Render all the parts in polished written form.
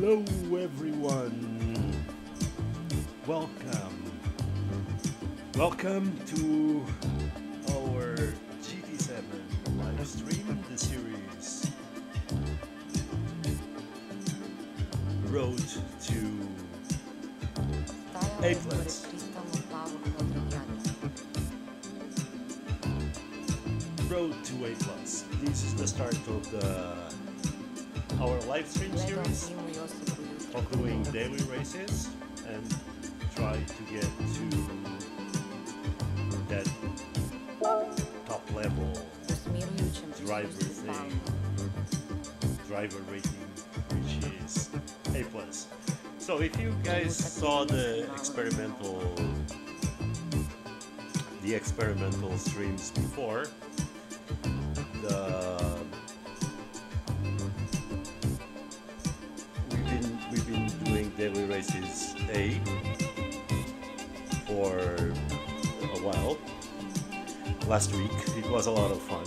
Hello everyone, welcome to our GT7 live stream, the series Road to A+. Road to A+. This is the start of our live stream series of doing daily races and try to get to that top level driver rating, which is A+. So if you guys saw the experimental streams before, we've been doing daily races A for a while. Last week it was a lot of fun.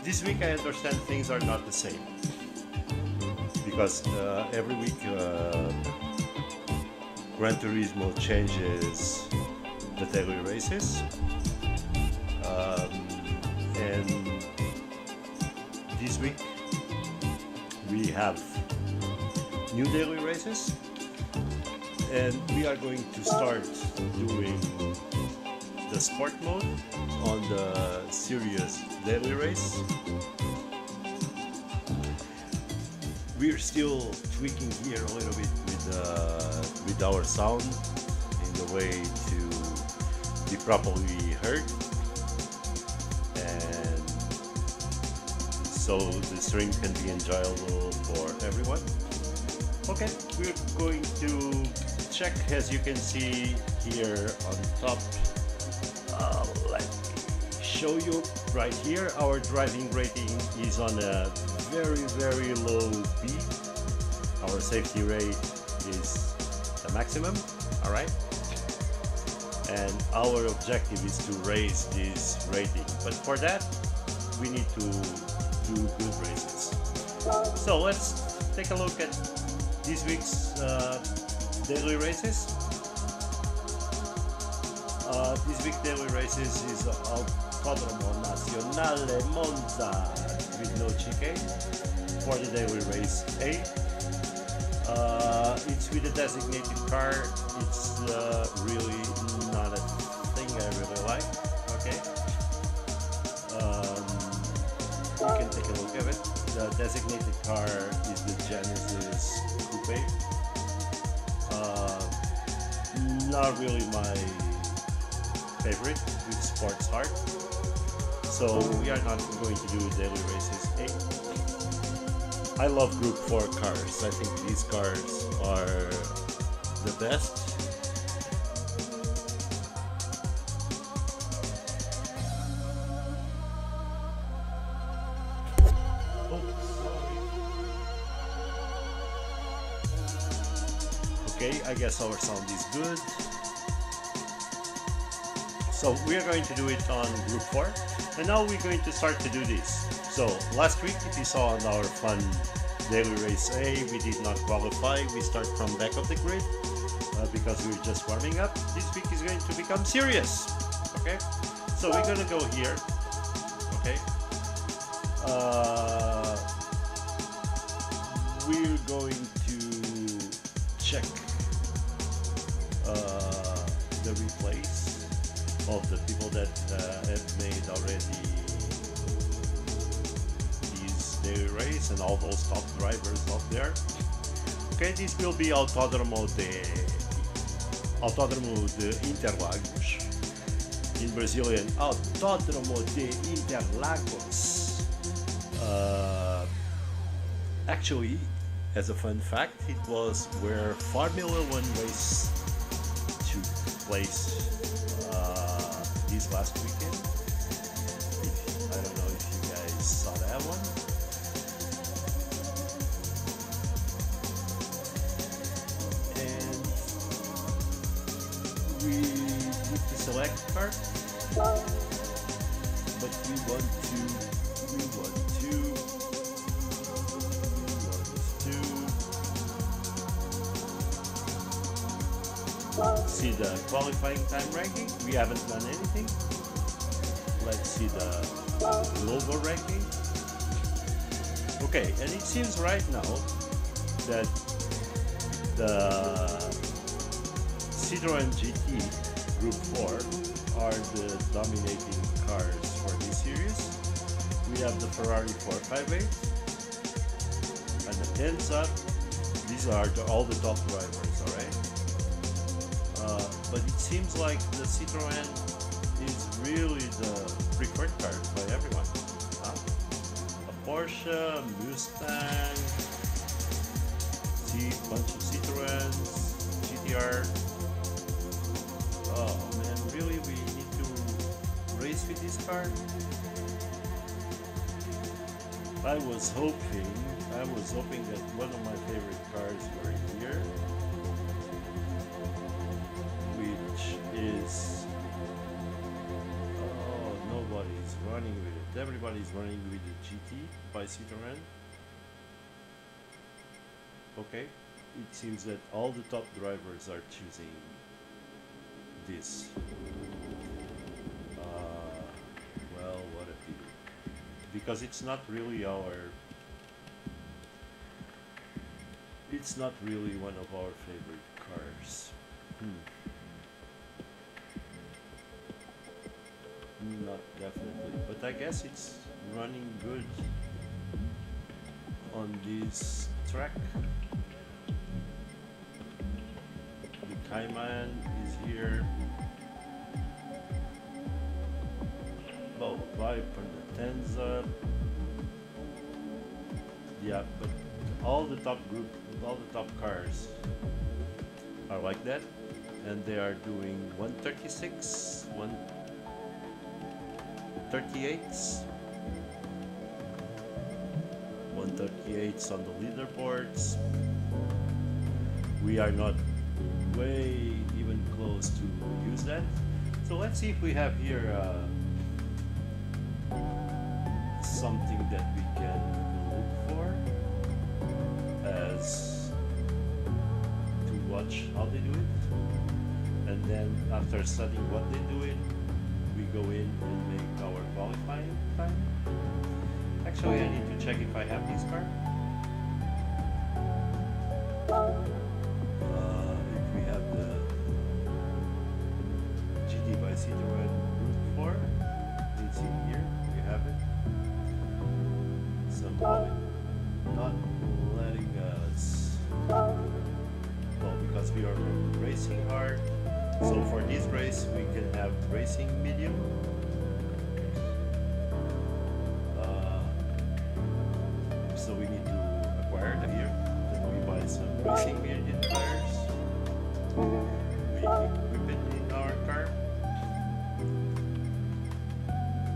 This week I understand things are not the same because every week Gran Turismo changes the daily races, and this week we have new daily races, and we are going to start doing the sport mode on the serious daily race. We're still tweaking here a little bit with our sound in the way to be properly heard, and so the stream can be enjoyable for everyone. Okay, we're going to check, as you can see here on top. Let me show you right here. Our driving rating is on a very low B. Our safety rate is the maximum, all right? And our objective is to raise this rating, but for that we need to do good races. So let's take a look at this week's daily races. This week's daily races is Autódromo Nazionale Monza with no chicane for the daily race A. It's with a designated car. It's really not a thing I really like. Okay, you can take a look at it. The designated car is the Genesis Coupe. Not really my favorite with sports heart, so we are not going to do daily races A. I love Group 4 cars. I think these cars are the best. Okay, I guess our sound is good. So we are going to do it on Group 4, and now we're going to start to do this. So last week, if you saw on our fun daily race A, we did not qualify. We start from back of the grid because we were just warming up. This week is going to become serious. Okay, so we're gonna go here. Okay, we're going to check the replays of the people that have made already this daily race and all those top drivers out there. Okay, this will be Autódromo de Interlagos. In Brazilian, Autódromo de Interlagos. Actually, as a fun fact, it was where Formula 1 race took place this last weekend. I don't know if you guys saw that one. And we need to select card, but we want to see the qualifying time ranking. We haven't done anything. Let's see the global ranking. Okay, and it seems right now that the Citroën GT Group 4 are the dominating cars for this series. We have the Ferrari 458 and the Tenza. These are all the top drivers, alright? But it seems like the Citroën is really the preferred car by everyone. A Porsche, Mustang, see a bunch of Citroëns, GTR. Oh man, really we need to race with this car? I was hoping that one of my favorite cars were here, which is, oh, nobody's running with it. Everybody's running with the GT by Citroën. Okay, it seems that all the top drivers are choosing this. Well, what a pity. Because it's not really one of our favorite cars. Not definitely, but I guess it's running good on this track. The Cayman is here. Oh, Vibe and the Tenza. Yeah, but all the top cars are like that, and they are doing 136, 138s, 138s on the leaderboards. We are not way even close to use that. So let's see if we have here something that we can look for as to watch how they do it, and then after studying what they do it, we go in and make our qualifying time. Actually, I need to check if I have this car. If we have the GT by Citroën Route 4, it's in here. We have it. Somehow not letting us, well, because we are racing hard. So for this race we can have racing medium. So we need to acquire it here. Then we buy some racing medium tires. We equip it in our car.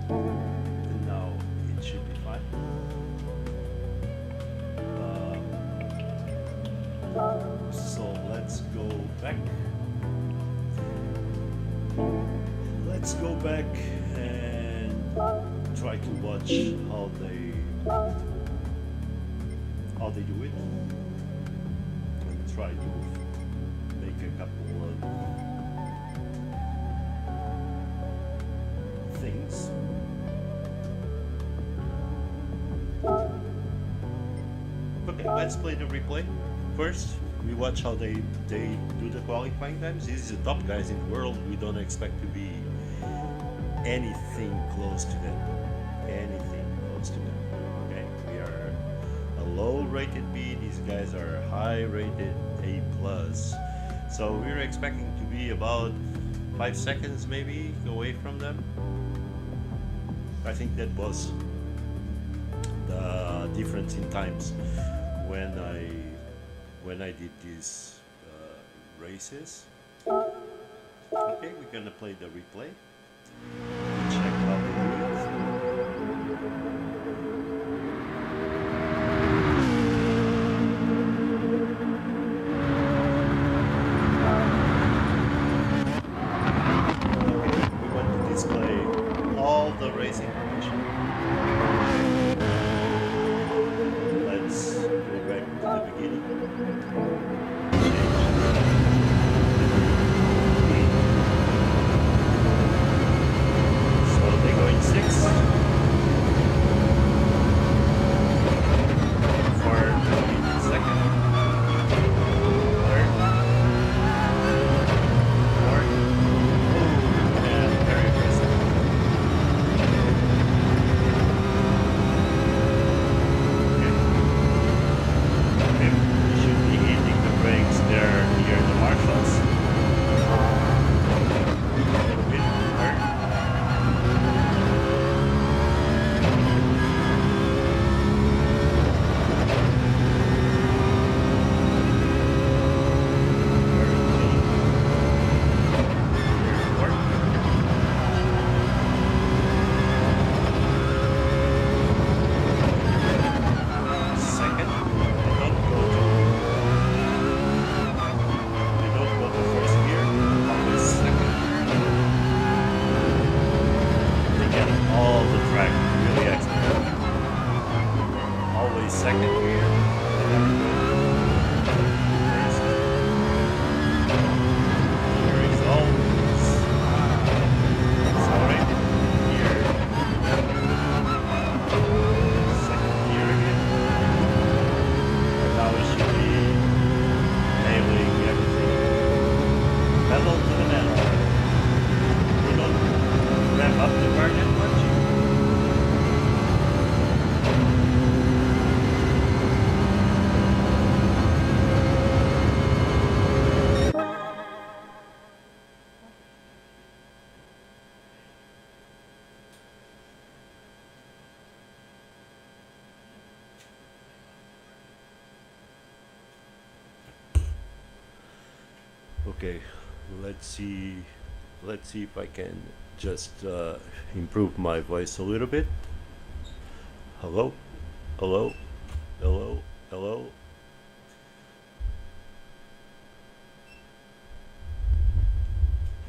And now it should be fine. So let's go back. Let's go back and try to watch how they do it, and try to make a couple of things. Okay, let's play the replay. First, we watch how they do the qualifying times. These are the top guys in the world. We don't expect to be anything close to them. Anything close to them. Okay, we are a low-rated B. These guys are high-rated A+. So we're expecting to be about 5 seconds maybe away from them. I think that was the difference in times when I did these races. Okay, we're gonna play the replay. Check how they do it. Okay, we want to display all the race information. Let's go back to the beginning. never go first. Here is always it's already here. Second gear again. And now we should be nailing everything. Pedal to the metal. We don't rev up the car that much. Okay, let's see if I can just improve my voice a little bit. Hello, hello, hello, hello.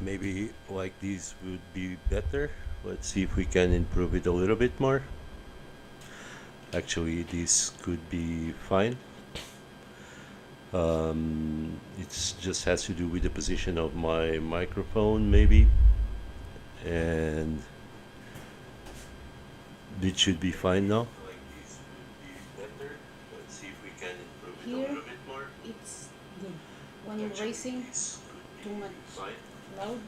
Maybe like this would be better. Let's see if we can improve it a little bit more. Actually, this could be fine. It just has to do with the position of my microphone, maybe, and it should be fine now. Like this would be better. Let's see if we can improve it a little bit more. It's good. When you're racing, too much loud.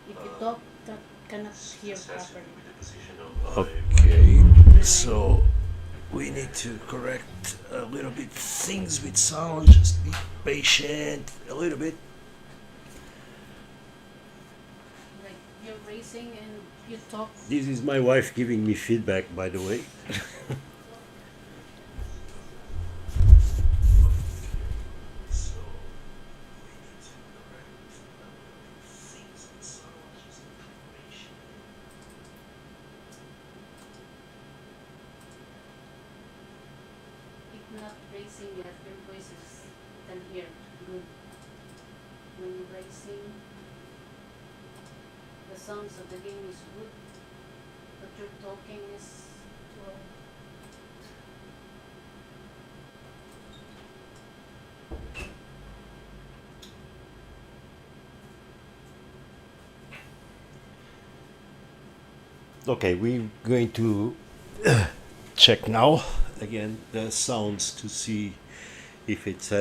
If you talk, that cannot hear properly. Okay, so we need to correct a little bit things with sound. Just be patient a little bit. Like you're racing and you talk. This is my wife giving me feedback, by the way. Not racing yet, your voice is can hear good. When you're racing, the sounds of the game is good, but your talking is well. Okay, we're going to check now again the sounds to see if it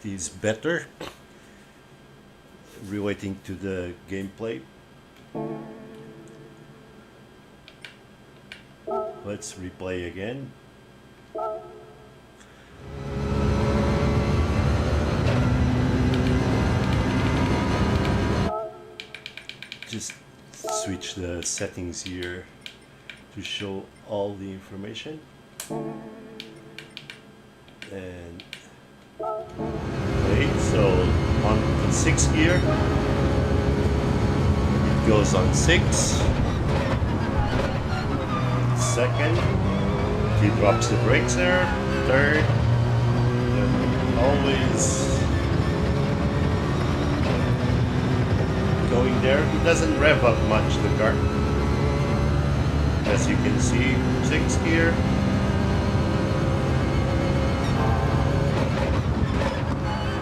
is better relating to the gameplay. Let's replay again. Just switch the settings here to show all the information. And wait, so on the 6th gear it goes on 6. Second, he drops the brakes there. Third, always going there. It doesn't rev up much, the car, as you can see. 6th gear.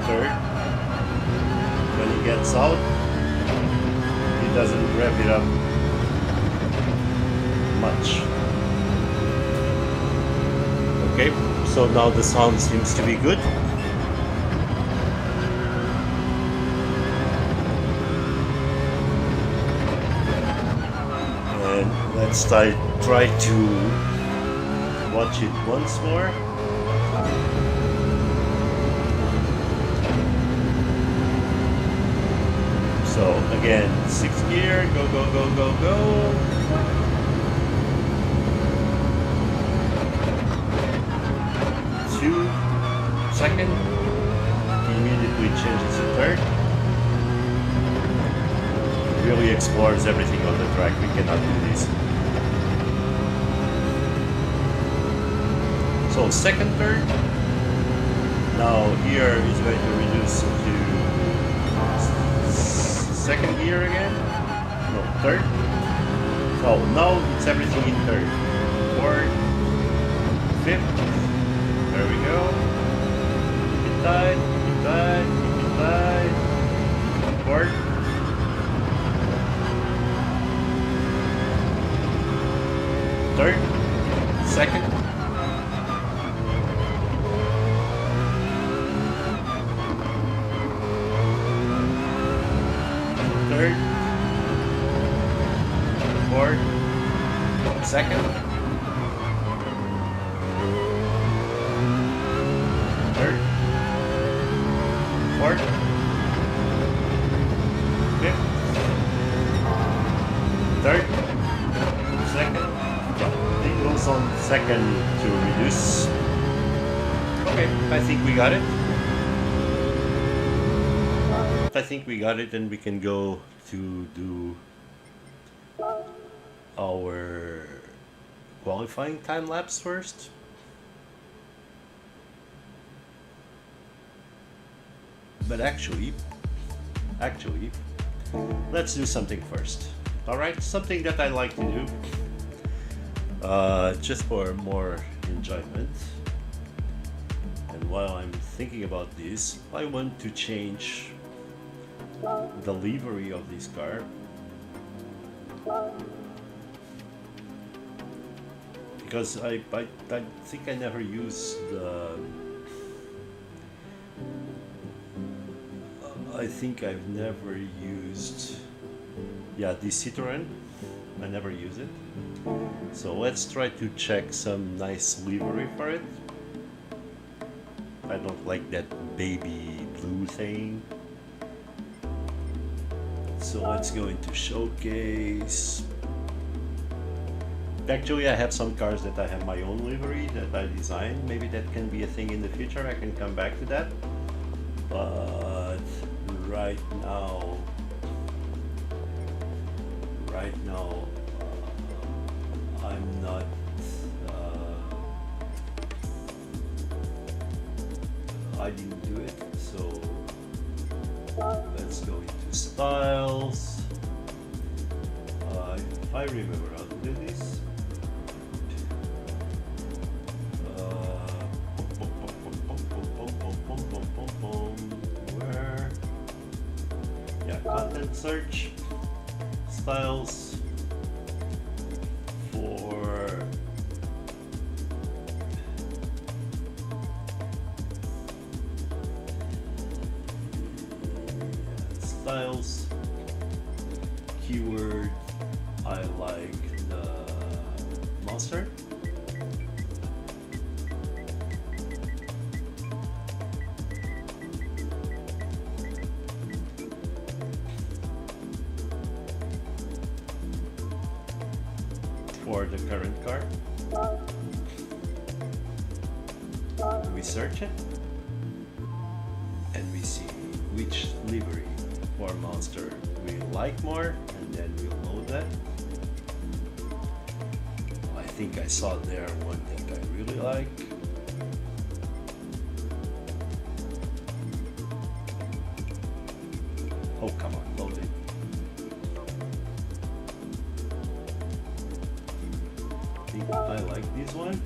Third, when he gets out, he doesn't rev it up much. Okay, so now the sound seems to be good. And let's try to watch it once more. So again, 6th gear, go, go, go, go, go. 2, second, he immediately changes to 3rd. Really explores everything on the track, we cannot do this. So 2nd, 3rd. Now here is going to reduce to 2nd gear again. No, 3rd. So now it's everything in 3rd. 4th, 5th. There we go. Second. Third. Fourth. Fifth. Third. Second. It goes on second to reduce. Okay, I think we got it. I think we got it, and we can go to do our qualifying time lapse first. But actually, let's do something first. All right, something that I like to do, just for more enjoyment. And while I'm thinking about this, I want to change the livery of this car. Because I think I never used the... I think I've never used... Yeah, this Citroen. I never use it. So let's try to check some nice livery for it. I don't like that baby blue thing. So let's go into showcase. Actually, I have some cars that I have my own livery that I designed. Maybe that can be a thing in the future. I can come back to that. But right now, I'm not. I didn't do it. So let's go into styles. If I remember how to do this. Where? Yeah, content search. Styles for styles, keyword, I like the monster. For the current car, we search it and we see which livery for monster we like more, and then we'll load that. I think I saw there one that I really like. Oh, come on, load it. I think I like this one.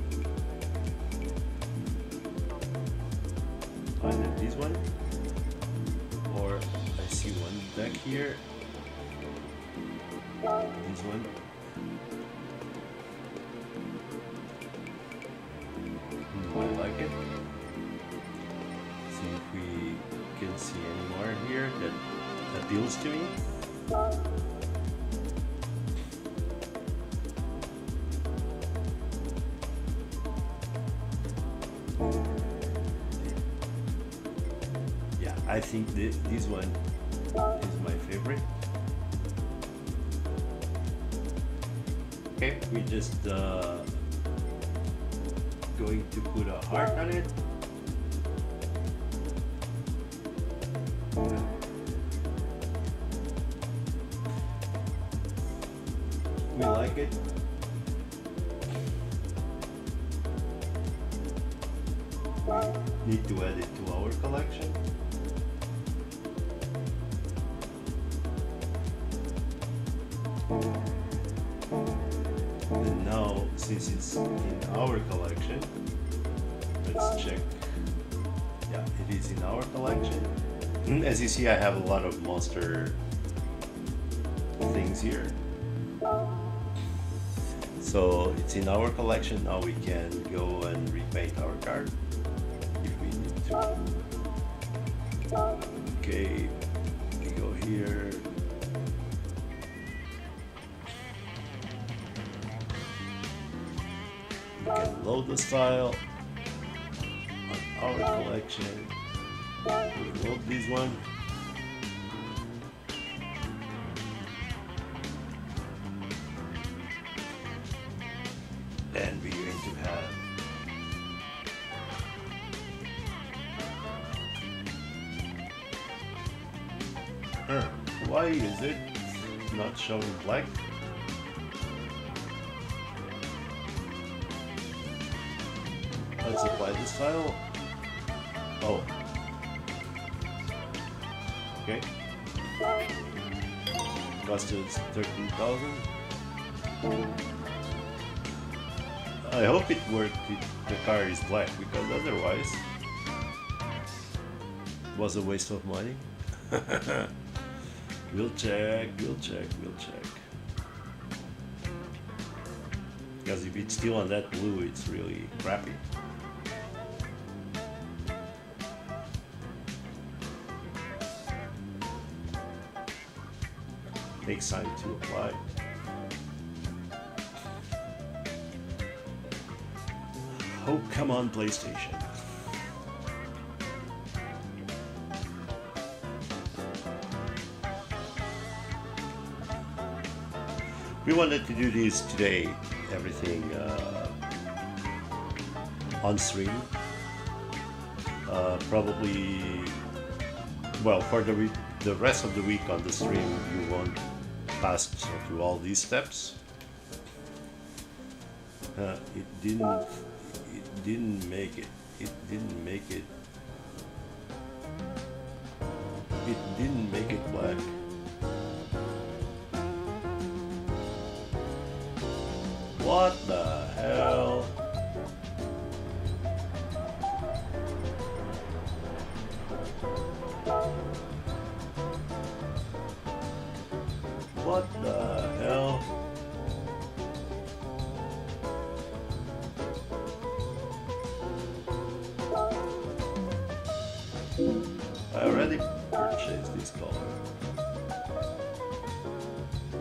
Either this one, or I see one back here. This one. I like it. See if we can see any more here that appeals to me. Yeah, I think this one is my favorite. Okay, we just going to put a heart on it. We like it. Need to add it to our collection. And now, since it's in our collection, let's check. Yeah, it is in our collection. As you see, I have a lot of monster things here. So it's in our collection. Now we can go and repaint our card if we need to. Okay, we go here. We can load the style on our collection. We load this one. And we're going to have why is it not showing black? Let's apply the style. Oh. Okay. Cost us 13,000. I hope it worked if the car is black, because otherwise it was a waste of money. We'll check. Because if it's still on that blue, it's really crappy. Takes time to apply. Oh, come on, PlayStation. We wanted to do this today, everything on stream. Probably, well, for the rest of the week on the stream, you won't pass through all these steps. It didn't make it. It didn't make it black. What the hell? What the hell? I already purchased this color.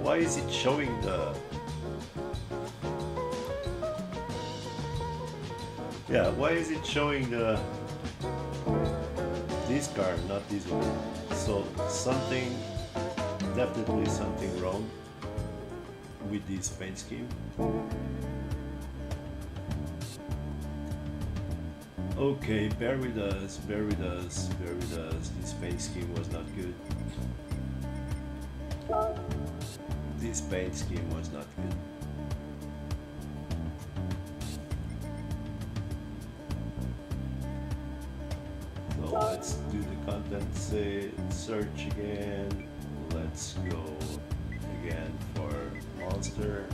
Why is it showing the... Yeah, why is it showing the... this car, not this one? So something, definitely something wrong with this paint scheme. Okay, bear with us. This paint scheme was not good. This paint scheme was not good. So let's do the content search again. Let's go again for Monster.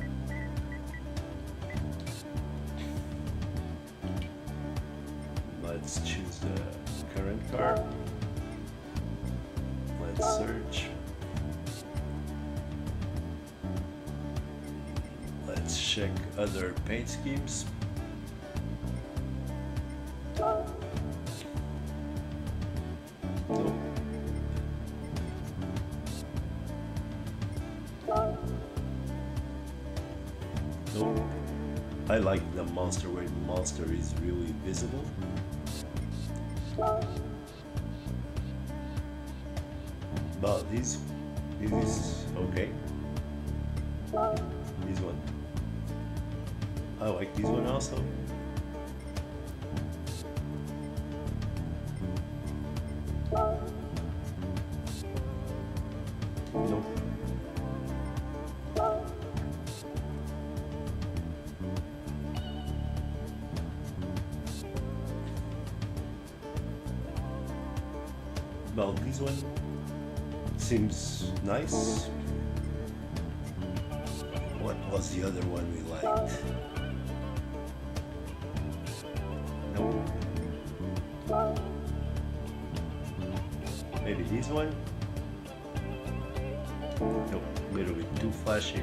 Let's choose the current car. Let's search. Let's check other paint schemes. Nope. Nope. I like the Monster where the Monster is really visible. But this is okay. This one. I like this one also. Nope. Well, this one seems nice. What was the other one we liked? Nope. Maybe this one? Nope, a little bit too flashy.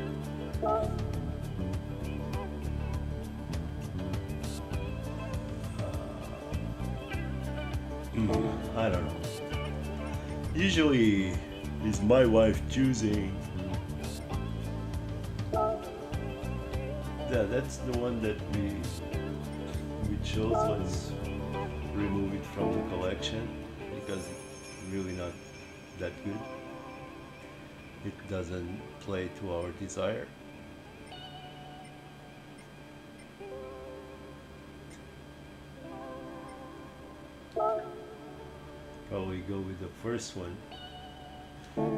I don't know. Usually it's my wife choosing. Yeah, that's the one that we shows, let's remove it from the collection because it's really not that good. It doesn't play to our desire. Probably go with the first one.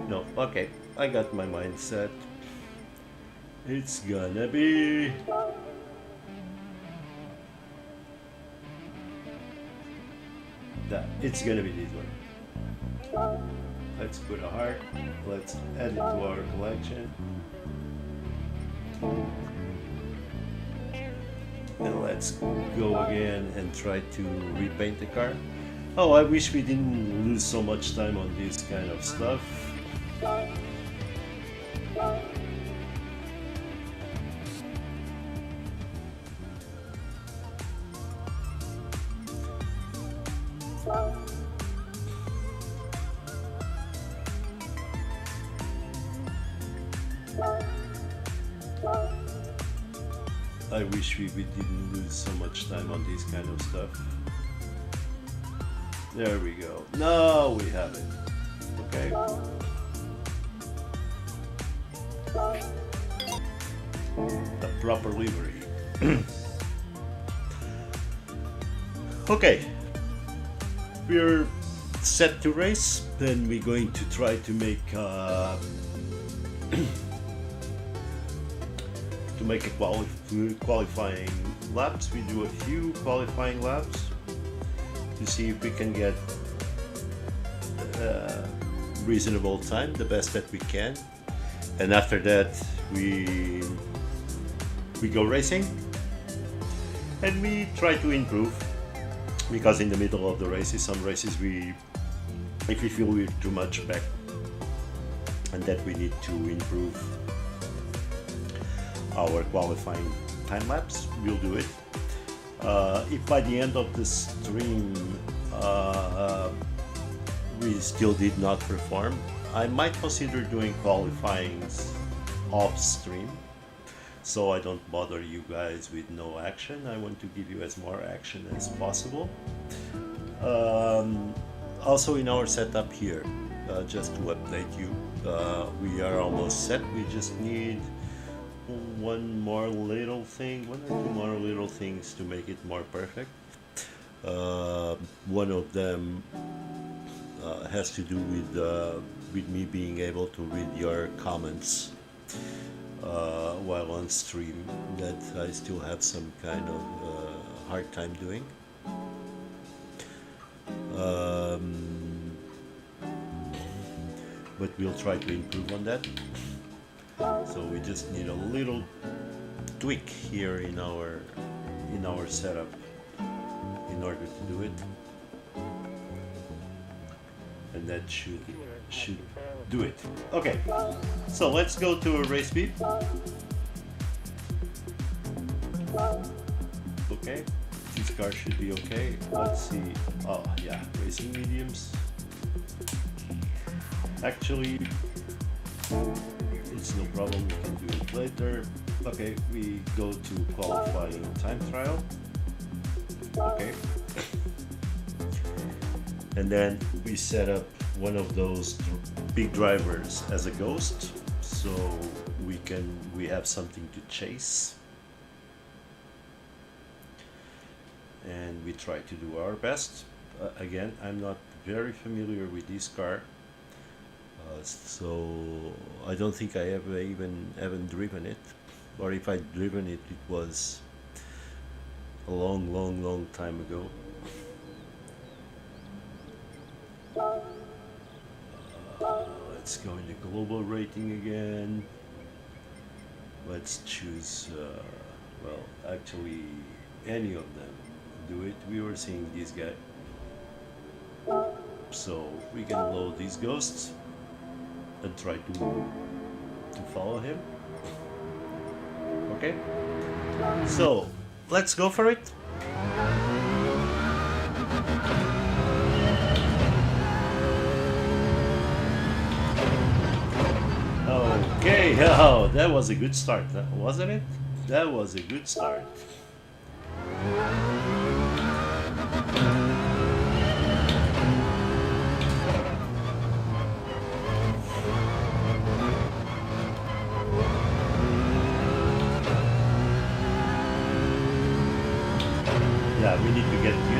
No, okay, I got my mind set. It's gonna be that. It's gonna be this one. Let's put a heart. Let's add it to our collection. And let's go again and try to repaint the car. Oh, I wish we didn't lose so much time on this kind of stuff. I wish we didn't lose so much time on this kind of stuff. There we go. No, we haven't. Okay. A proper livery. Okay. We're set to race. Then we're going to try to make to make a qualifying laps. We do a few qualifying laps to see if we can get reasonable time, the best that we can, and after that we go racing and we try to improve, because in the middle of the races, some races if we feel we're too much back and that we need to improve our qualifying time lapse, we'll do it. If by the end of the stream we still did not perform, I might consider doing qualifying off stream, so I don't bother you guys with no action. I want to give you as more action as possible. Also in our setup here, just to update you, we are almost set. We just need one or two more little things to make it more perfect. One of them has to do with me being able to read your comments while on stream, that I still have some kind of hard time doing. But we'll try to improve on that. So we just need a little tweak here in our setup in order to do it, and that should do it. Okay, so let's go to a race speed. Okay, this car should be okay. Let's see. Oh yeah, racing mediums. Actually, it's no problem, we can do it later. Okay, we go to qualifying time trial. Okay. And then we set up one of those big drivers as a ghost, so we have something to chase. And we try to do our best. Again, I'm not very familiar with this car. So I don't think I haven't driven it, or if I'd driven it, it was a long time ago. Let's go into global rating again. Let's choose, well, actually any of them do it. We were seeing this guy, so we can load these ghosts and try to follow him. Okay, so let's go for it. Okay, oh, that was a good start, wasn't it? That was a good start.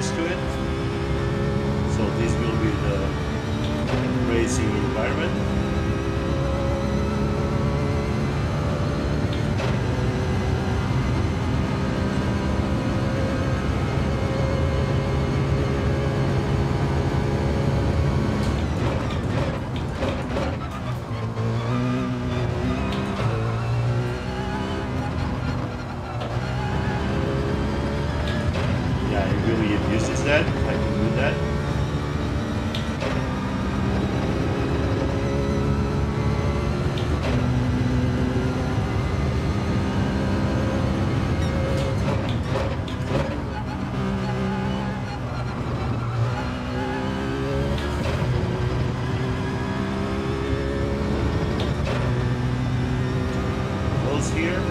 next to it. So this will be the racing environment. It really abuses that. I can do that. Close here.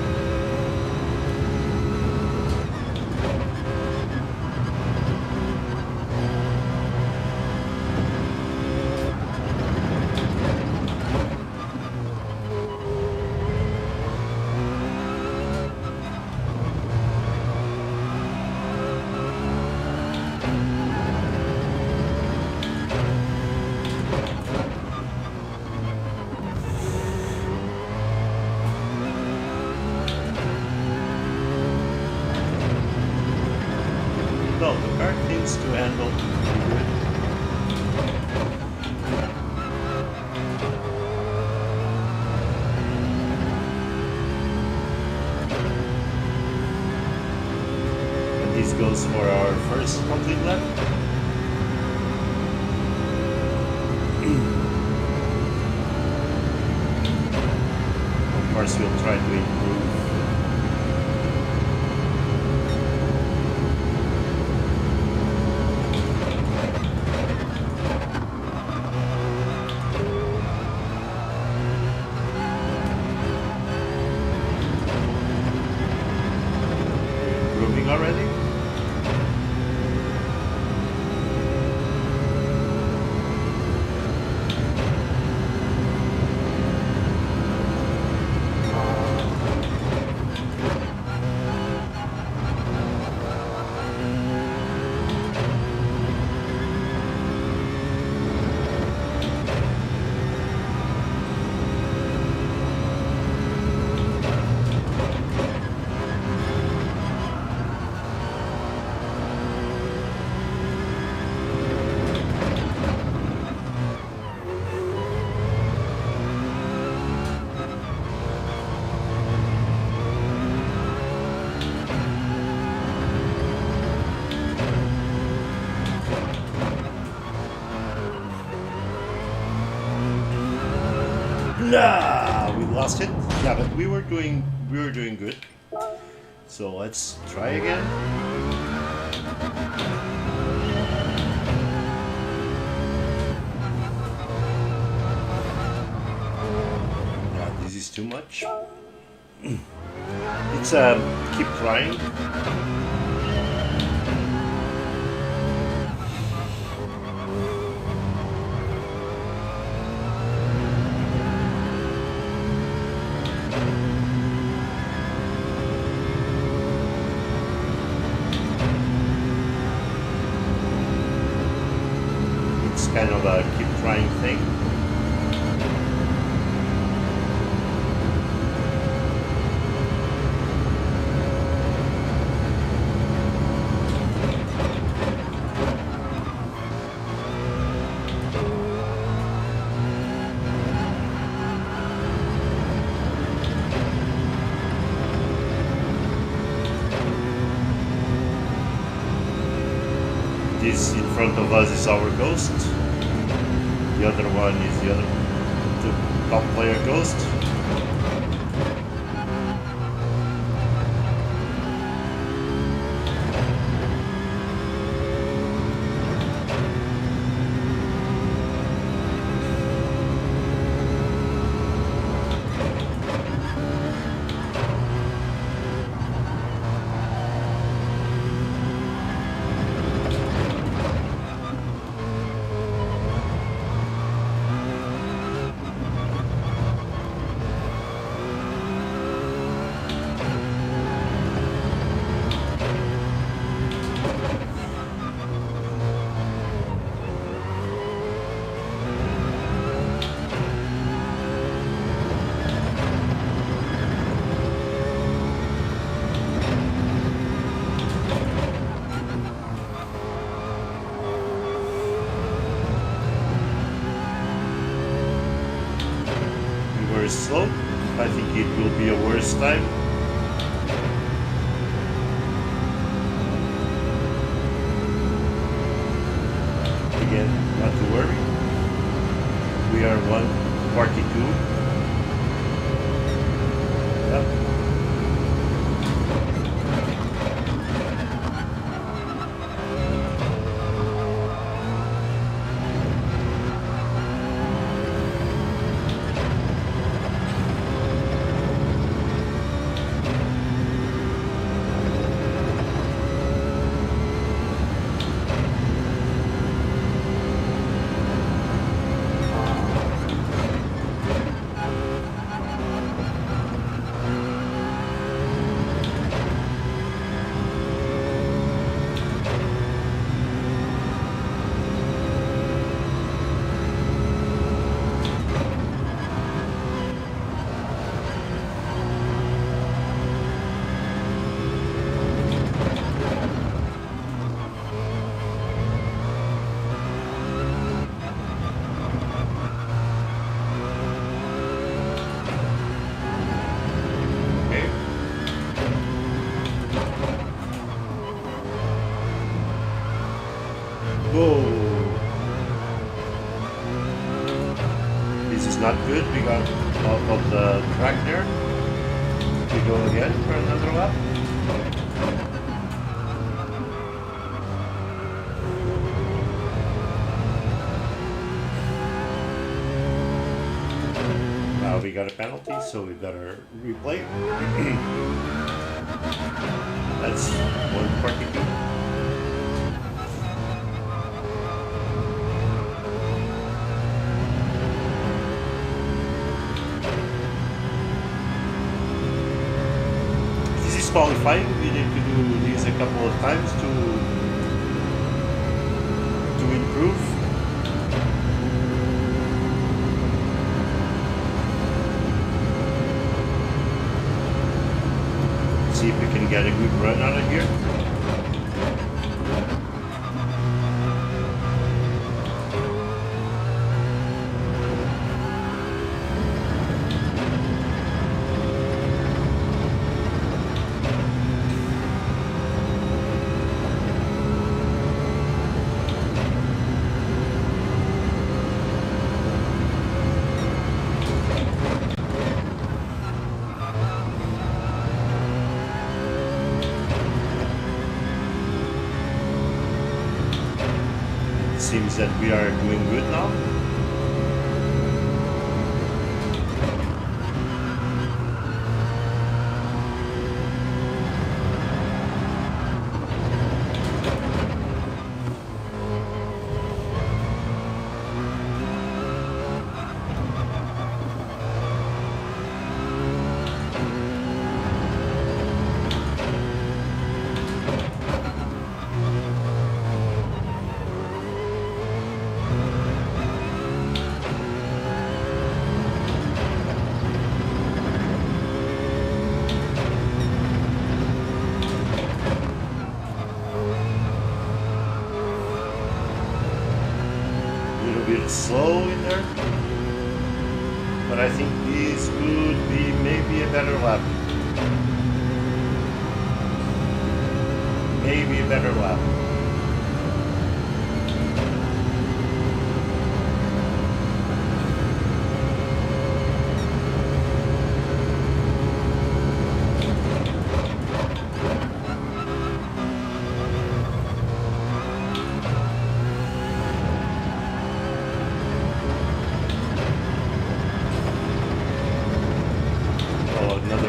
No, the car seems to handle pretty good. And this goes for our first complete lap. Of course, we'll try to improve. Improving already? Nah, we lost it. Yeah, but we were doing good. So let's try again. Yeah, this is too much. It's keep trying. Kind of a keep trying thing. This in front of us is our Ghost. The other one is the top player Ghost. very slow. I think it will be a worse time. Again, not to worry. We are 142. Yep. Whoa. This is not good. We got out of the track there. We go again for another lap. Now we got a penalty, so we better replay. That's 142. Qualifying, we need to do this a couple of times to improve. See if we can get a good run out of here. Seems that we are doing good now. Slow in there, but I think this could be maybe a better lap. Maybe a better lap.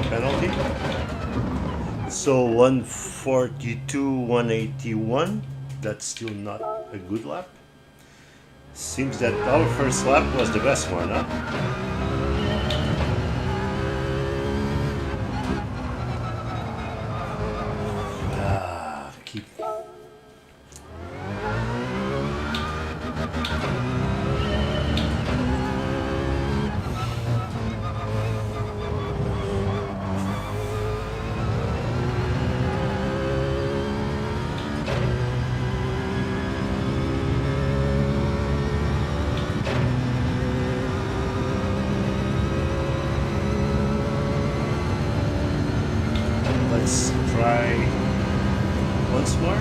Penalty. So 142, 181. That's still not a good lap. Seems that our first lap was the best one, huh? Keep. try once more.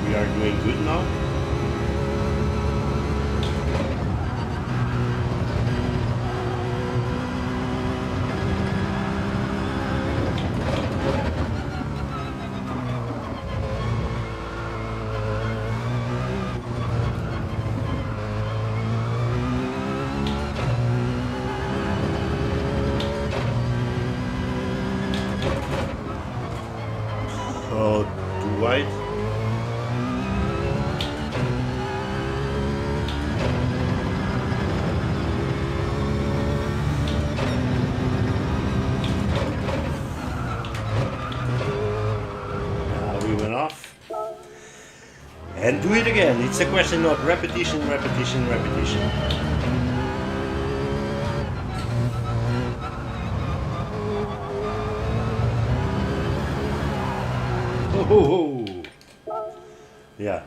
We are doing good now. Oh, too wide. We went off. And do it again. It's a question of repetition, repetition, repetition. Oh, yeah.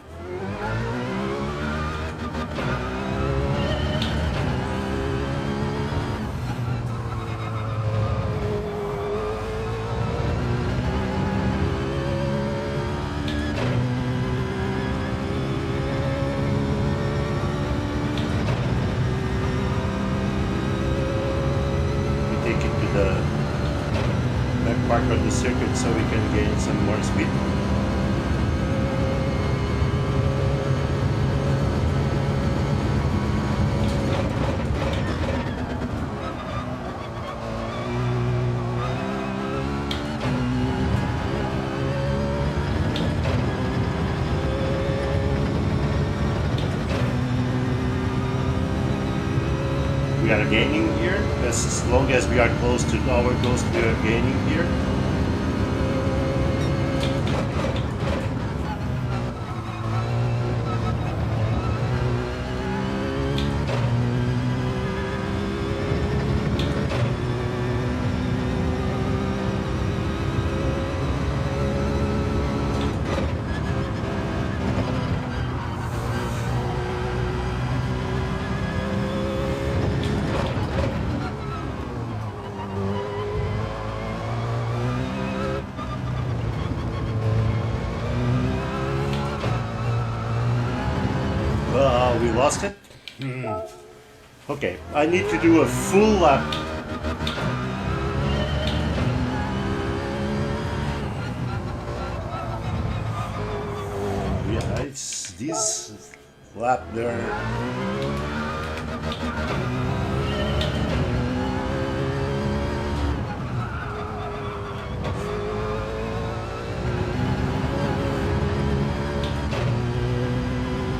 We take it to the back part of the circuit so we can gain some more speed. We are gaining here. As long as we are close to our goals, we are gaining here. We lost it. Okay, I need to do a full lap. Yeah, it's this lap there.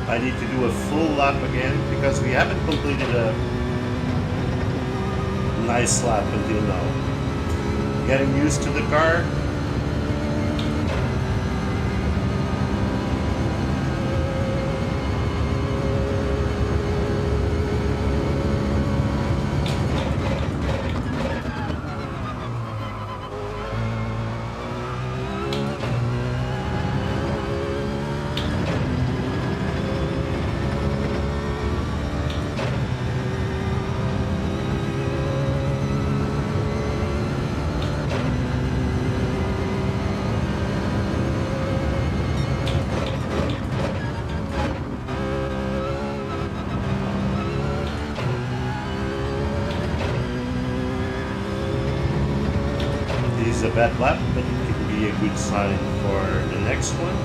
I need to do a full lap again because we haven't completed a nice lap until now. Getting used to the car. This is a bad lap, but it can be a good sign for the next one.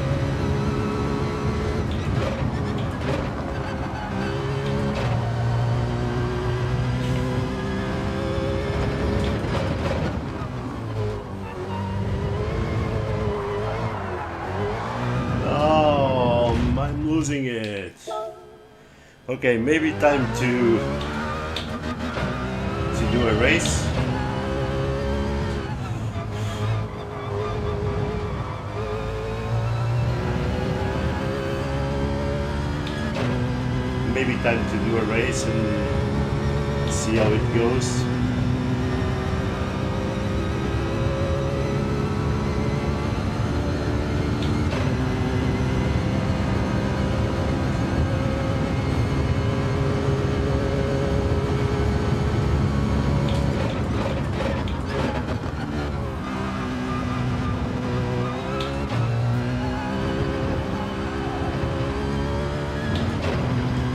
Oh, I'm losing it. Okay, maybe time to do a race. Maybe time to do a race and see how it goes.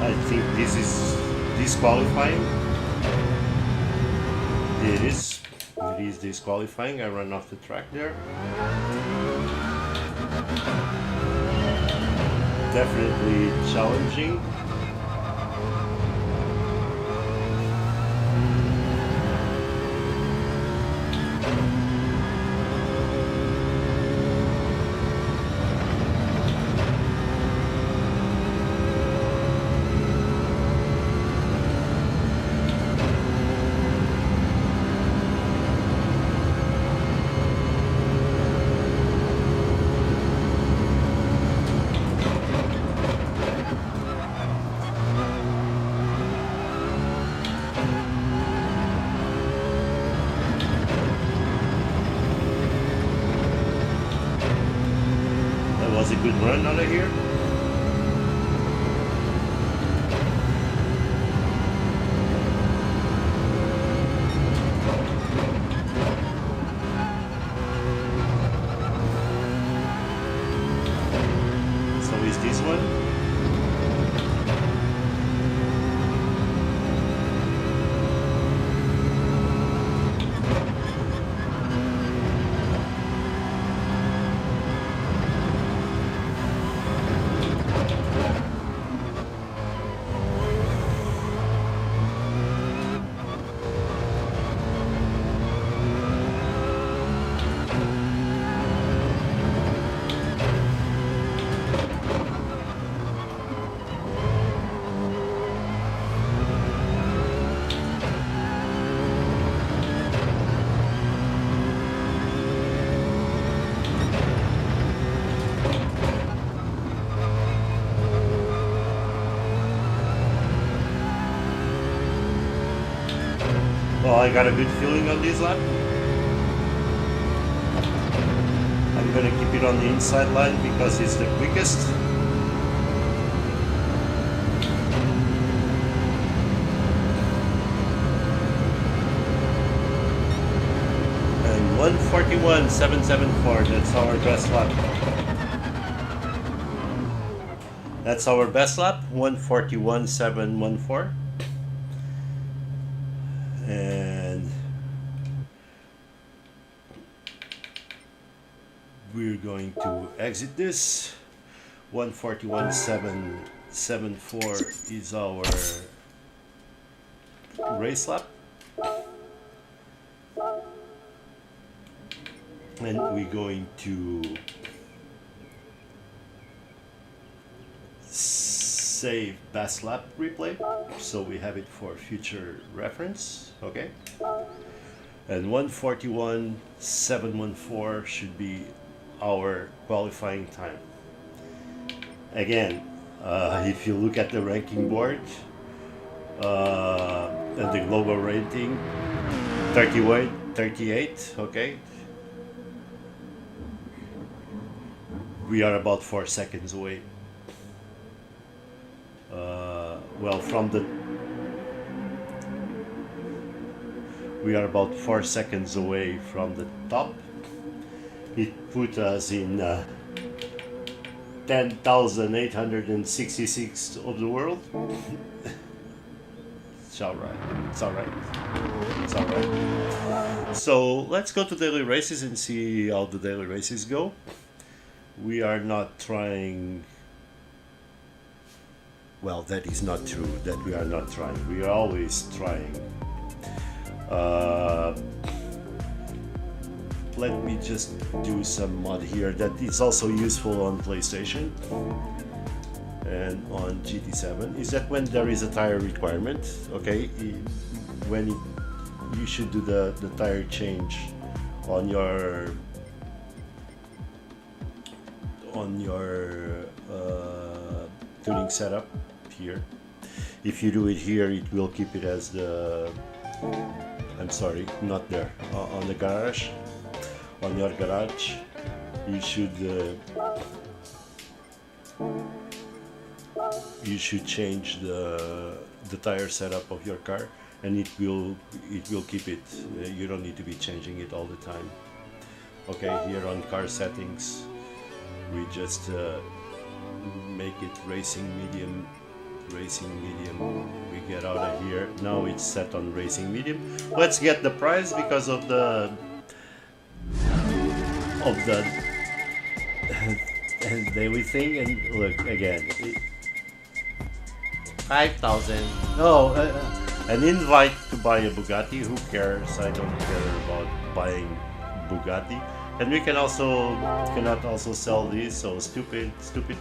I think this is disqualifying. It is disqualifying. I ran off the track there. Definitely challenging. Was a good run out of here. So is this one? Well, I got a good feeling on this lap. I'm gonna keep it on the inside line because it's the quickest. And 141.774, that's our best lap. That's our best lap, 141.714. And we're going to exit this. 141.774 is our race lap. And we're going to save best lap replay so we have it for future reference. Okay, and 141.714 should be our qualifying time. Again, if you look at the ranking board and the global rating, 38, okay, we are about 4 seconds away. Well, we are about 4 seconds away from the top. It put us in 10,866 of the world. It's alright. It's alright. It's alright. So let's go to daily races and see how the daily races go. We are not trying. Well, that is not true, that we are not trying. We are always trying. Let me just do some mod here that is also useful on PlayStation. and on GT7 is that when there is a tire requirement, okay, when you should do the tire change on your tuning setup here. If you do it here, it will keep it as the, I'm sorry, not there, on the garage, on your garage. You should change the tire setup of your car, and it will keep it. You don't need to be changing it all the time. Okay, here on car settings, we just make it racing medium. We get out of here. Now it's set on racing medium. Let's get the price because of the daily thing. And look again, 5,000. No, an invite to buy a Bugatti. Who cares? I don't care about buying Bugatti. And we cannot also sell these. So stupid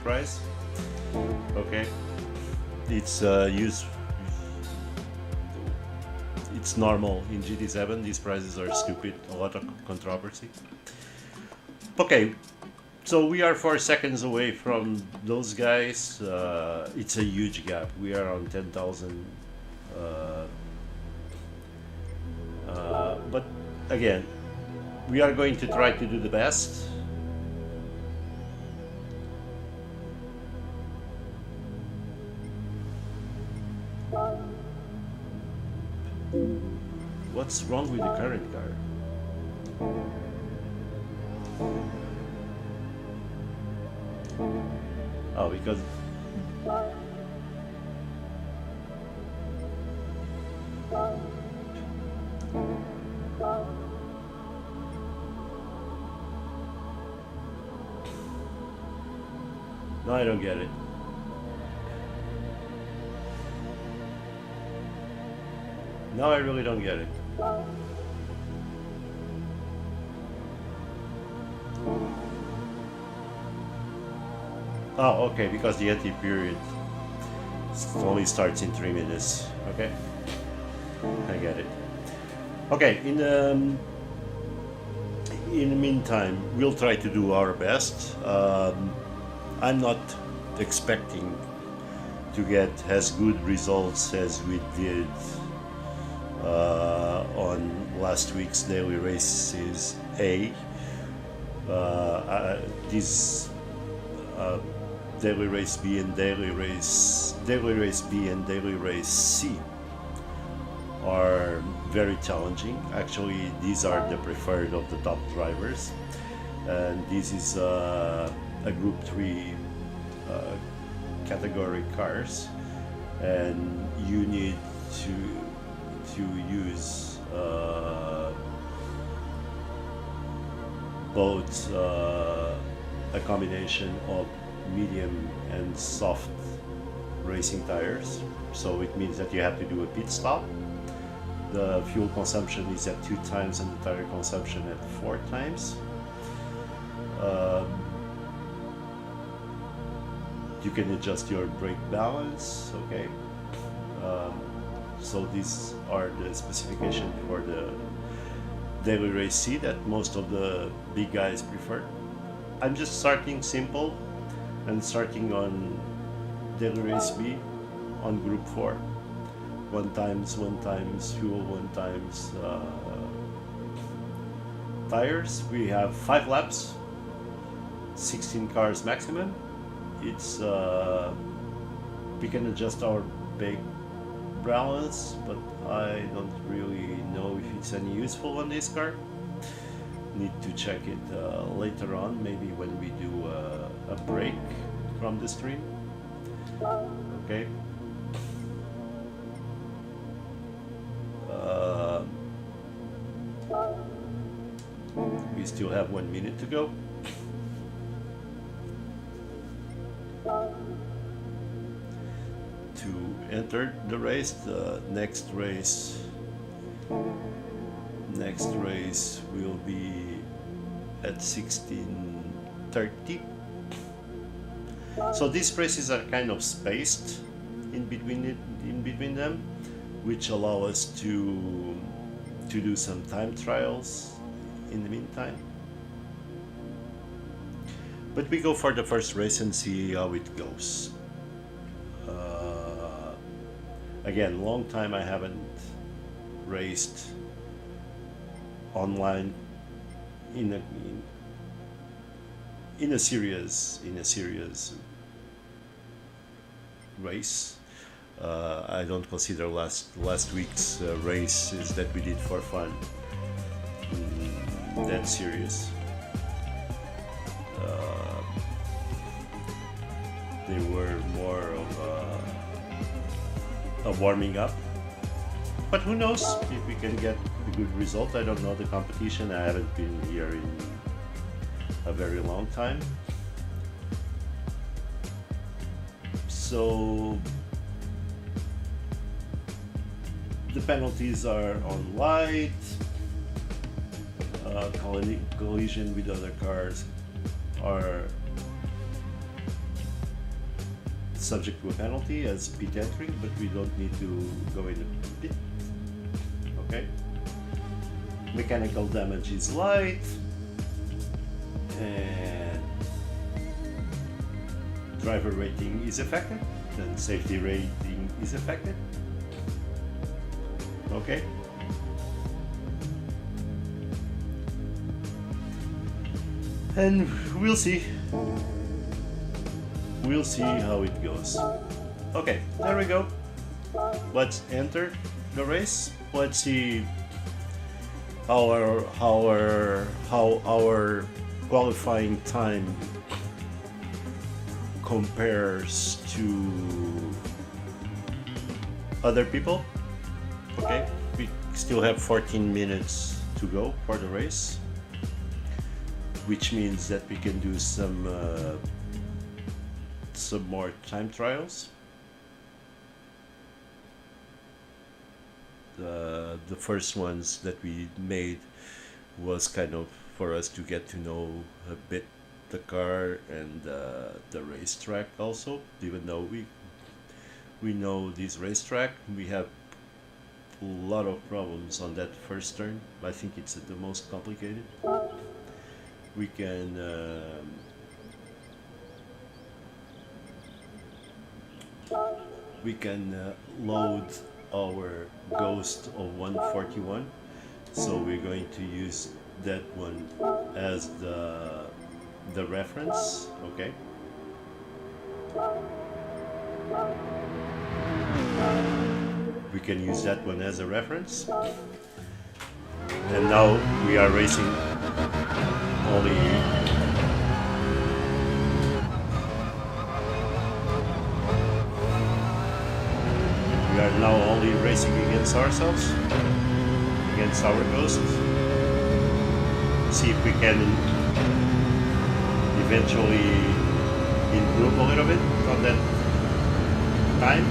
price. Okay, it's it's normal in GT7. These prices are stupid. A lot of controversy. Okay, so we are 4 seconds away from those guys. It's a huge gap. We are on 10,000. But again, we are going to try to do the best. What's wrong with the current car? Oh, because no, I don't get it. No, I really don't get it. Oh, okay, because the anti period only starts in 3 minutes. Okay, I get it. Okay, in the meantime, we'll try to do our best. I'm not expecting to get as good results as we did on last week's Daily Races A. These Daily Race B and Daily Race B and Daily Race C are very challenging. Actually, these are the preferred of the top drivers, and this is a Group 3 category cars, and you need to use both a combination of medium and soft racing tires. So it means that you have to do a pit stop. The fuel consumption is at 2 times and the tire consumption at 4 times. You can adjust your brake balance. Okay. So these are the specifications for the Daily Race C that most of the big guys prefer. I'm just starting simple and starting on Daily Race B on Group 4. 1 times fuel, 1 times tires. We have 5 laps, 16 cars maximum. It's we can adjust our brake balance, but I don't really know if it's any useful on this car. Need to check it later on, maybe when we do a break from the stream. Okay. We still have 1 minute to go. To enter the race, the next race will be at 16:30. So these races are kind of spaced in between them, which allow us to do some time trials in the meantime. But we go for the first race and see how it goes. Again, long time I haven't raced online in a serious race. I don't consider last week's races that we did for fun that serious. They were more of a warming up, but who knows if we can get a good result. I don't know the competition. I haven't been here in a very long time, so the penalties are on light. Collision with other cars are subject to a penalty as pit entering, but we don't need to go in the pit. Okay. Mechanical damage is light, and driver rating is affected, and safety rating is affected. Okay. And we'll see how it goes. Okay, there we go. Let's enter the race. Let's see how our qualifying time compares to other people. Okay, we still have 14 minutes to go for the race, which means that we can do some more time trials. The first ones that we made was kind of for us to get to know a bit the car and the racetrack also. Even though we know this racetrack, we have a lot of problems on that first turn. I think it's the most complicated. We can load our Ghost of 141, so we're going to use that one as the reference. Okay. We can use that one as a reference, and now we are racing only racing against ourselves, against our ghosts. See if we can eventually improve a little bit on that time.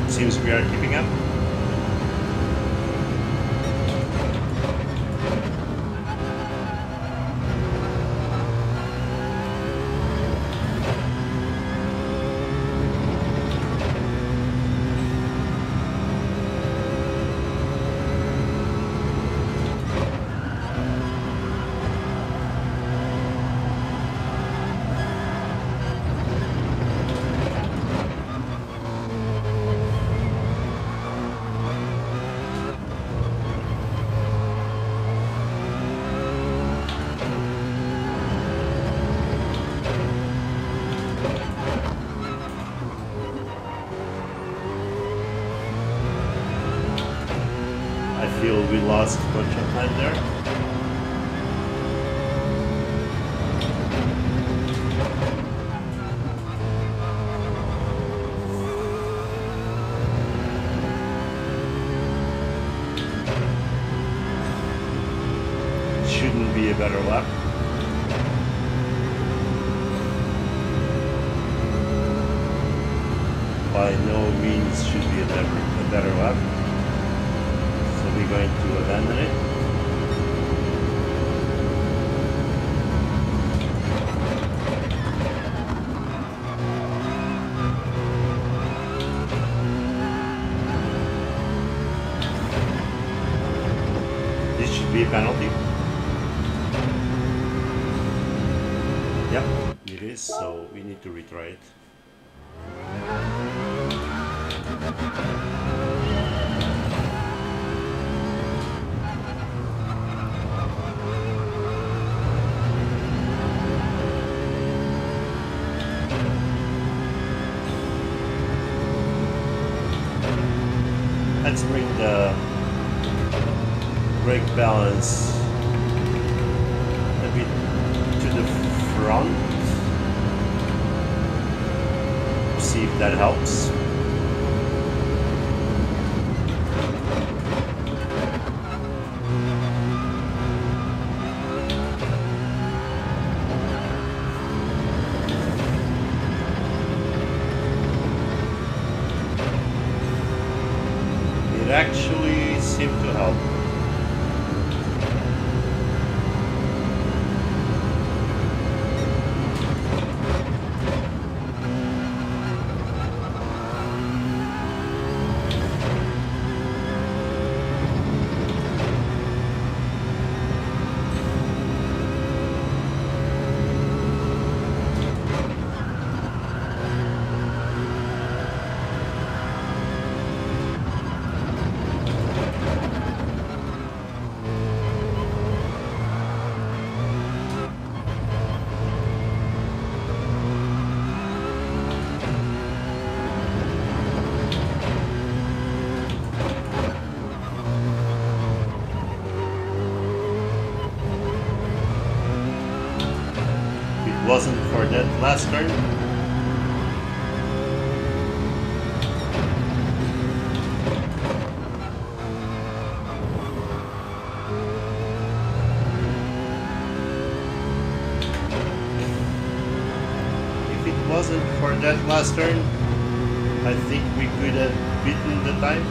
Seems we are keeping up. I feel we lost a bunch of time there. by no means should be a better lap. So we're going to abandon it. This should be a penalty. Yep, it is, so we need to retry it. Let's bring the brake balance a bit to the front. See if that helps. It actually seemed to help. Wasn't for that last turn. If it wasn't for that last turn, I think we could have beaten the time.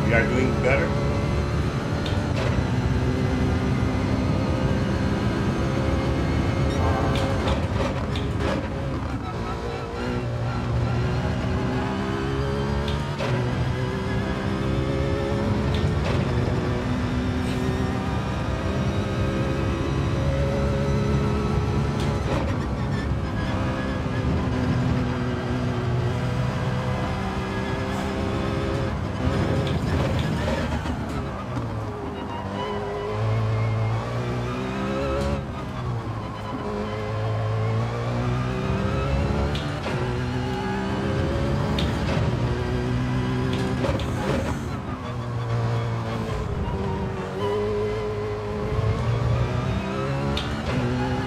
We are doing better.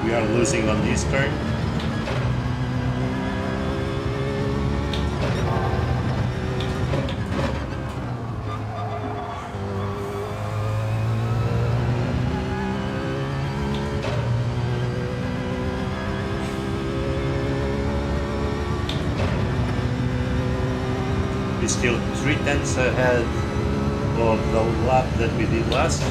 We are losing on this turn. We're still 3/10 ahead of the lap that we did last.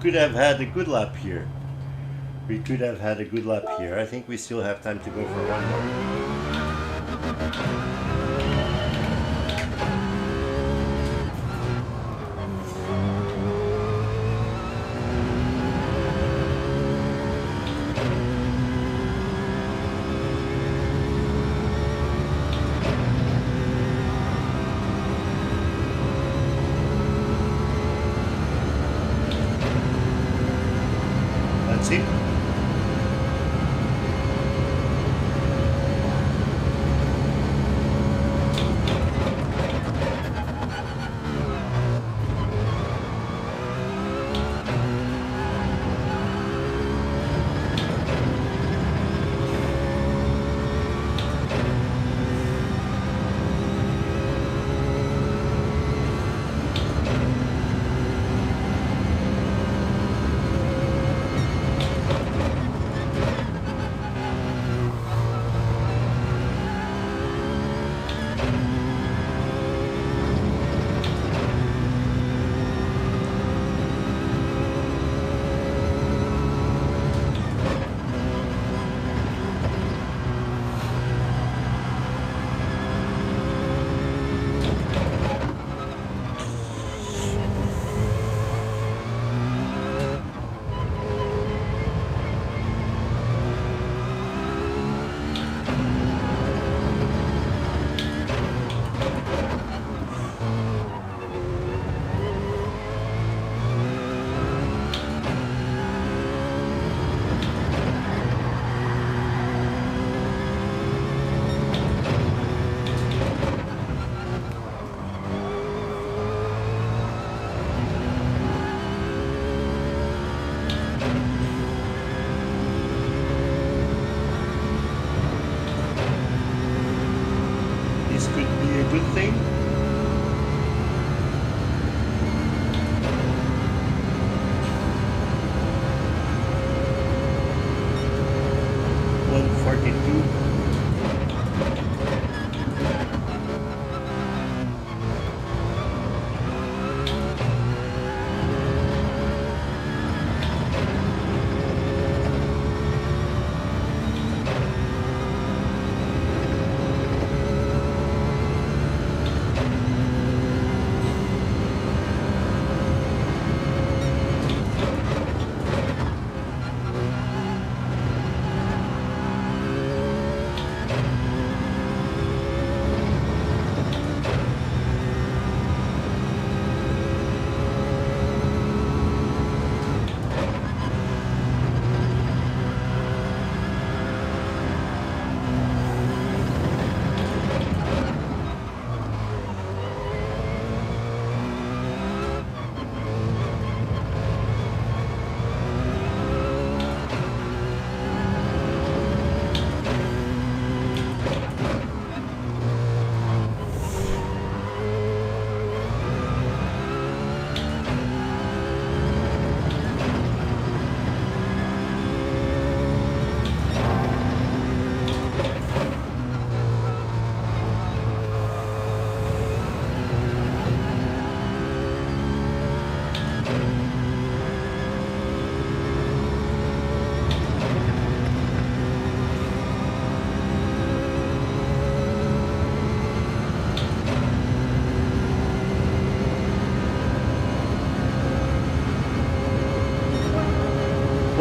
could have had a good lap here. We could have had a good lap here. I think we still have time to go for one more. Let's see. This could be a good thing.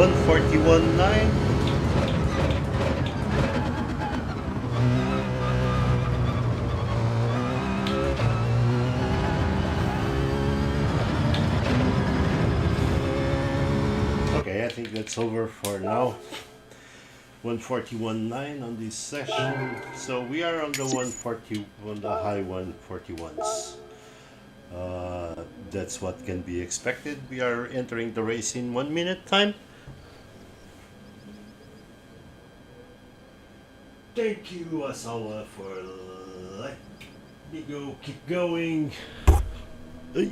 One 41.9. Okay, I think that's over for now. 141.9 on this session. So we are on the 140, on the high 141s. That's what can be expected. We are entering the race in 1 minute time. Thank you, Asawa, for letting me go. Keep going. Ay.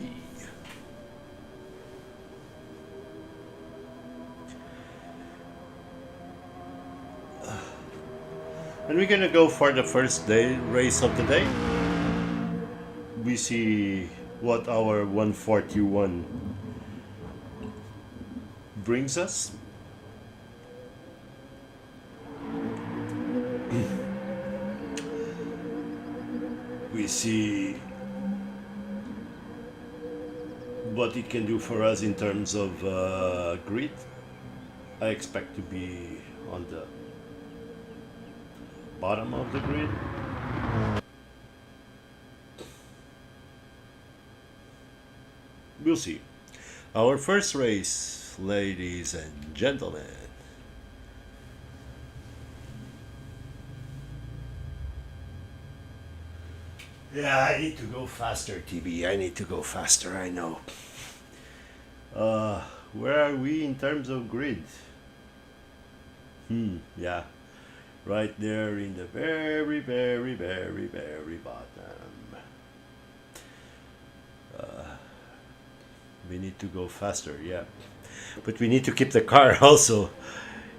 And we're gonna go for the first day race of the day. We see what our 141 brings us. We see what it can do for us in terms of grid. I expect to be on the bottom of the grid. We'll see. Our first race, ladies and gentlemen. Yeah, I need to go faster, TB. I need to go faster, I know. Where are we in terms of grid? Yeah. Right there in the very, very, very, very bottom. We need to go faster, yeah. But we need to keep the car also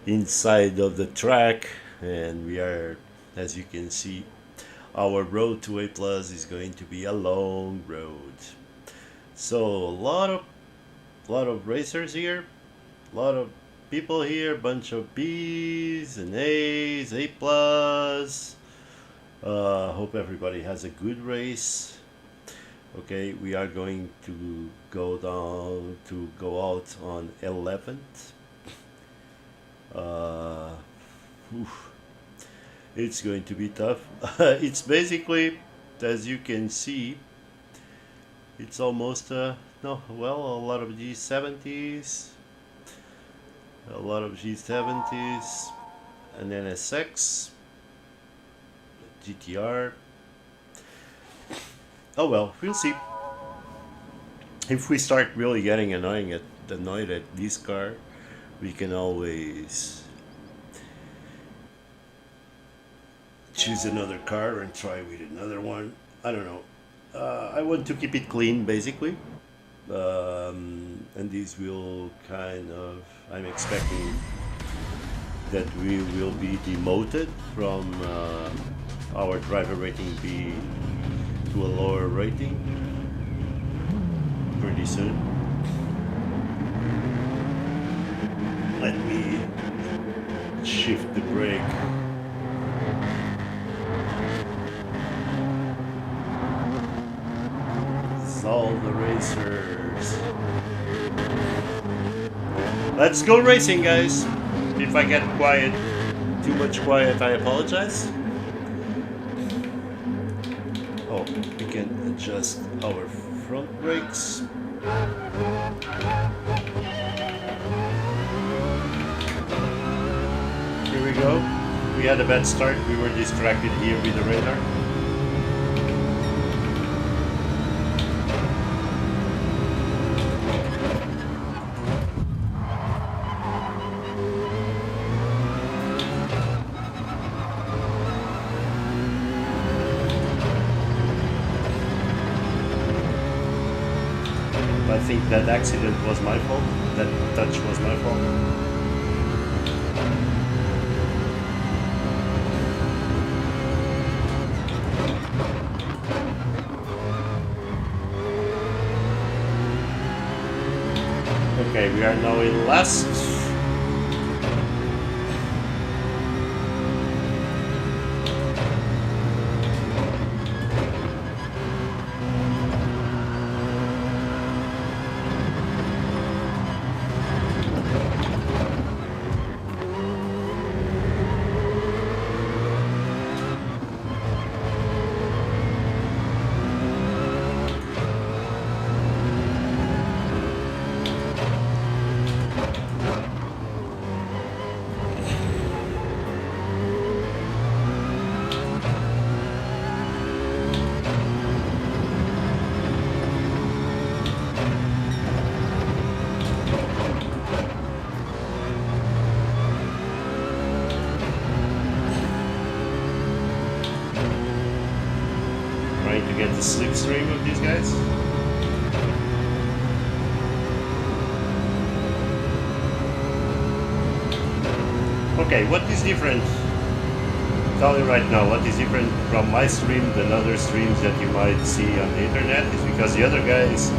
inside of the track. And we are, as you can see, our road to A plus is going to be a long road. So a lot of racers here, a lot of people here, bunch of B's and A's, A plus. Hope everybody has a good race. Okay, we are going to go out on 11th. It's going to be tough. It's basically, as you can see, it's almost a lot of G70s, and then SX, GTR. Oh well, we'll see. If we start really getting annoyed at this car, we can always choose another car and try with another one. I don't know. I want to keep it clean, basically. And this will I'm expecting that we will be demoted from our driver rating B to a lower rating pretty soon. Let me shift the brake. All the racers. Let's go racing, guys. If I get quiet, too much quiet, I apologize. Oh, we can adjust our front brakes. Here we go. We had a bad start. We were distracted here with the radar. I think that accident was my fault. That touch was my fault. Okay, we are now in last. Trying to get the slipstream of these guys. Okay, what is different? Tell me right now, what is different from my stream than other streams that you might see on the internet is because the other guys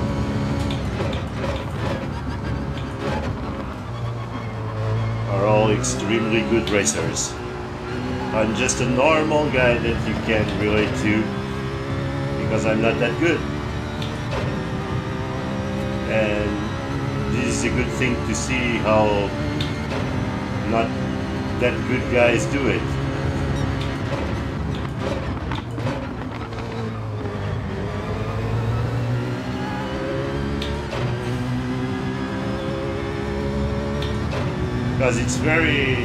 are all extremely good racers. I'm just a normal guy that you can relate to because I'm not that good. And this is a good thing to see how not that good guys do it. Because it's very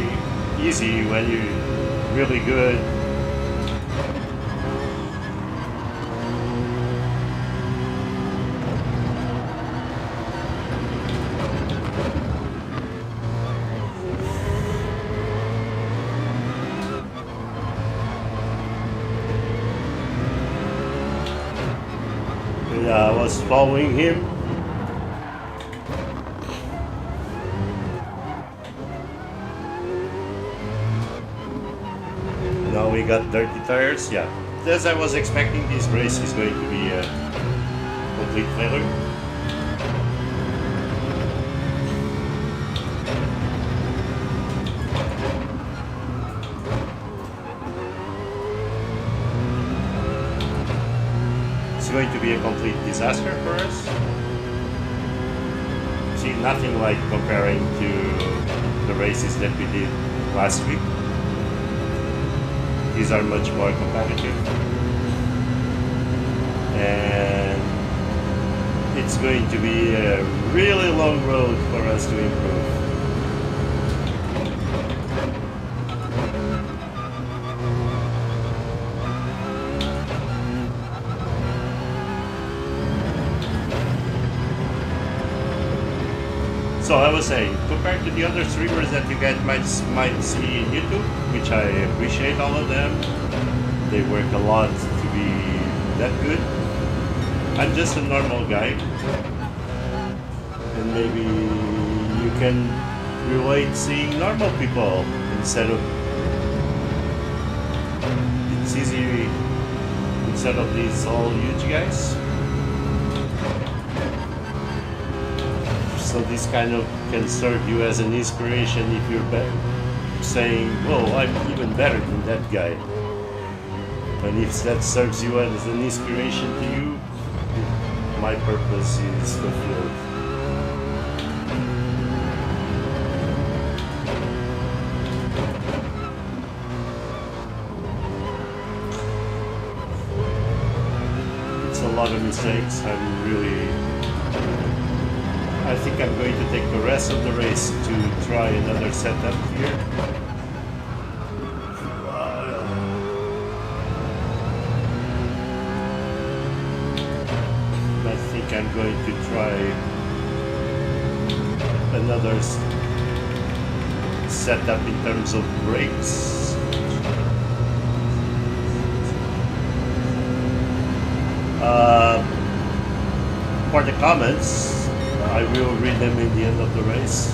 easy when you're really good. Yeah, I was following him. Now we got dirty tires. Yeah, as I was expecting, this race is going to be a complete failure. It's going to be a complete disaster for us. See, nothing like comparing to the races that we did last week. These are much more competitive, and it's going to be a really long road for us to improve. So I was saying, compared to the other streamers that you guys might see in YouTube, which I appreciate all of them, they work a lot to be that good. I'm just a normal guy, and maybe you can relate seeing normal people instead of, it's easy instead of these all huge guys. So this kind of can serve you as an inspiration if you're saying, "Oh, I'm even better than that guy." And if that serves you as an inspiration to you, my purpose is fulfilled. It's a lot of mistakes. I think I'm going to take the rest of the race to try another setup here. I think I'm going to try another setup in terms of brakes. For the comments, I will read them in the end of the race.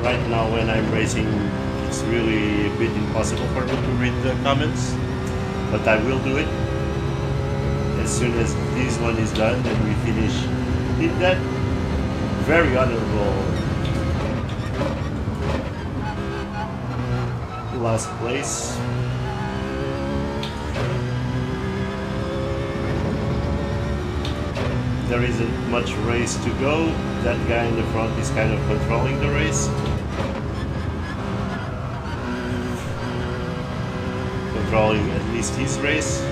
Right now when I'm racing, it's really a bit impossible for me to read the comments, but I will do it as soon as this one is done and we finish in that very honorable last place. There isn't much race to go. That guy in the front is kind of controlling the race. Controlling at least his race.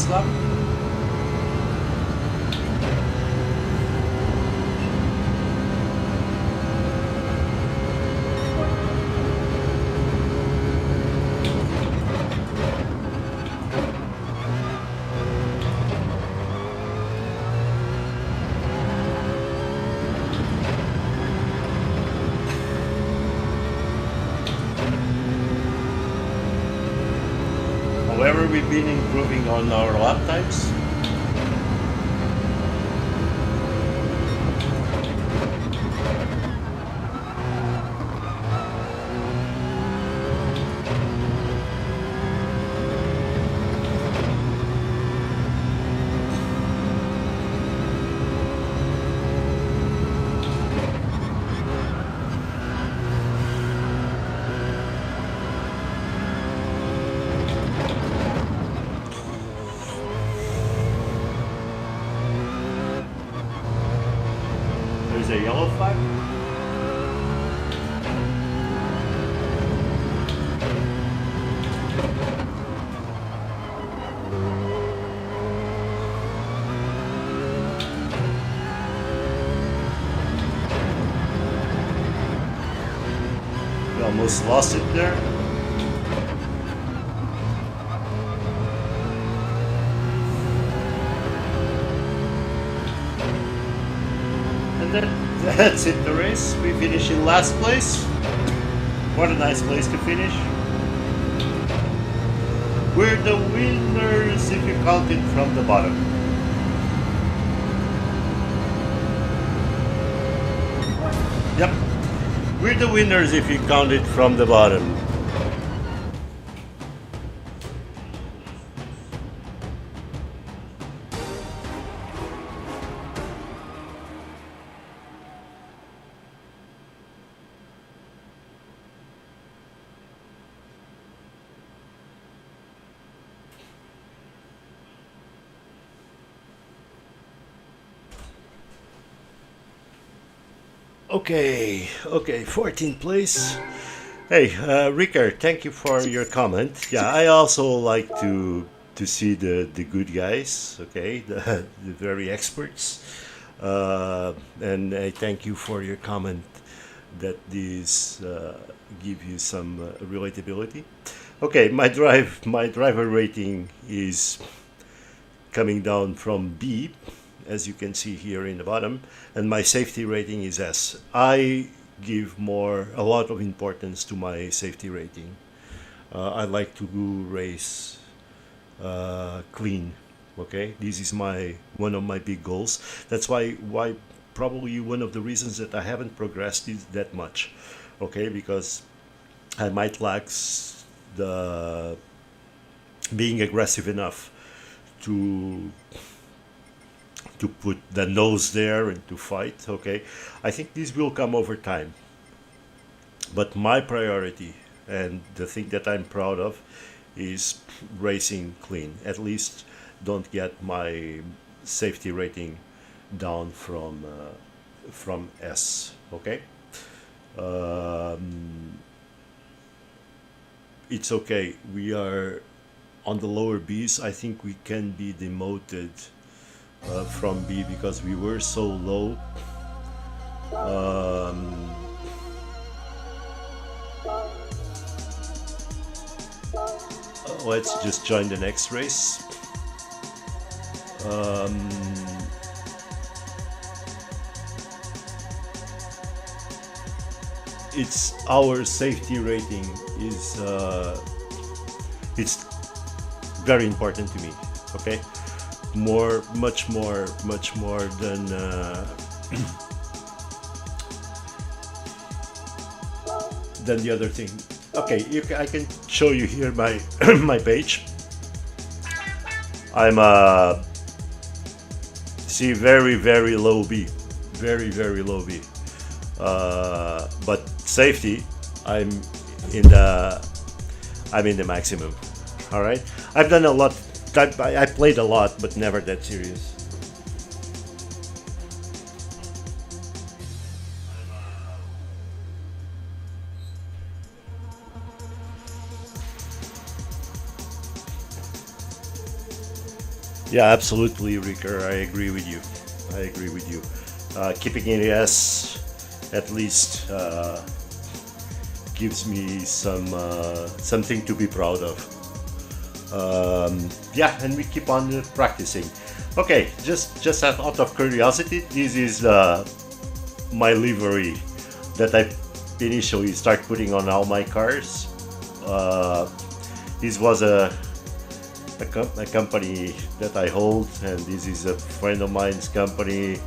last lap. However, we've been improving on our lap times. There's a yellow flag. We almost lost it there. And that's it, the race. We finish in last place. What a nice place to finish. We're the winners if you count it from the bottom. Yep. We're the winners if you count it from the bottom. Okay, 14th place. Hey, Rickard, thank you for your comment. Yeah, I also like to see the good guys, okay, the very experts. And I thank you for your comment that these give you some relatability. Okay, my driver rating is coming down from B, as you can see here in the bottom, and my safety rating is S. I give a lot of importance to my safety rating. I like to race clean. Okay, this is one of my big goals. That's why probably one of the reasons that I haven't progressed is that much. Okay, because I might lack the being aggressive enough to put the nose there and to fight. Okay, I think this will come over time, but my priority and the thing that I'm proud of is racing clean. At least don't get my safety rating down from S. Okay, it's okay, we are on the lower B's. I think we can be demoted from B because we were so low. Let's just join the next race. It's our safety rating is it's very important to me. Okay, much more than than the other thing. Okay, I can show you here my my page. I'm see very low B, very low B. But safety, I'm in the maximum. All right, I've done a lot. I played a lot, but never that serious. Yeah, absolutely, Ricker. I agree with you. I agree with you. Keeping it as at least gives me something to be proud of. Yeah, and we keep on practicing. Okay, just out of curiosity, this is my livery that I initially start putting on all my cars. Uh, this was a company that I hold, and this is a friend of mine's company.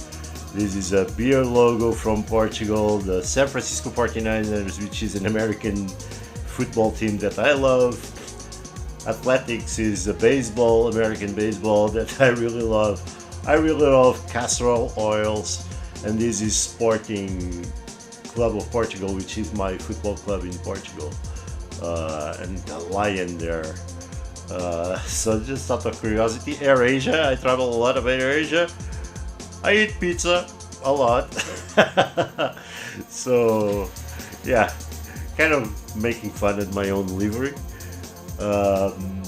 This is a beer logo from Portugal, the San Francisco 49ers, which is an American football team that I love. Athletics is a baseball, American baseball that I really love. I really love castor oils, and this is Sporting Club of Portugal, which is my football club in Portugal, and a lion there. So just out of curiosity, Air Asia. I travel a lot of Air Asia. I eat pizza a lot. So yeah, kind of making fun at my own livery. Um,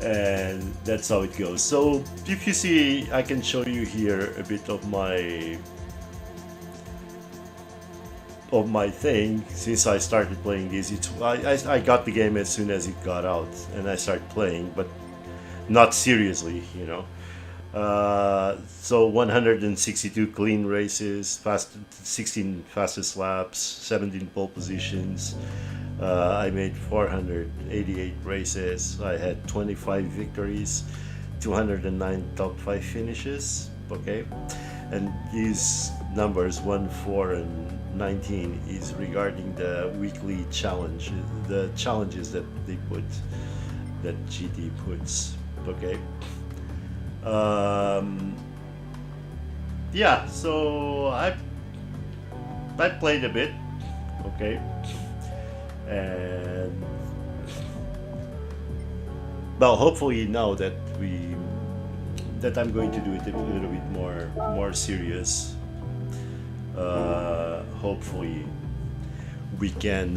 and that's how it goes. So if you see, I can show you here a bit of my thing. Since I started playing this, I got the game as soon as it got out, and I started playing, but not seriously, you know. So 162 clean races, 16 fastest laps, 17 pole positions. I made 488 races. I had 25 victories, 209 top 5 finishes. Okay, and these numbers 1, 4, and 19 is regarding the weekly challenge, the challenges that they put, that GT puts. Okay. Yeah, so I played a bit, okay, and well, hopefully now that I'm going to do it a little bit more serious. Hopefully we can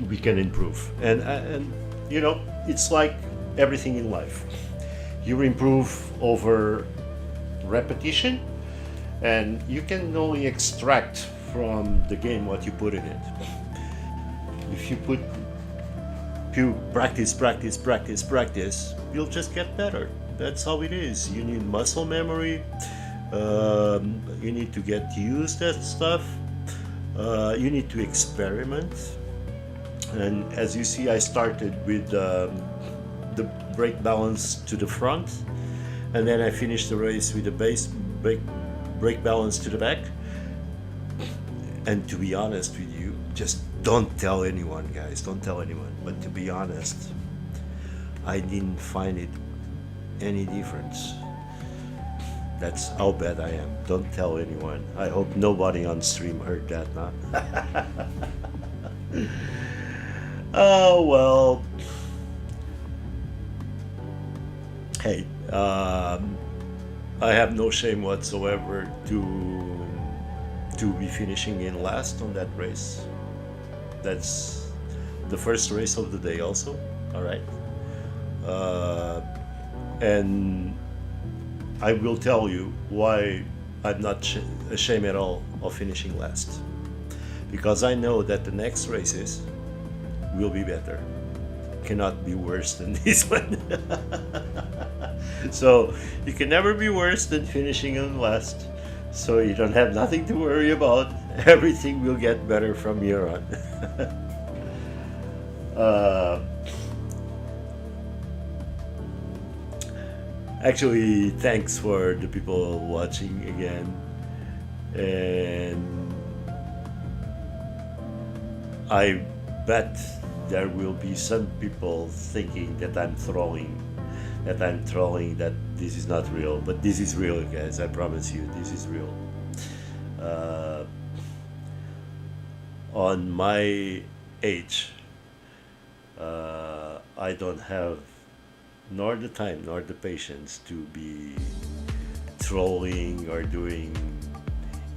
improve, and you know, it's like everything in life. You improve over repetition, and you can only extract from the game what you put in it. If you practice, you'll just get better. That's how it is. You need muscle memory. You need to get used at stuff. You need to experiment. And as you see, I started with the brake balance to the front, and then I finished the race with the brake balance to the back. And to be honest with you, just don't tell anyone, guys. Don't tell anyone. But to be honest, I didn't find it any difference. That's how bad I am. Don't tell anyone. I hope nobody on stream heard that, huh? Oh well. Hey, I have no shame whatsoever to be finishing in last on that race. That's the first race of the day, also. All right, and I will tell you why I'm not ashamed at all of finishing last, because I know that the next races will be better. Cannot be worse than this one. So you can never be worse than finishing on last. So you don't have nothing to worry about. Everything will get better from here on. Actually, thanks for the people watching again. And I bet there will be some people thinking that I'm trolling, that this is not real. But this is real, guys. I promise you, this is real. On my age, I don't have nor the time nor the patience to be trolling or doing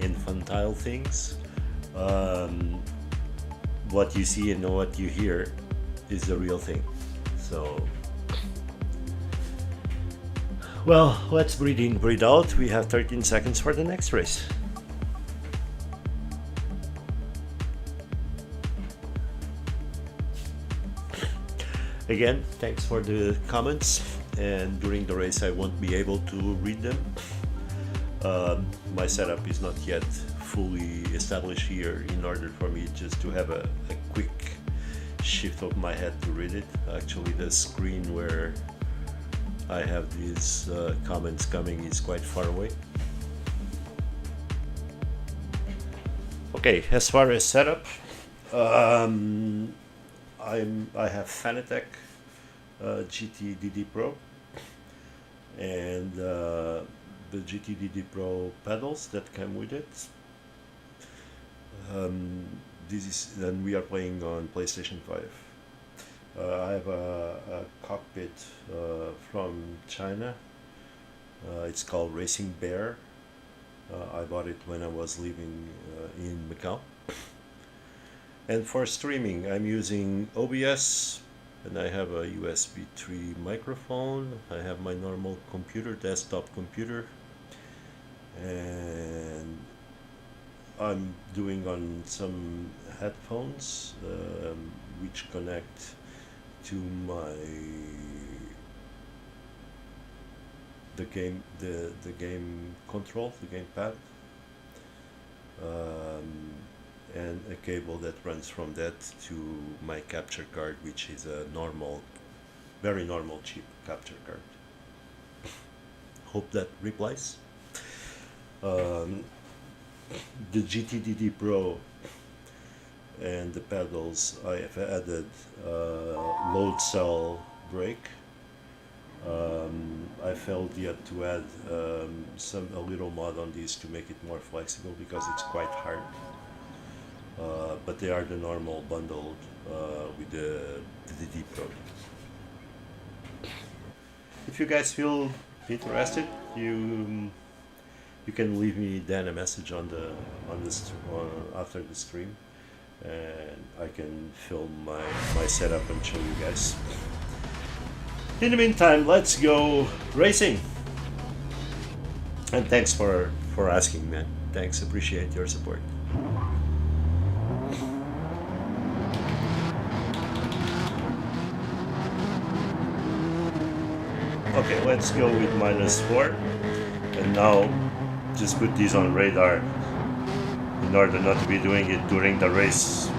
infantile things. What you see and what you hear is the real thing. So Well, let's breathe in, breathe out. We have 13 seconds for the next race. Again, thanks for the comments, and during the race I won't be able to read them. My setup is not yet fully established here in order for me just to have a quick shift of my head to read it. Actually, the screen where I have these comments coming is quite far away. Okay, as far as setup, I have Fanatec GT7 Pro and the GT7 Pro pedals that come with it. This is, and we are playing on PlayStation 5. I have a cockpit from China. It's called Racing Bear. I bought it when I was living in Macau. And for streaming, I'm using OBS, and I have a USB 3 microphone. I have my normal computer, desktop computer, and I'm doing on some headphones which connect to the game control, the gamepad, and a cable that runs from that to my capture card, which is a normal, very normal cheap capture card. Hope that replies. The GT7 Pro and the pedals, I have added load cell brake. I felt yet to add a little mod on this to make it more flexible because it's quite hard. But they are the normal bundled with the DD Pro. If you guys feel interested, you can leave me then a message on after the stream, and I can film my setup and show you guys. In the meantime, let's go racing. And thanks for asking, man. Thanks, appreciate your support. Okay, let's go with -4, and now just put these on radar in order not to be doing it during the race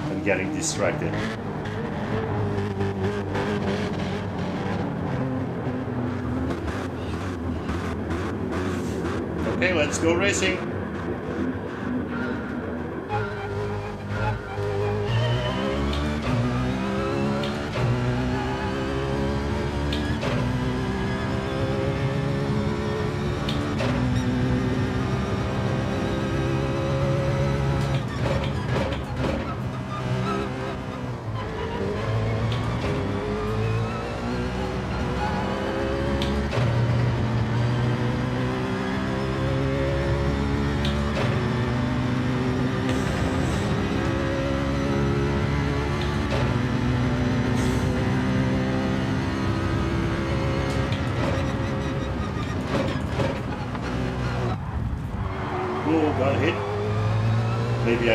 and getting distracted. Okay, let's go racing. Got hit. Maybe I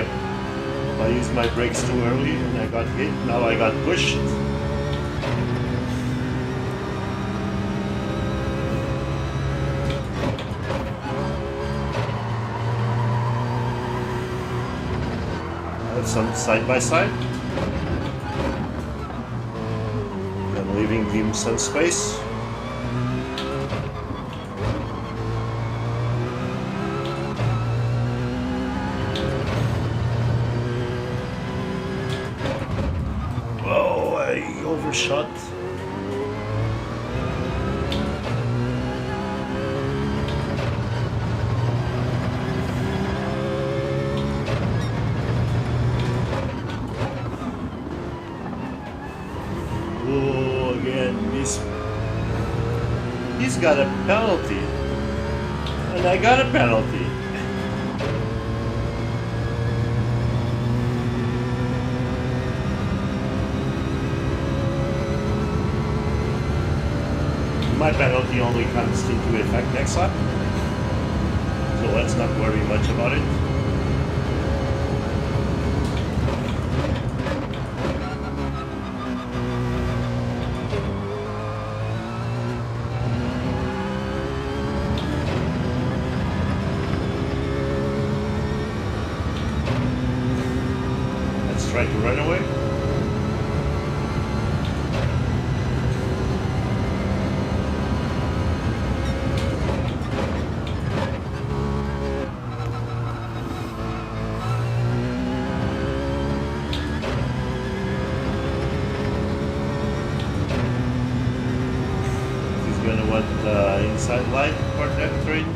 used my brakes too early and I got hit. Now I got pushed. Have some side by side. I'm leaving him some space. Overshot. Oh, again, he's got a penalty, and I got a penalty. My penalty only comes into effect next lap, so let's not worry much about it. Let's try to run away. Gonna want the inside line for that train.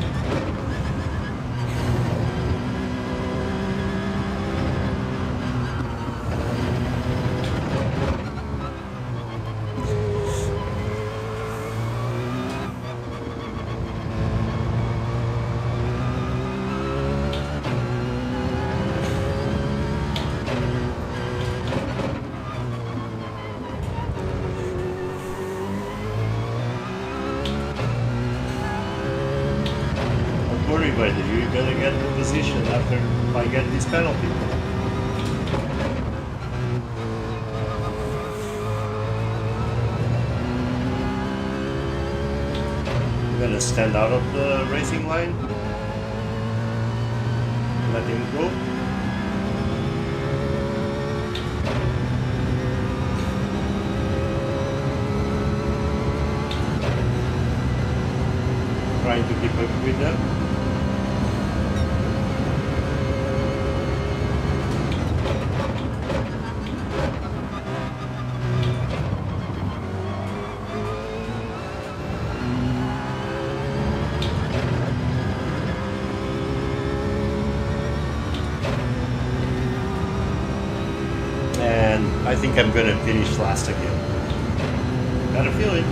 Worry about it, you're gonna get the position after I get this penalty. I'm gonna stand out of the racing line, let him go. Trying to keep up with them. And I think I'm gonna finish last again. Got a feeling.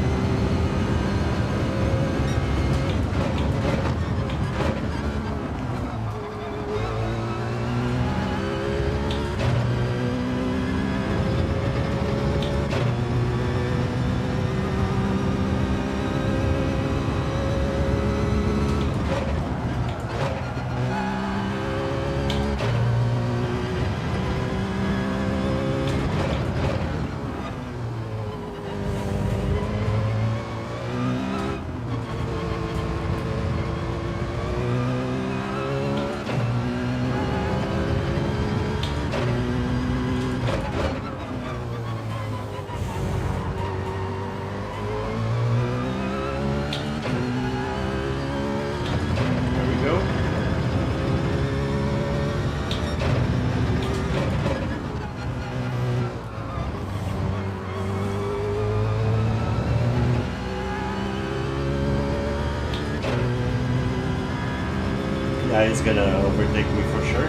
Yeah, he's gonna overtake me for sure.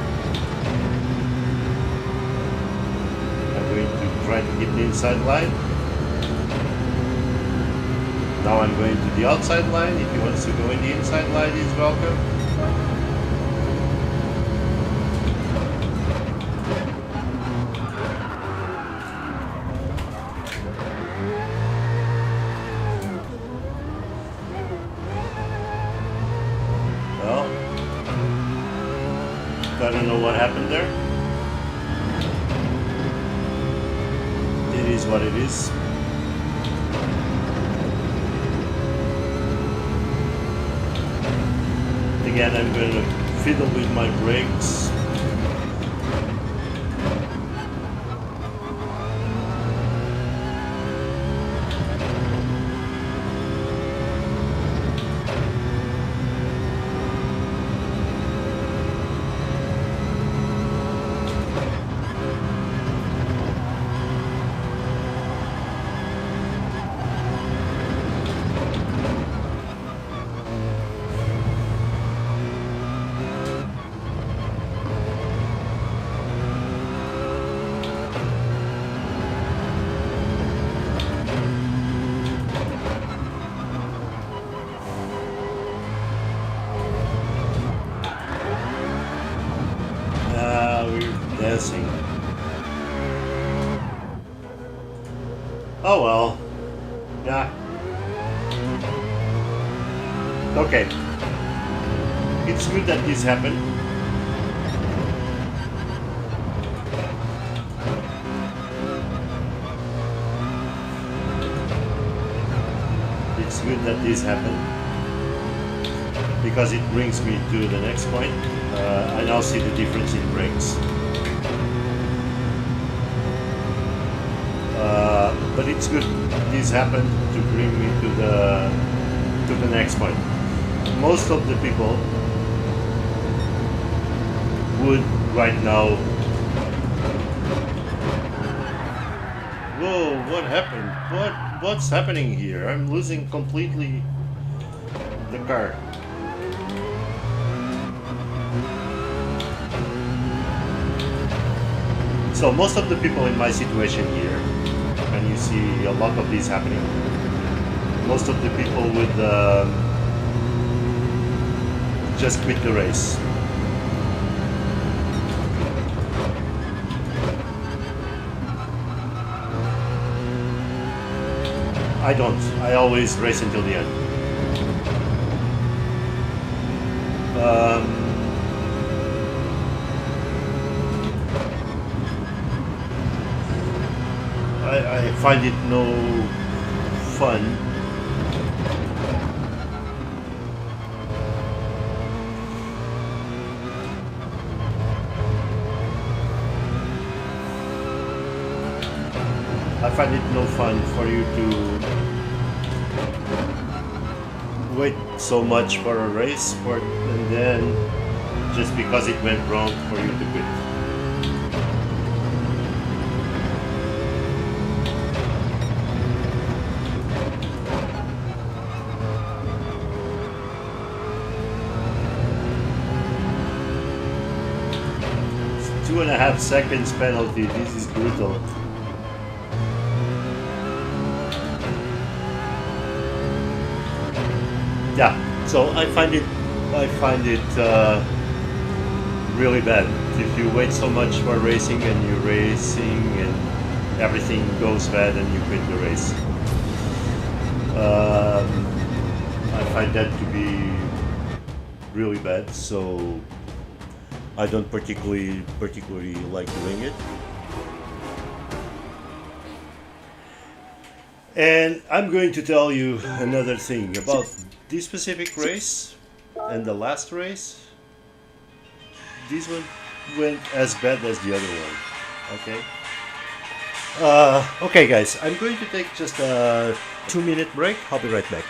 I'm going to try to get the inside line. Now I'm going to the outside line. If he wants to go in the inside line, he's welcome. Well, I don't know what happened there. It is what it is. Again, I'm going to fiddle with my brakes. Dancing. Oh well. Yeah. Okay, it's good that this happened. It's good that this happened because it brings me to the next point. I now see the difference in brakes. But it's good this happened to bring me to the next point. Most of the people would right now. Whoa! What happened? What's happening here? I'm losing completely the car. So most of the people in my situation here, and you see a lot of this happening. Most of the people would just quit the race. I don't. I always race until the end. I find it no fun I find it no fun for you to wait so much for a race and then just because it went wrong for you to quit. 2.5 seconds penalty. This is brutal. Yeah, so I find it really bad if you wait so much for racing and you're racing and everything goes bad and you quit the race. I find that to be really bad, so I don't particularly like doing it. And I'm going to tell you another thing about this specific race and the last race. This one went as bad as the other one. Okay. Okay, guys, I'm going to take just a 2-minute break. I'll be right back.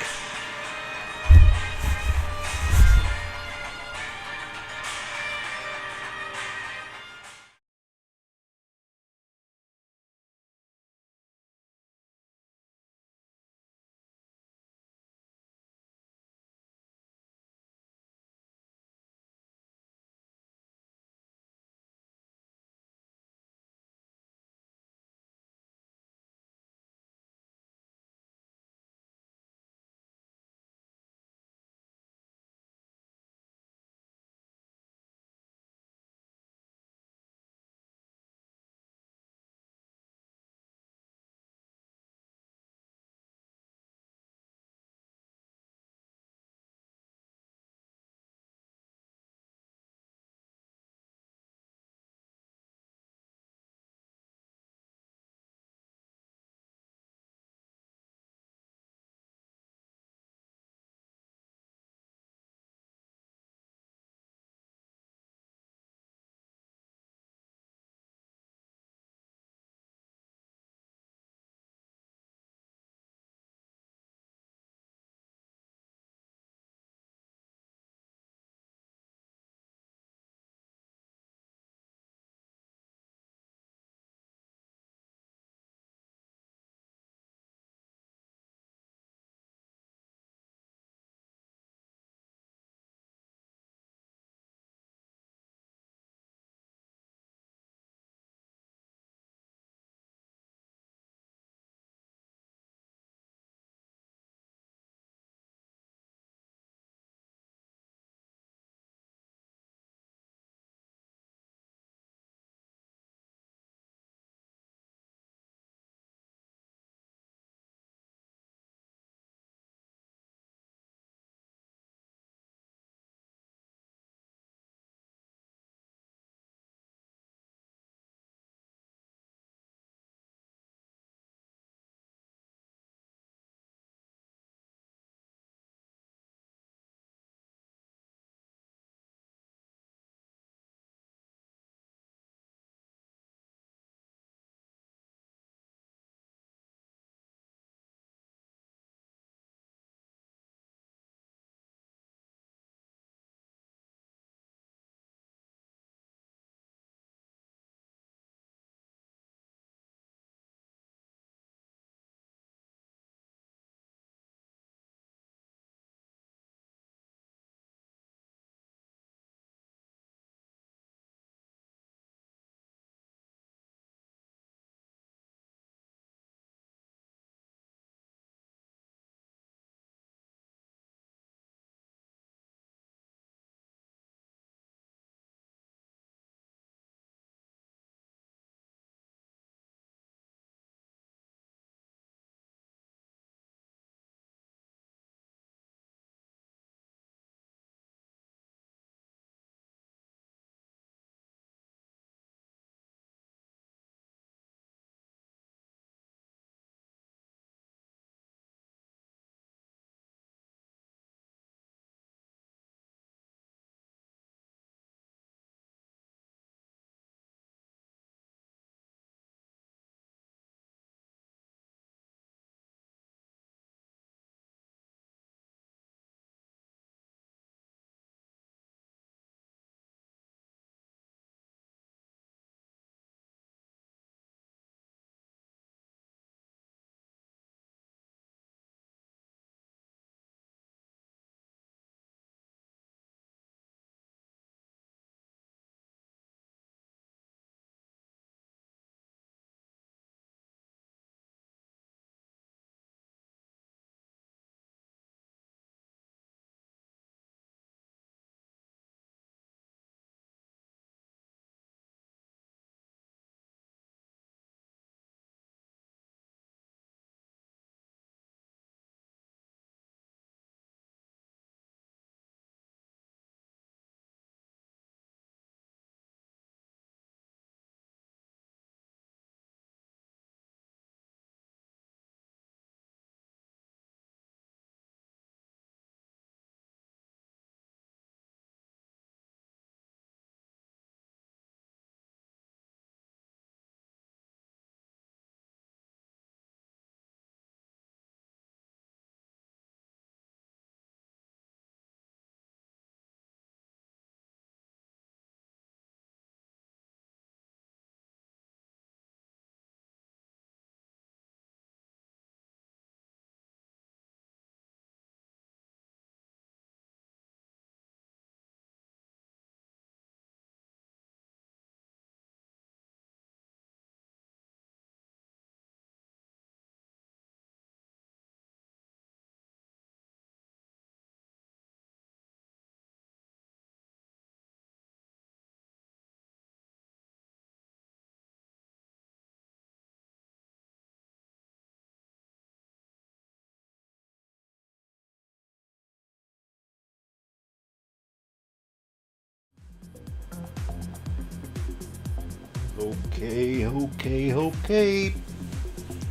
Okay.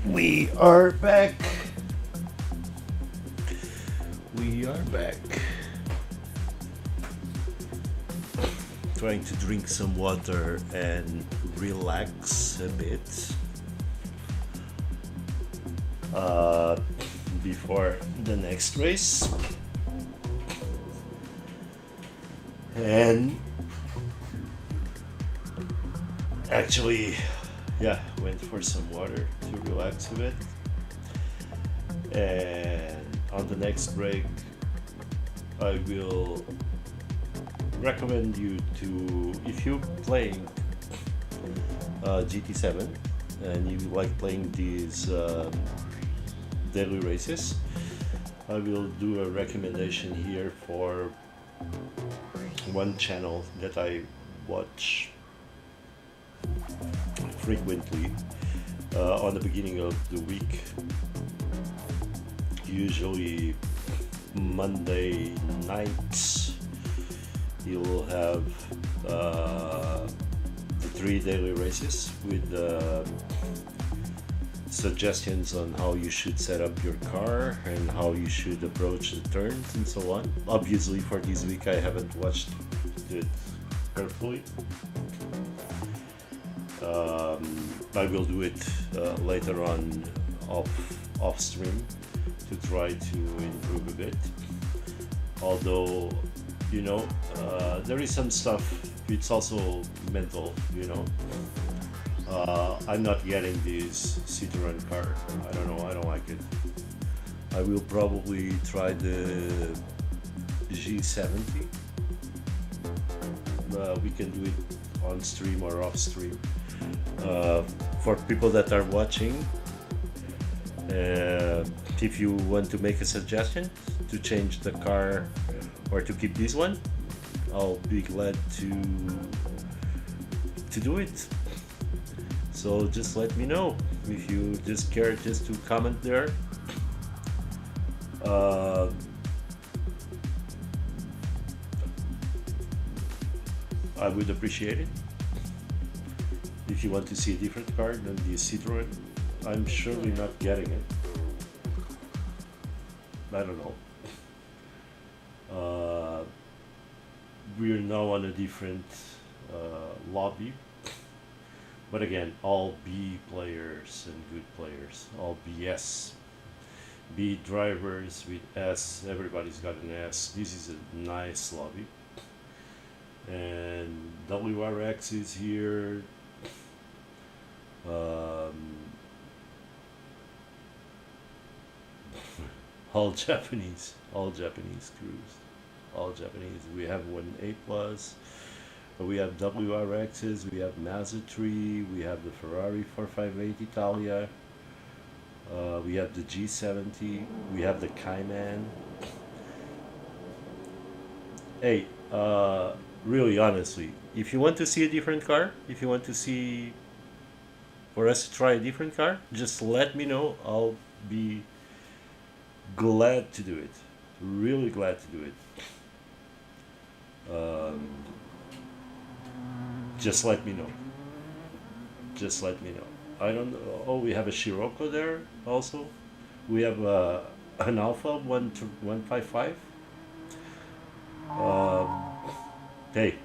We are back. Trying to drink some water and relax a bit before the next race. And actually, went for some water to relax a bit. And on the next break, I will recommend you to, if you're playing GT7 and you like playing these daily races, I will do a recommendation here for one channel that I watch frequently on the beginning of the week, usually Monday nights. You'll have the 3 daily races with suggestions on how you should set up your car and how you should approach the turns and so on. Obviously for this week I haven't watched it carefully. I will do it later on off stream to try to improve a bit. Although, you know, there is some stuff, it's also mental, you know. I'm not getting this Citroen car. I don't know, I don't like it. I will probably try the G70. We can do it on stream or off stream. For people that are watching, if you want to make a suggestion to change the car or to keep this one, I'll be glad to do it. So just let me know if you just care just to comment there. I would appreciate it. If you want to see a different car than the Citroen, I'm surely not getting it. I don't know. We're now on a different lobby, but again, all B players and good players, all BS. B drivers with S, everybody's got an S. This is a nice lobby. And WRX is here. All Japanese crews, all Japanese. We have one A+, we have WRXs, we have Mazda 3, we have the Ferrari 458 Italia, we have the G70, we have the Cayman. Hey, really honestly, if you want to see a different car, if you want to see, for us to try a different car, just let me know. I'll be glad to do it, really glad to do it. Just let me know, just let me know. I don't know. Oh, we have a Scirocco there also. We have an Alpha 155. Hey,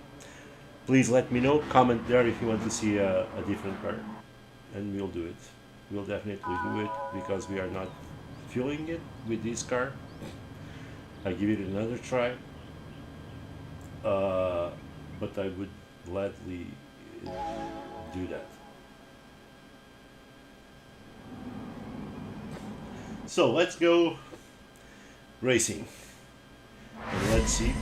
please let me know, comment there if you want to see a different car, and we'll do it. We'll definitely do it, because we are not feeling it with this car. I give it another try, but I would gladly do that. So let's go racing, and let's see.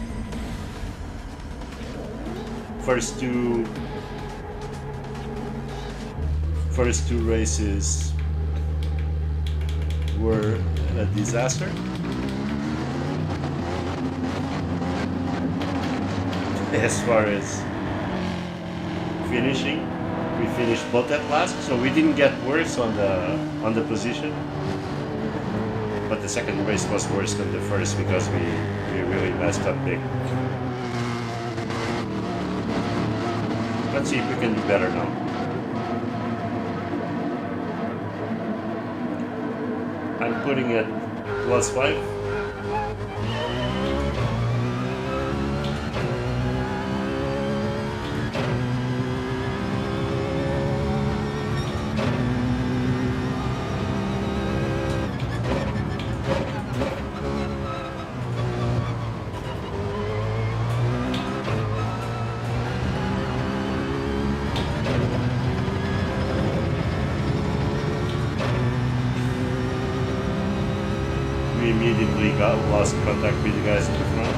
First two races were a disaster. As far as finishing, we finished both at last, so we didn't get worse on the position. But the second race was worse than the first, because we really messed up big. Let's see if we can do better now. I'm putting it +5. We immediately got lost contact with the guys in the front.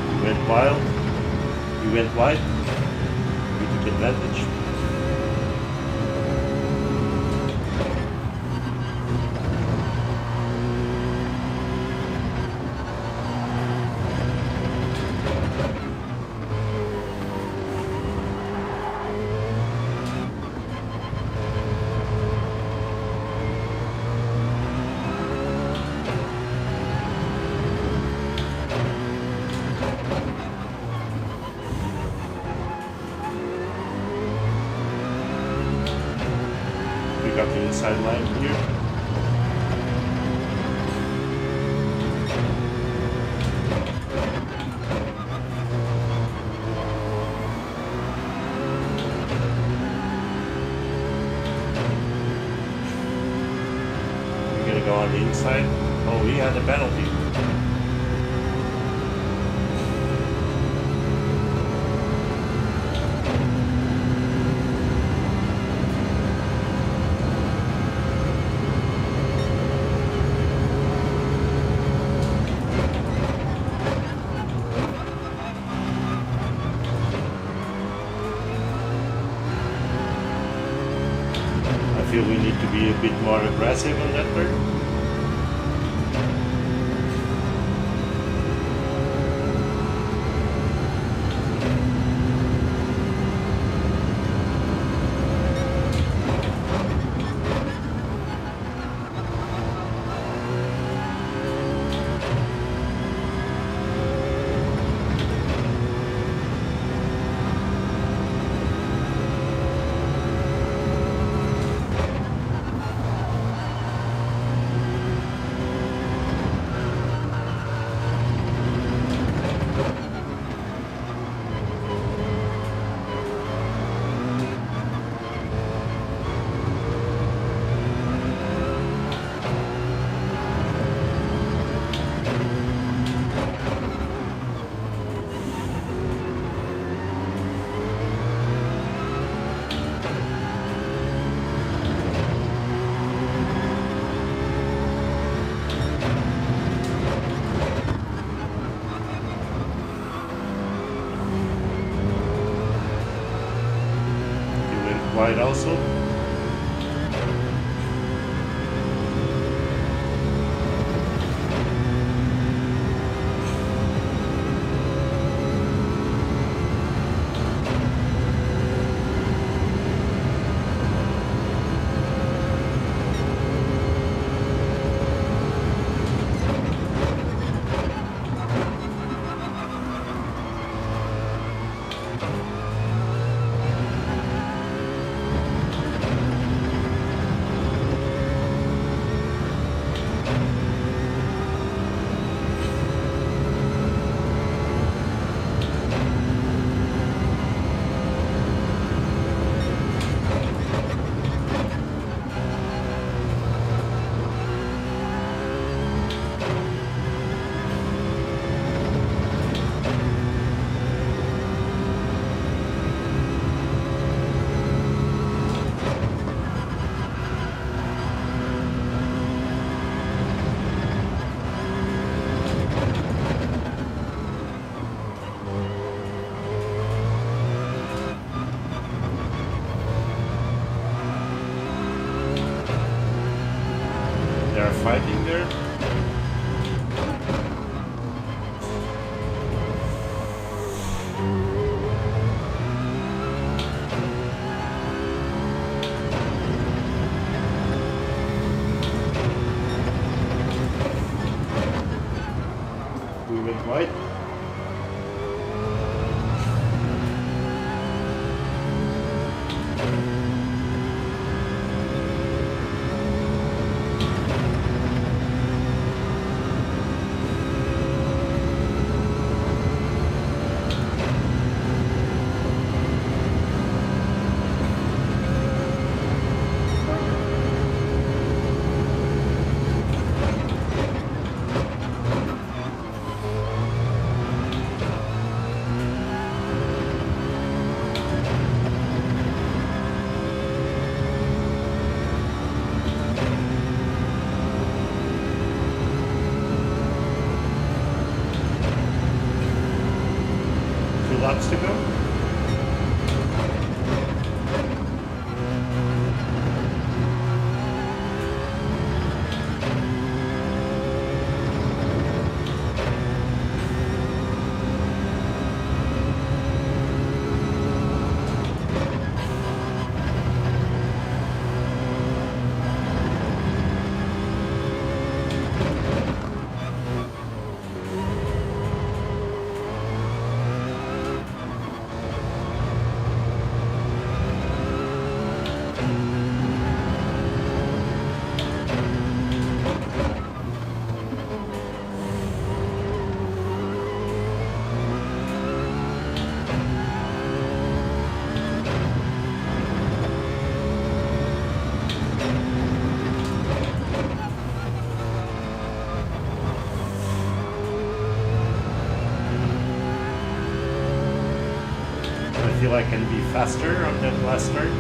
We went wild. We went wide. We took advantage. We got the inside line here. We're gonna go on the inside. Oh, we had a penalty. I feel we need to be a bit more aggressive on that turn. Wide also. laps to go. I feel I can be faster on that last turn.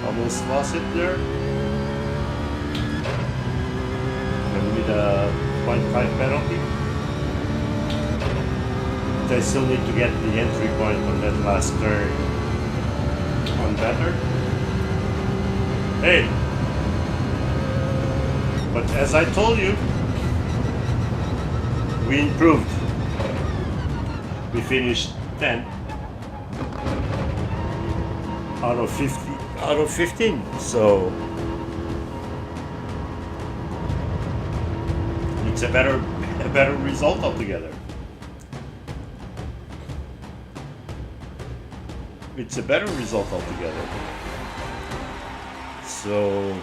Almost lost it there. And with a 0.5 penalty. But I still need to get the entry point on that last turn on better. Hey! But as I told you, we improved. We finished 10 out of 15, so it's a better result altogether. It's a better result altogether. So,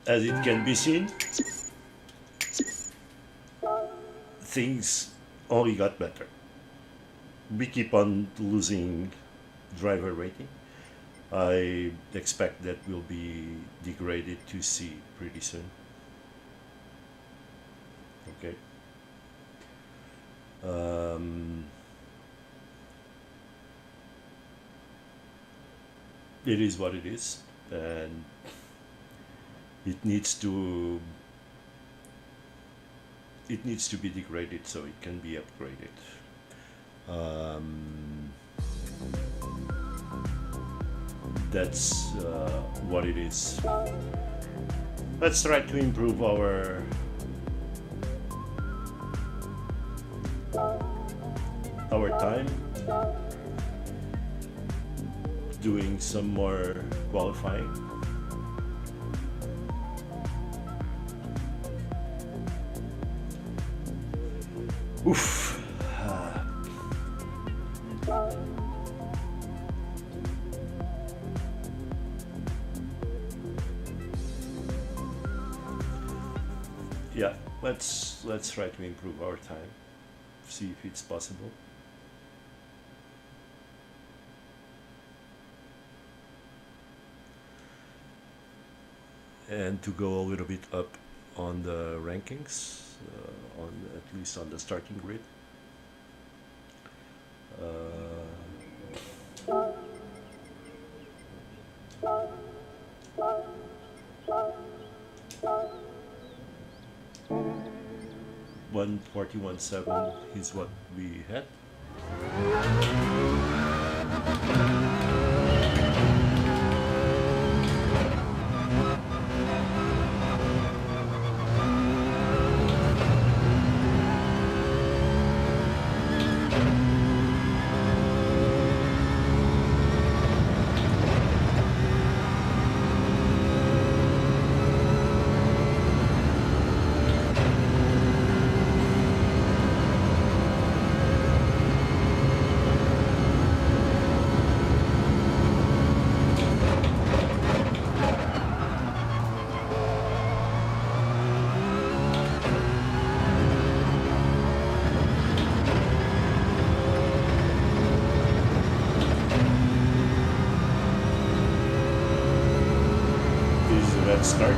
as it can be seen, things only got better. We keep on losing driver rating. I expect that will be degraded to C pretty soon. Okay. It is what it is, and it needs to be degraded so it can be upgraded. That's what it is. Let's try to improve our time, doing some more qualifying. Oof. Yeah, let's try to improve our time, see if it's possible. and to go a little bit up on the rankings, on at least on the starting grid. $141.7 is what we had. Let's start.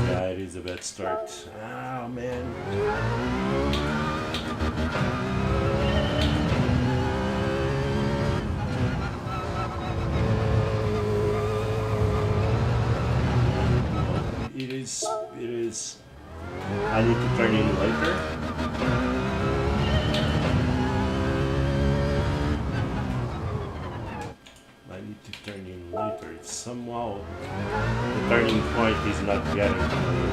Yeah, it is a bad start. Oh man. It is. I need to turn in later. Turn in later. It's somehow the turning point is not getting to me.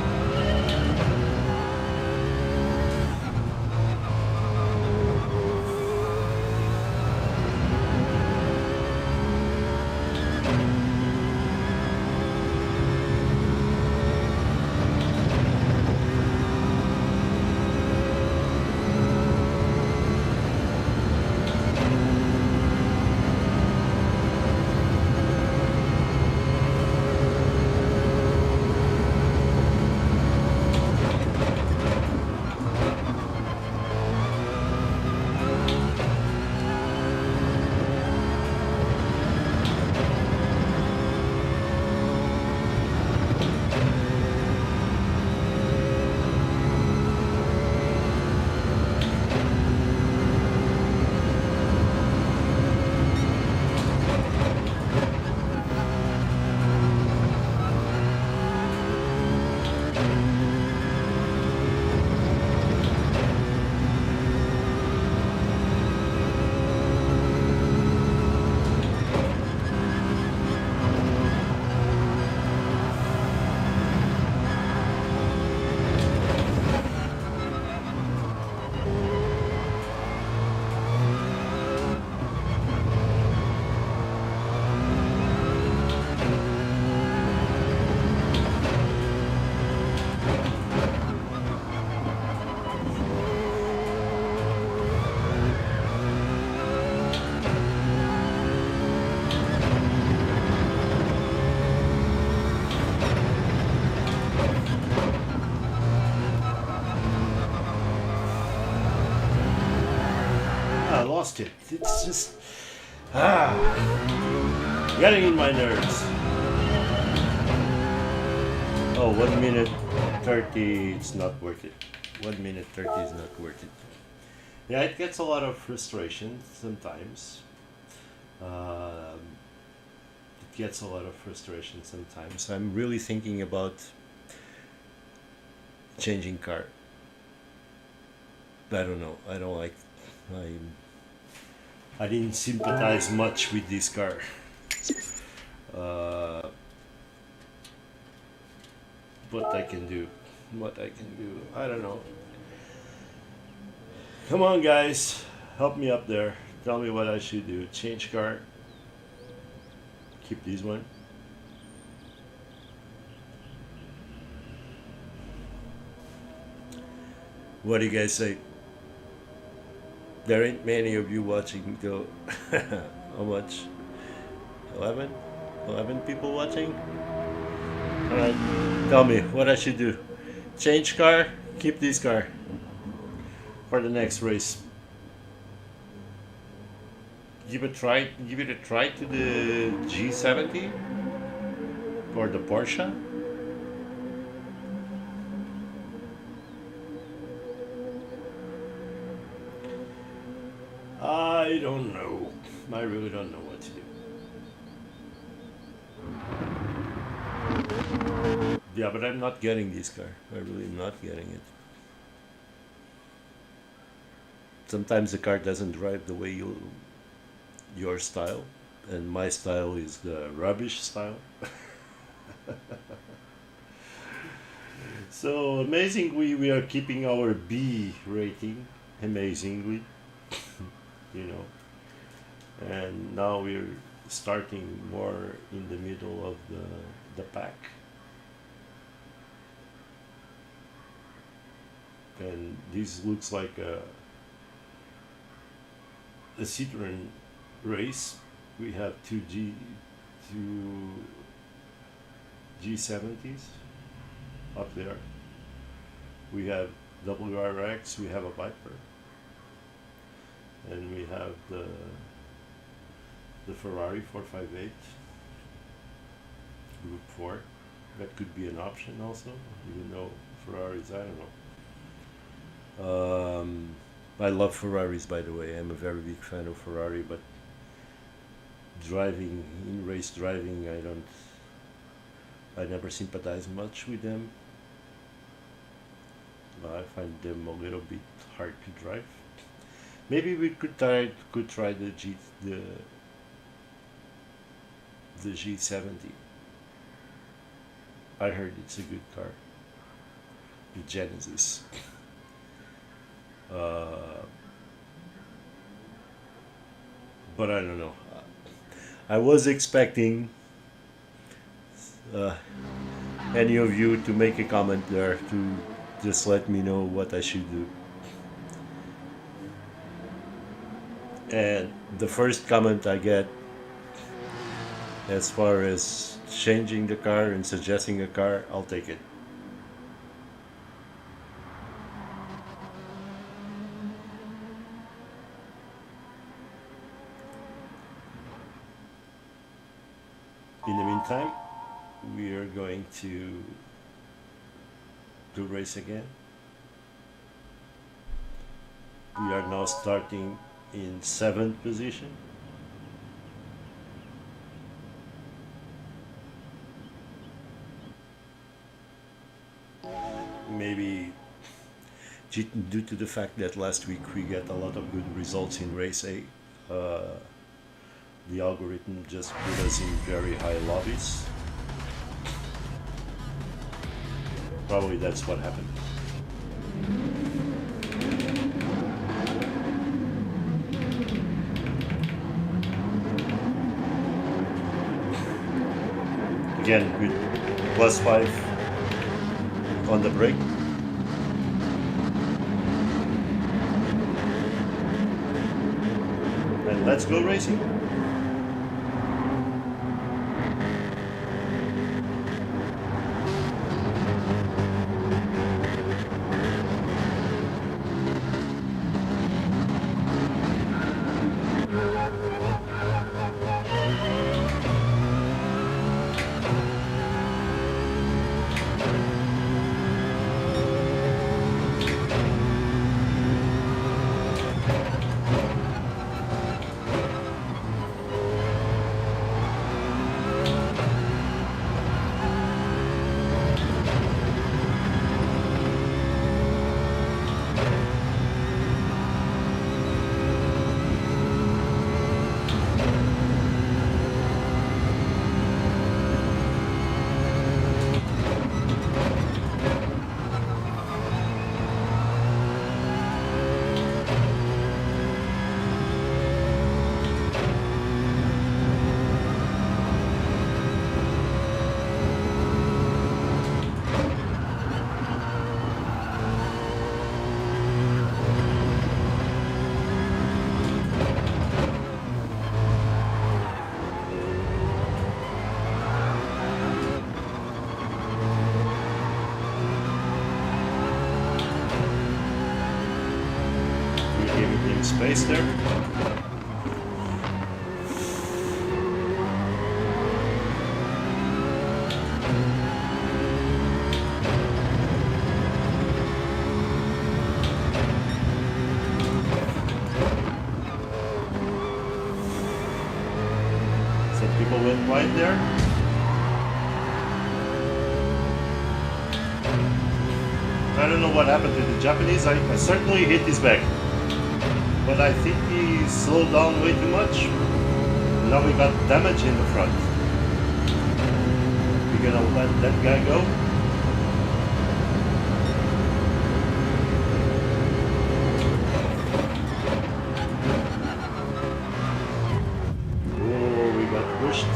I lost it. It's just getting in my nerves. Oh, 1 minute 30, it's not worth it. 1 minute 30 is not worth it. Yeah, it gets a lot of frustration sometimes. It gets a lot of frustration sometimes. I'm really thinking about changing car. I don't know. I don't like. I didn't sympathize much with this car. What I can do. I don't know. Come on, guys. Help me up there. Tell me what I should do. Change car. Keep this one. What do you guys say? There ain't many of you watching though. How much? 11? 11 people watching? Alright, tell me what I should do. Change car, keep this car. for the next race. Give it a try to the G70 or the Porsche. I don't know. I really don't know what to do. Yeah, but I'm not getting this car. I really am not getting it. Sometimes the car doesn't drive the way your style, and my style is the rubbish style. So amazingly, we are keeping our B rating. Amazingly, you know, and now we're starting more in the middle of the pack. And this looks like a Citroen race. We have two G70s up there. We have WRX, we have a Viper, and we have the Ferrari 458 Group 4. That could be an option also, even though Ferraris, I don't know. I love Ferraris, by the way. I'm a very big fan of Ferrari, but driving, in race driving, I never sympathize much with them. I find them a little bit hard to drive. Maybe we could try the G70. I heard it's a good car. The Genesis. But I don't know. I was expecting any of you to make a comment there to just let me know what I should do. And the first comment I get as far as changing the car and suggesting a car, I'll take it. In the meantime, we are going to race again. We are now starting in 7th position. Maybe due to the fact that last week we got a lot of good results in race A, the algorithm just put us in very high lobbies. Probably that's what happened. Again, with +5 on the brake. And let's go racing. space there. Some people went wide there. I don't know what happened to the Japanese. I certainly hit his back, but I think he slowed down way too much. Now we got damage in the front. We're gonna let that guy go. Oh, we got pushed.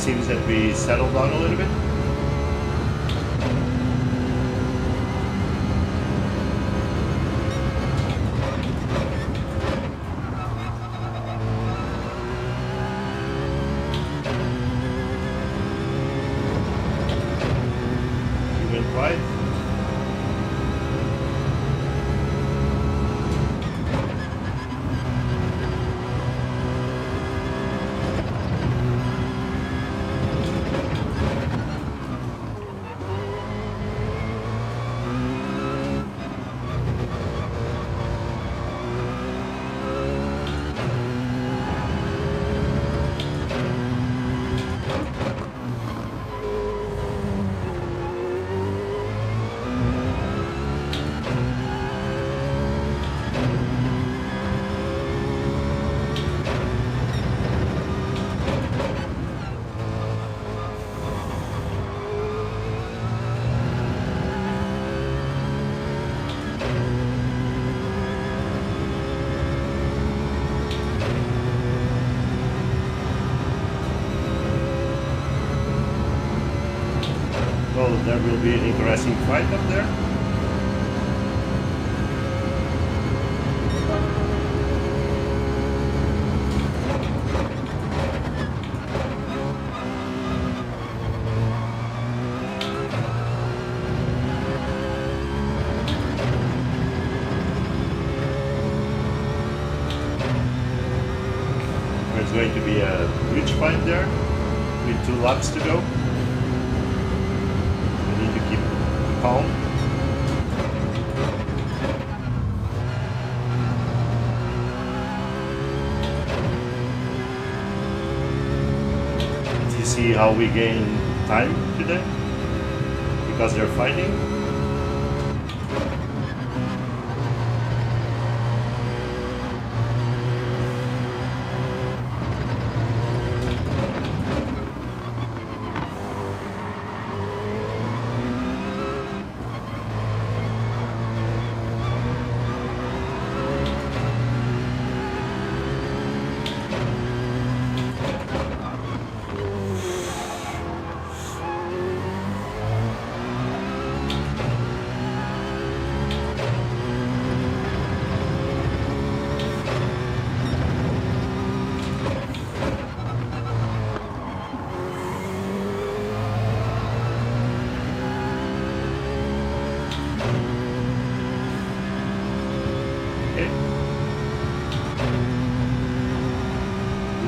Seems that we settled down a little bit. We went wide. Well, there will be an interesting fight up there. There's going to be a huge fight there with 2 laps to go. We need to keep calm. Do you see how we gain time today? Because they're fighting.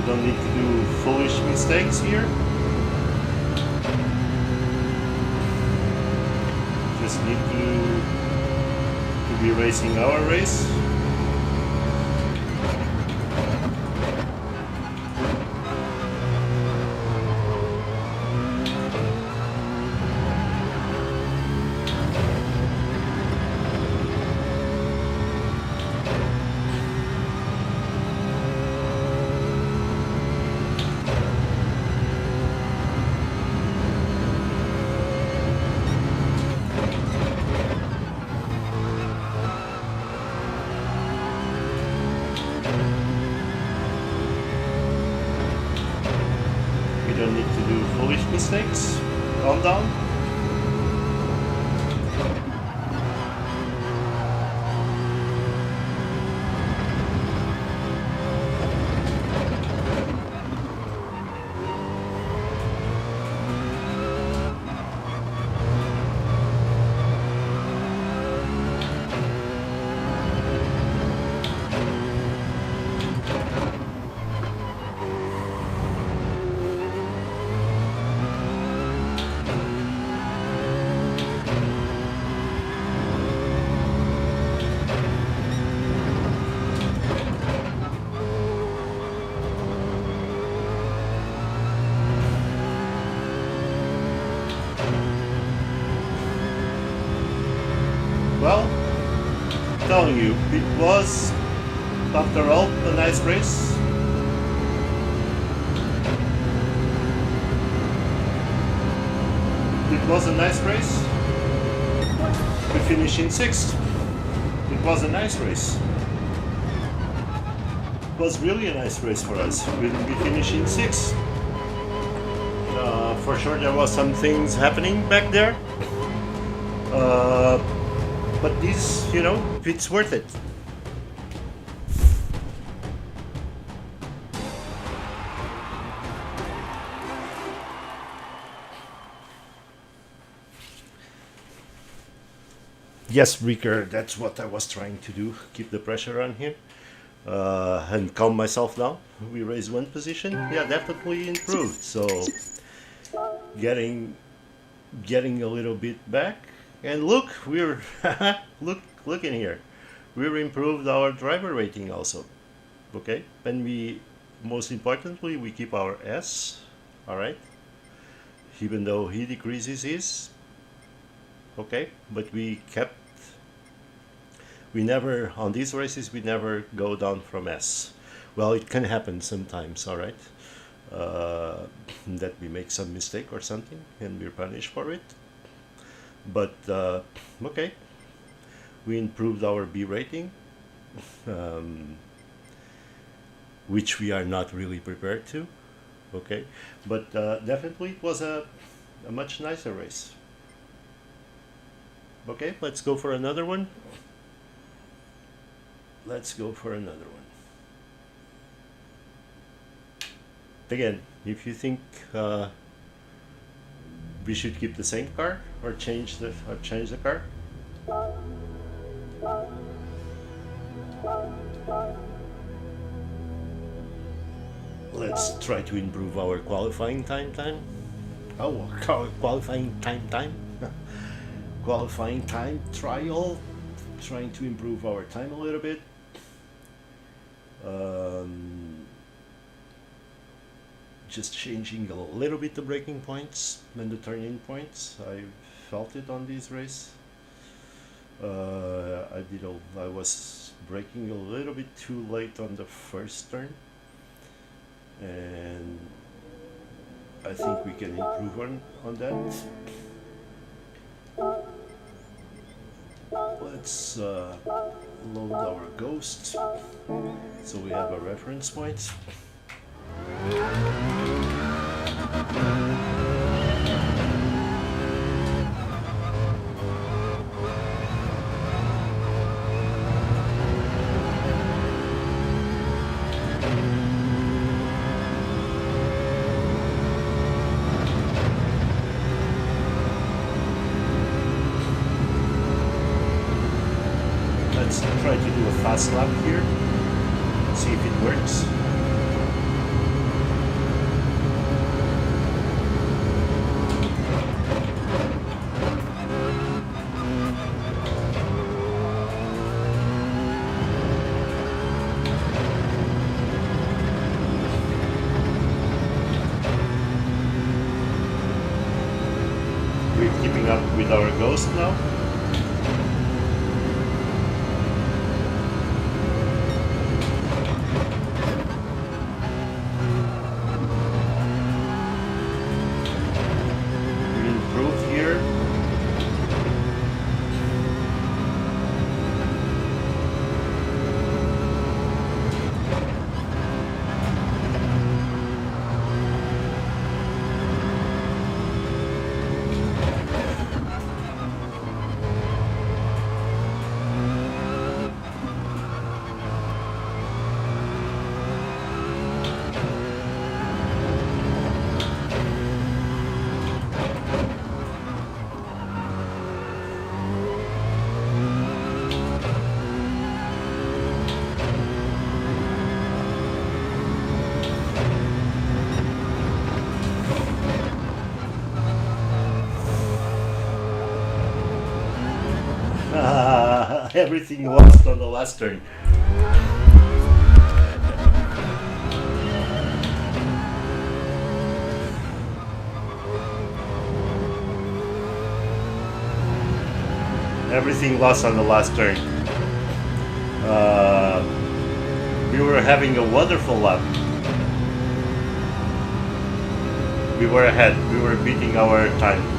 We don't need to do foolish mistakes here. Just need to be racing our race. We don't need to do foolish mistakes. Calm down. Well, I'm telling you, it was, after all, a nice race. It was a nice race. We finished in 6th. It was a nice race. It was really a nice race for us. We finished in 6th. For sure there was some things happening back there. But this, you know, it's worth it. Yes, Breaker, that's what I was trying to do. Keep the pressure on here and calm myself down. We raised one position. Yeah, definitely improved. So getting a little bit back. And look, we're look in here. We've improved our driver rating also. Okay, and we, most importantly, we keep our S. All right, even though he decreases his. Okay, but we never, on these races, we never go down from S. Well, it can happen sometimes, all right, that we make some mistake or something and we're punished for it. But okay, we improved our B rating, which we are not really prepared to. Okay, but definitely it was a much nicer race. Okay, let's go for another one. Let's go for another one. Again, if you think we should keep the same car or change the car. Let's try to improve our qualifying time. Oh, qualifying time. Qualifying time trial. Trying to improve our time a little bit. Just changing a little bit the braking points and the turn-in points. I felt it on this race. I was braking a little bit too late on the first turn, and I think we can improve on that. Let's load our ghost so we have a reference point. Let's try to do a fast lap here, see if it works. keeping up with our ghost now. We improved here. Everything lost on the last turn. Everything lost on the last turn. We were having a wonderful lap. We were ahead. We were beating our time.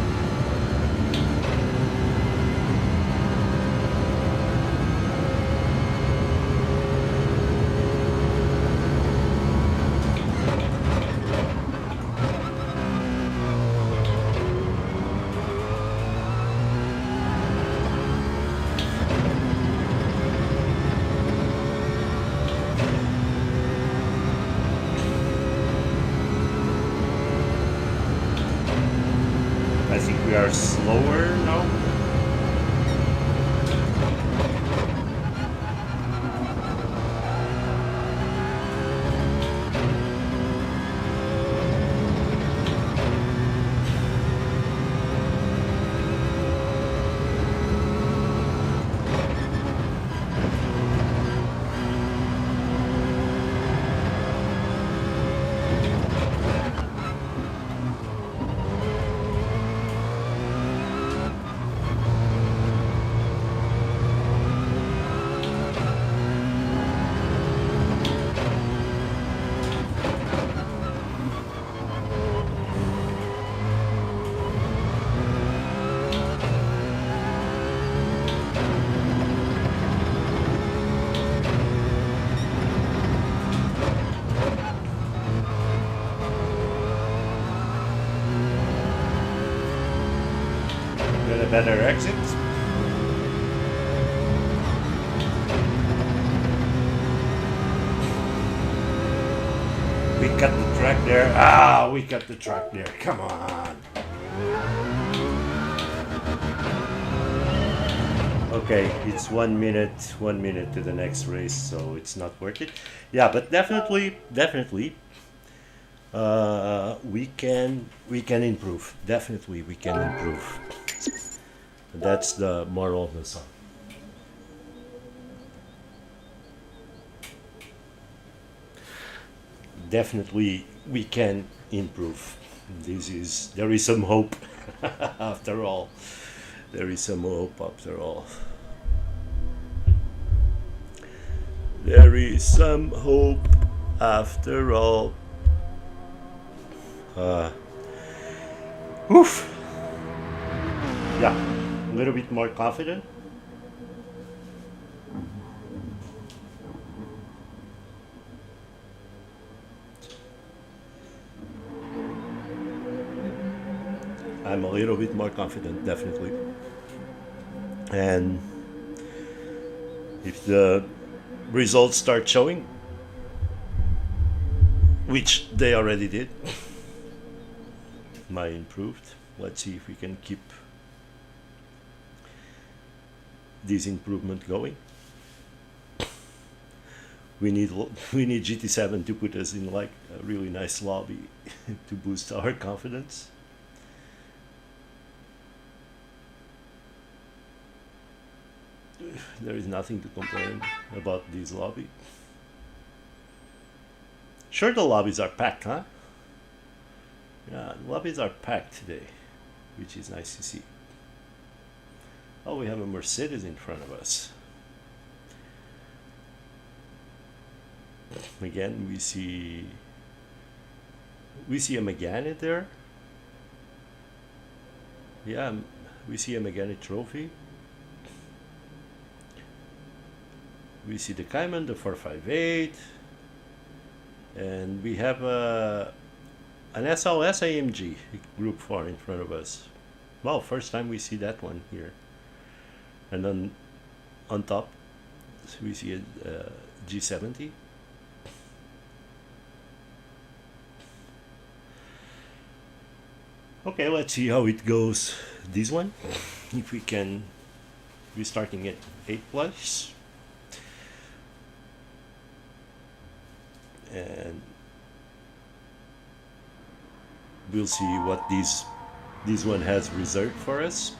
I think we are slower now. Get a better exit. We cut the track there. Ah, we cut the track there. Come on. Okay, it's 1 minute to the next race, so it's not worth it. Yeah, but definitely, we can improve. Definitely, we can improve. That's the moral of the song. Definitely, we can improve. There is some hope after all. There is some hope after all. There is some hope after all. Oof. Yeah, a little bit more confident. I'm a little bit more confident, definitely. And if the results start showing, which they already did, my improved. Let's see if we can keep this improvement going. We need GT7 to put us in like a really nice lobby to boost our confidence. There is nothing to complain about this lobby. Sure, the lobbies are packed, huh? Yeah, the lobbies are packed today, which is nice to see. Oh, we have a Mercedes in front of us. Again, we see a Megane there. Yeah, we see a Megane trophy. We see the Cayman, the 458, and we have an SLS AMG Group 4 in front of us. Well, first time we see that one here. And then on top, we see a G70. Okay, let's see how it goes. This one, if we can, we're starting at 8 plus. And we'll see what this one has reserved for us.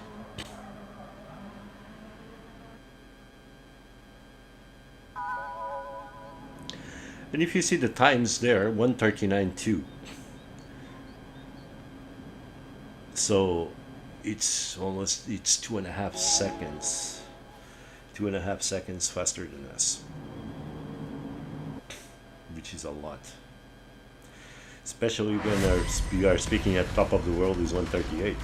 And if you see the times there, 1:39.2. So it's 2.5 seconds. 2.5 seconds faster than us, which is a lot. Especially when we are speaking at top of the world is 1:38.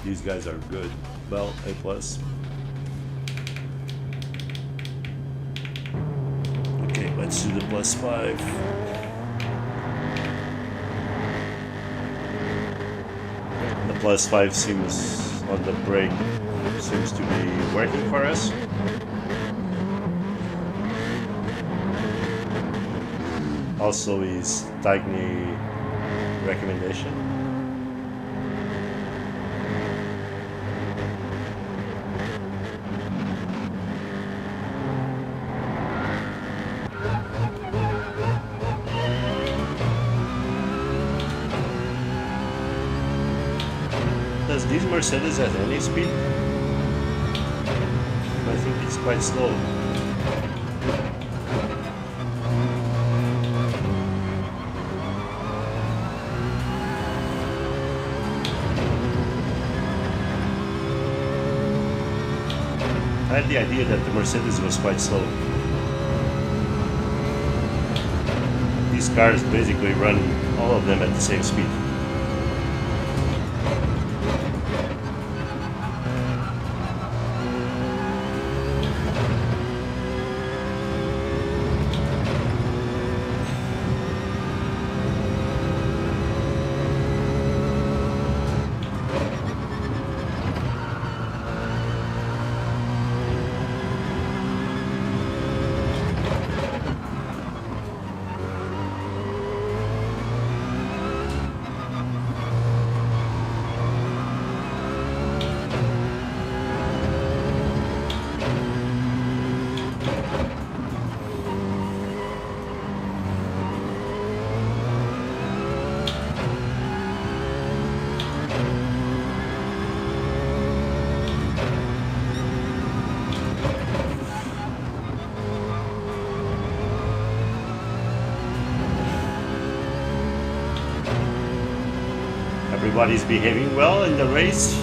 These guys are good. Well, A plus. Okay, let's do the +5. The +5 seems on the brake seems to be working for us. Also is Tagny recommendation. Does this Mercedes have any speed? I think it's quite slow. I had the idea that the Mercedes was quite slow. These cars basically run all of them at the same speed. Everybody's behaving well in the race.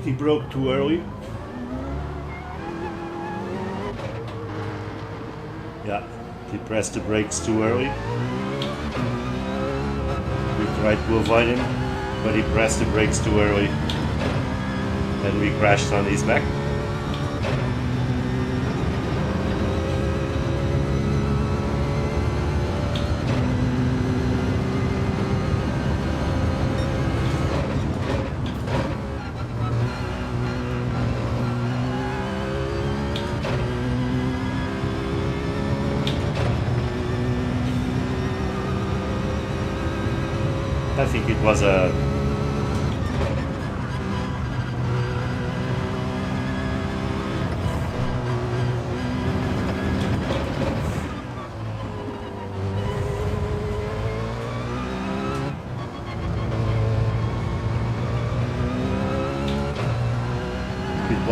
He broke too early. Yeah, he pressed the brakes too early. We tried to avoid him, but he pressed the brakes too early. And we crashed on his back. I think it was a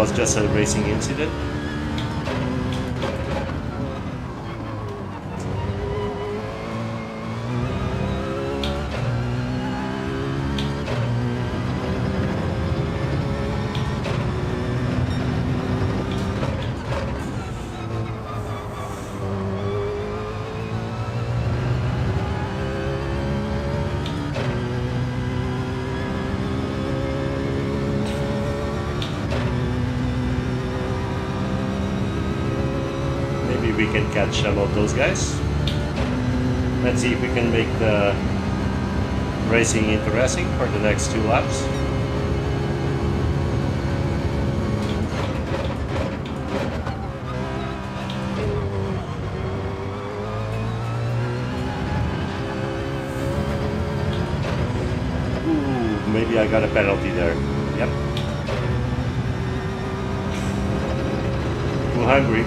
was just a racing incident. We can catch some of those guys. Let's see if we can make the racing interesting for the next 2 laps. Ooh, maybe I got a penalty there. Yep. Too hungry.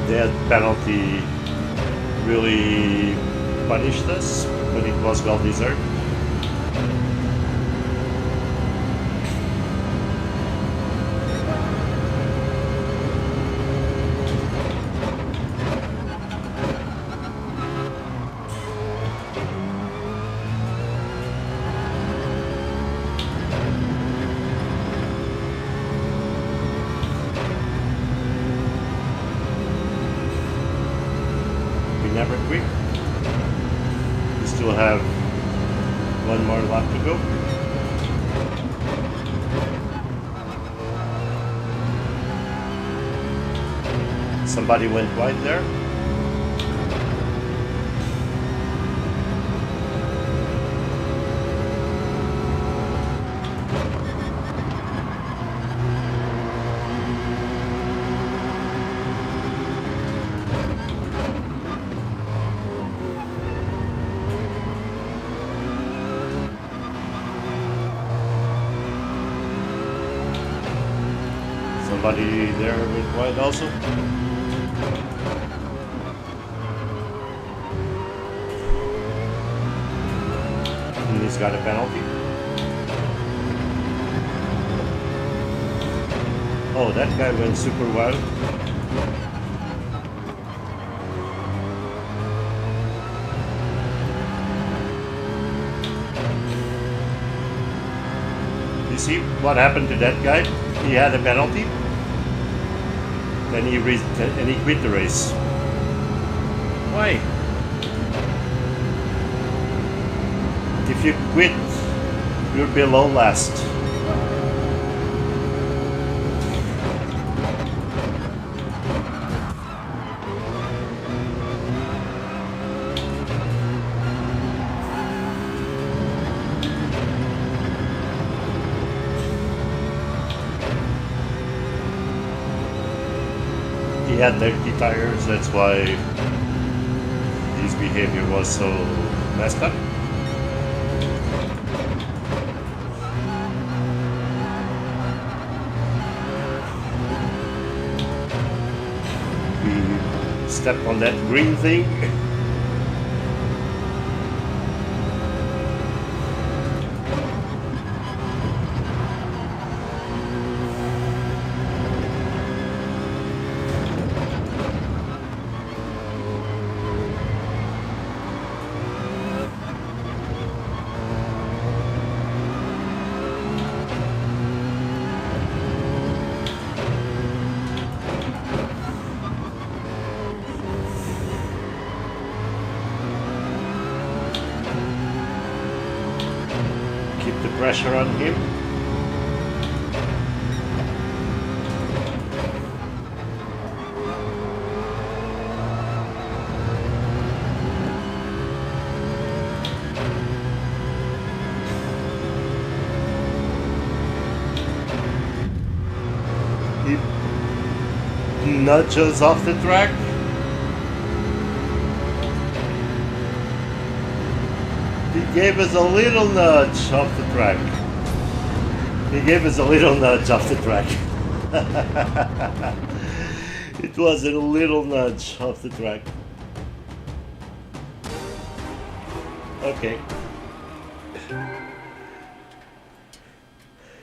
That penalty really punished us, but it was well deserved. Never quit. We still have 1 more lap to go. Somebody went wide there. Somebody there went wide also. And he's got a penalty. Oh, that guy went super wild. You see what happened to that guy? He had a penalty. Then he quit the race. Why? If you quit, you're below last. He had dirty tires, that's why his behavior was so messed up. He stepped on that green thing. pressure on him. He nudges off the track. He gave us a little nudge off the track. He gave us a little nudge off the track. It was a little nudge off the track. Okay.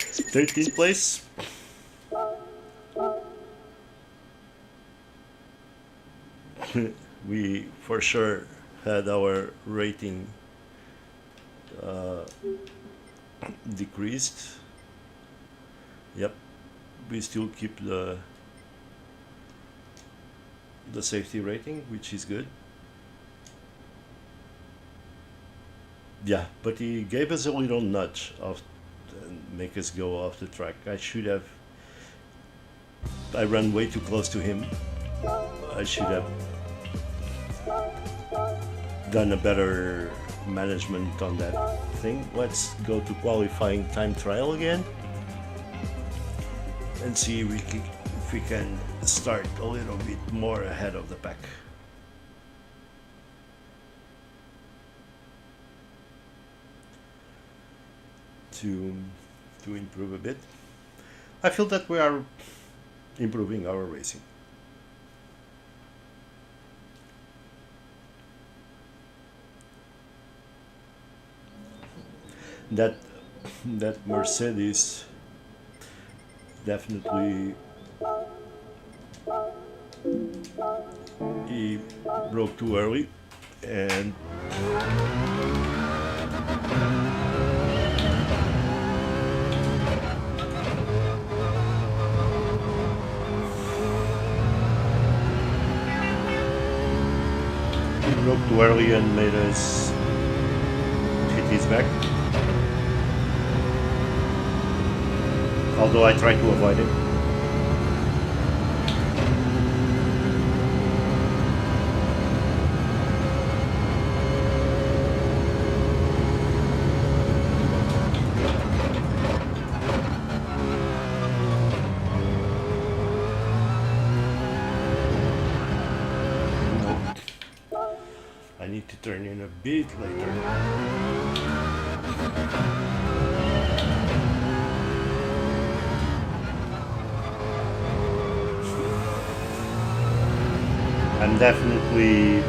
13th place. We for sure had our rating decreased. Yep, we still keep the safety rating, which is good. Yeah, but he gave us a little nudge of make us go off the track. I ran way too close to him. I should have done a better management on that thing. Let's go to qualifying time trial again and see if we can start a little bit more ahead of the pack. To improve a bit. I feel that we are improving our racing. That Mercedes definitely he broke too early and broke too early and made us hit his back. Although I tried to avoid it. I need to turn in a bit later. I'm definitely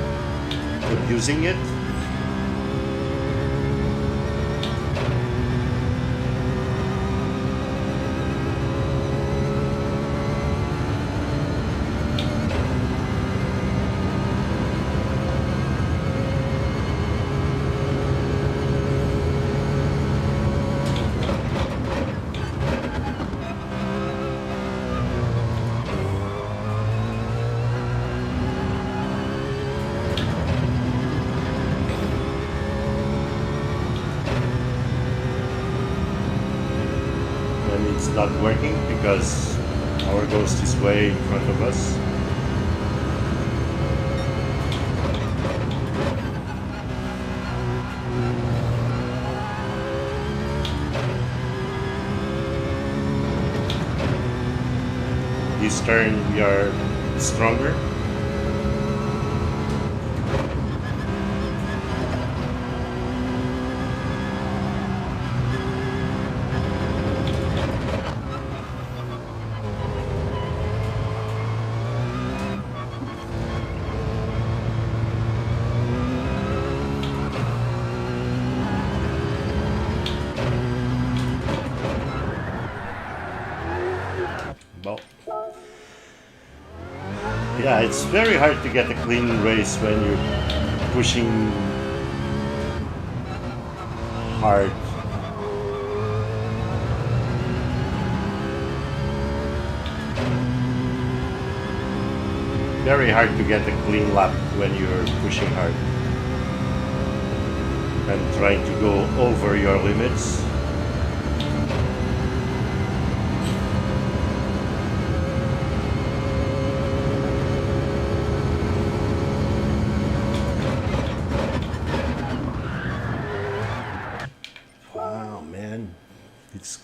abusing it. It's not working because our ghost is way in front of us. This turn we are stronger. Well, yeah, it's very hard to get a clean race when you're pushing hard. Very hard to get a clean lap when you're pushing hard and trying to go over your limits.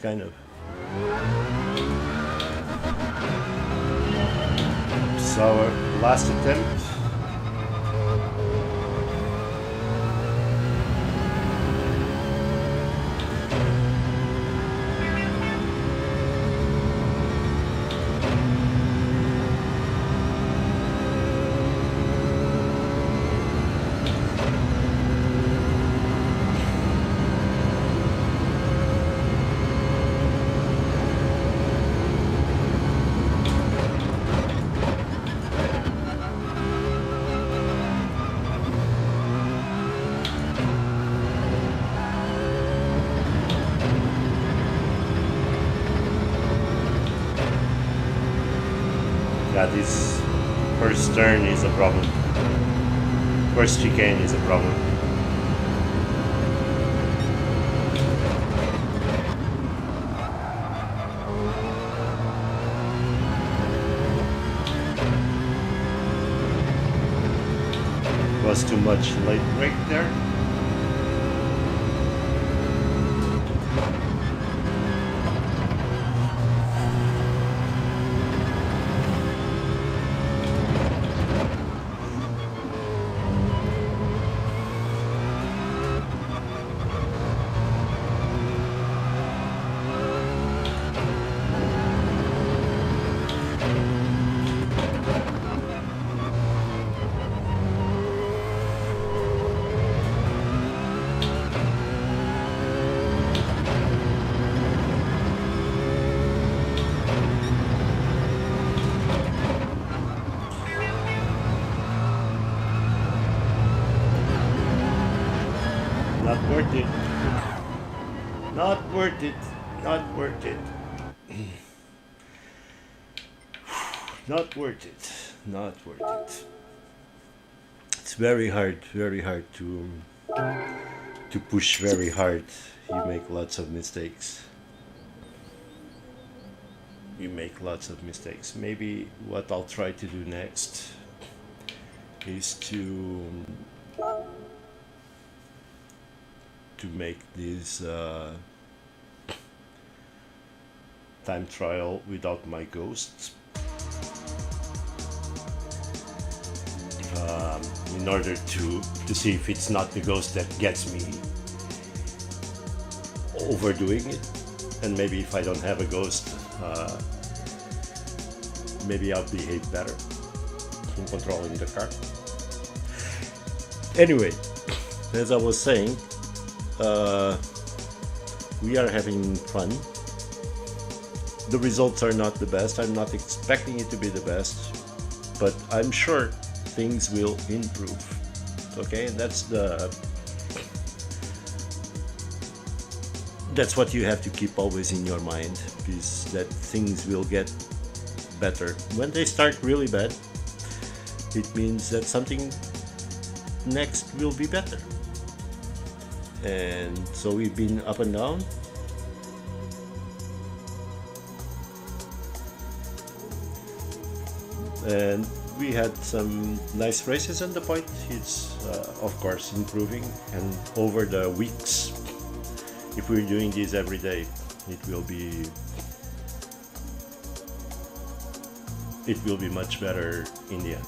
kind of. So our last attempt. Yeah, this first turn is a problem. First chicane is a problem. Was too much late brake there. Not worth it. Not worth it. Not worth it. Not worth it. Not worth it. It's very hard to push very hard. You make lots of mistakes. You make lots of mistakes. Maybe what I'll try to do next is to make this time trial without my ghosts, in order to see if it's not the ghost that gets me overdoing it. And maybe if I don't have a ghost, maybe I'll behave better in controlling the car. Anyway, as I was saying, we are having fun. The results are not the best. I'm not expecting it to be the best, but I'm sure things will improve. Okay, that's what you have to keep always in your mind, is that things will get better. When they start really bad, it means that something next will be better. And so we've been up and down. And we had some nice races, and the point is, of course, improving. And over the weeks, if we're doing this every day, it will be much better in the end.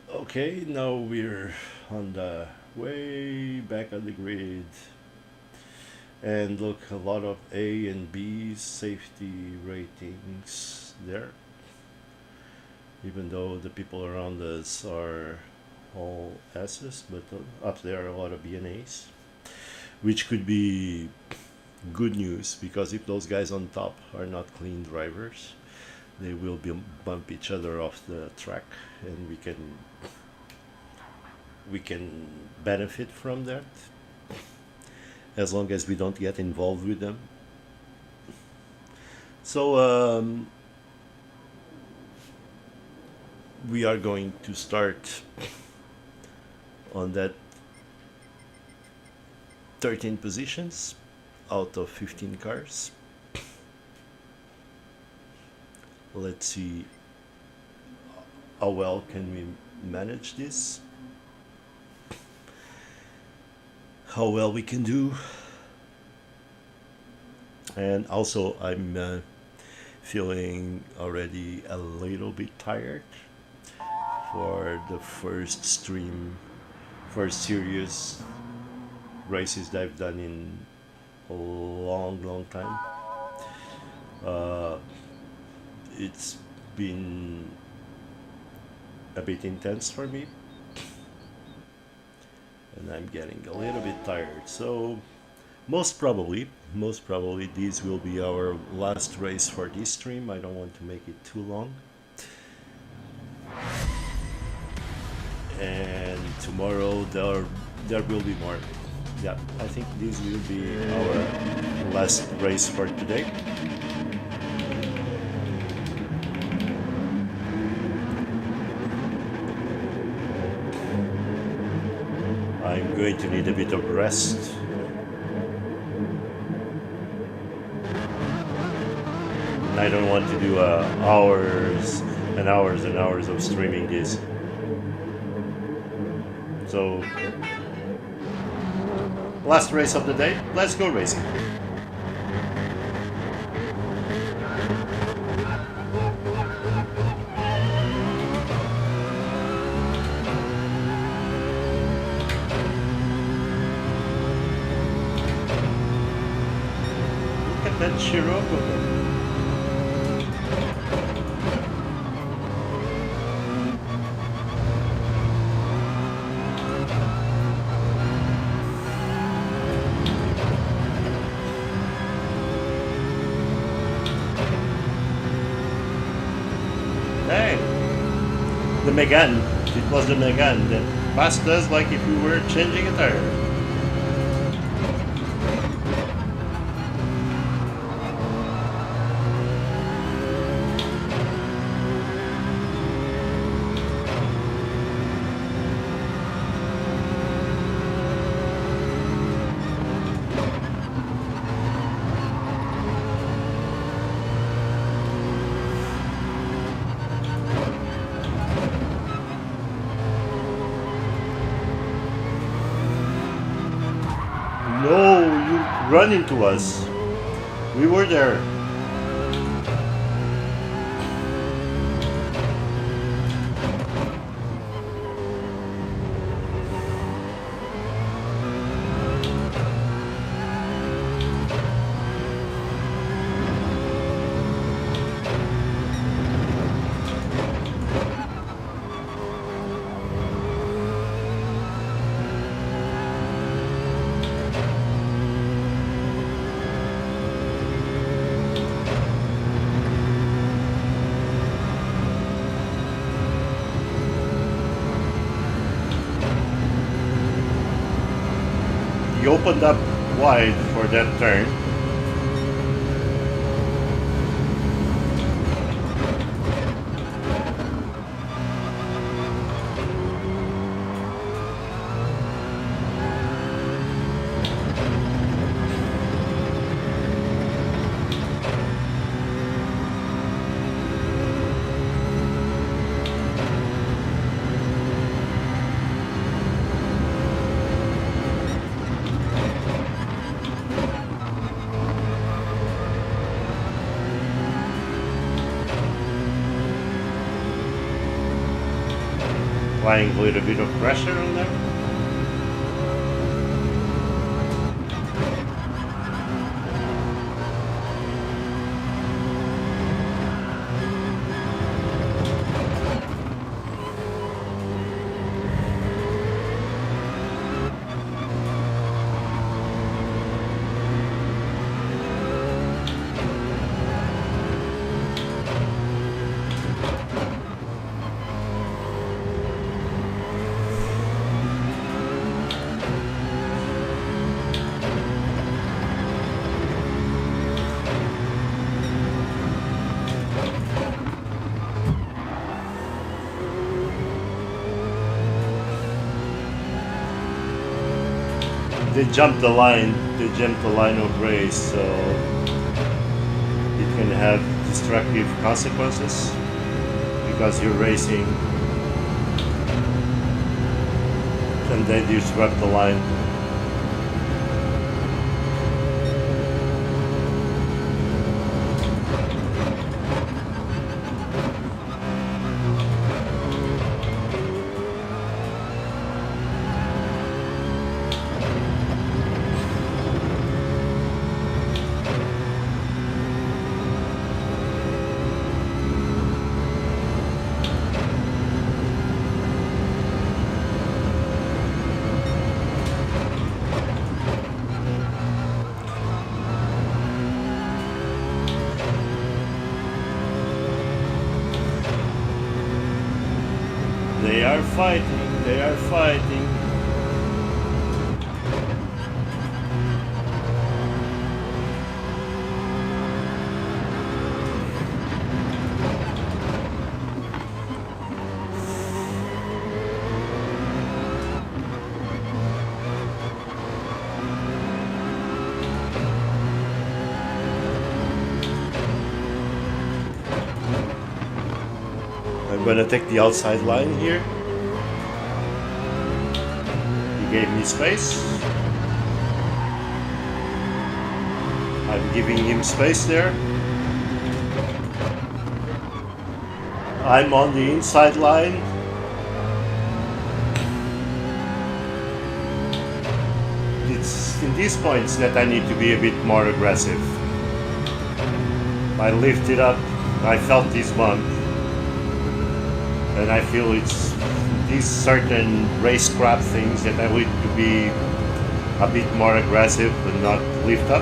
Okay, now we're on the way back on the grid, and look, a lot of A and B safety ratings there, even though the people around us are all S's, but up there are a lot of B and A's, which could be good news, because if those guys on top are not clean drivers, they will bump each other off the track, and we can benefit from that, as long as we don't get involved with them. So we are going to start on that 13 positions out of 15 cars. Let's see how well can we manage this, how well we can do. And also I'm feeling already a little bit tired for the first stream for serious races that I've done in a long time. uh, it's been a bit intense for me, and I'm getting a little bit tired. So most probably this will be our last race for this stream. I don't want to make it too long. And tomorrow there will be more. Yeah, I think this will be our last race for today. I'm going to need a bit of rest. I don't want to do hours and hours and hours of streaming this. So, last race of the day, let's go racing. Look at that Chirogo. Hey, the Megane. It was the Megane that passed us like if we were changing a tire. No, you run into us. We were there. You opened up wide for that turn. Applying a little bit of pressure on them. They jumped the line of race, so it can have destructive consequences because you're racing And then you swept the line. They are fighting, they are fighting. I'm gonna take the outside line here. He gave me space. I'm giving him space there. I'm on the inside line. It's in these points that I need to be a bit more aggressive. I lifted up, I felt this bump. And I feel it's these certain race crap things that I need to be a bit more aggressive and not lift up.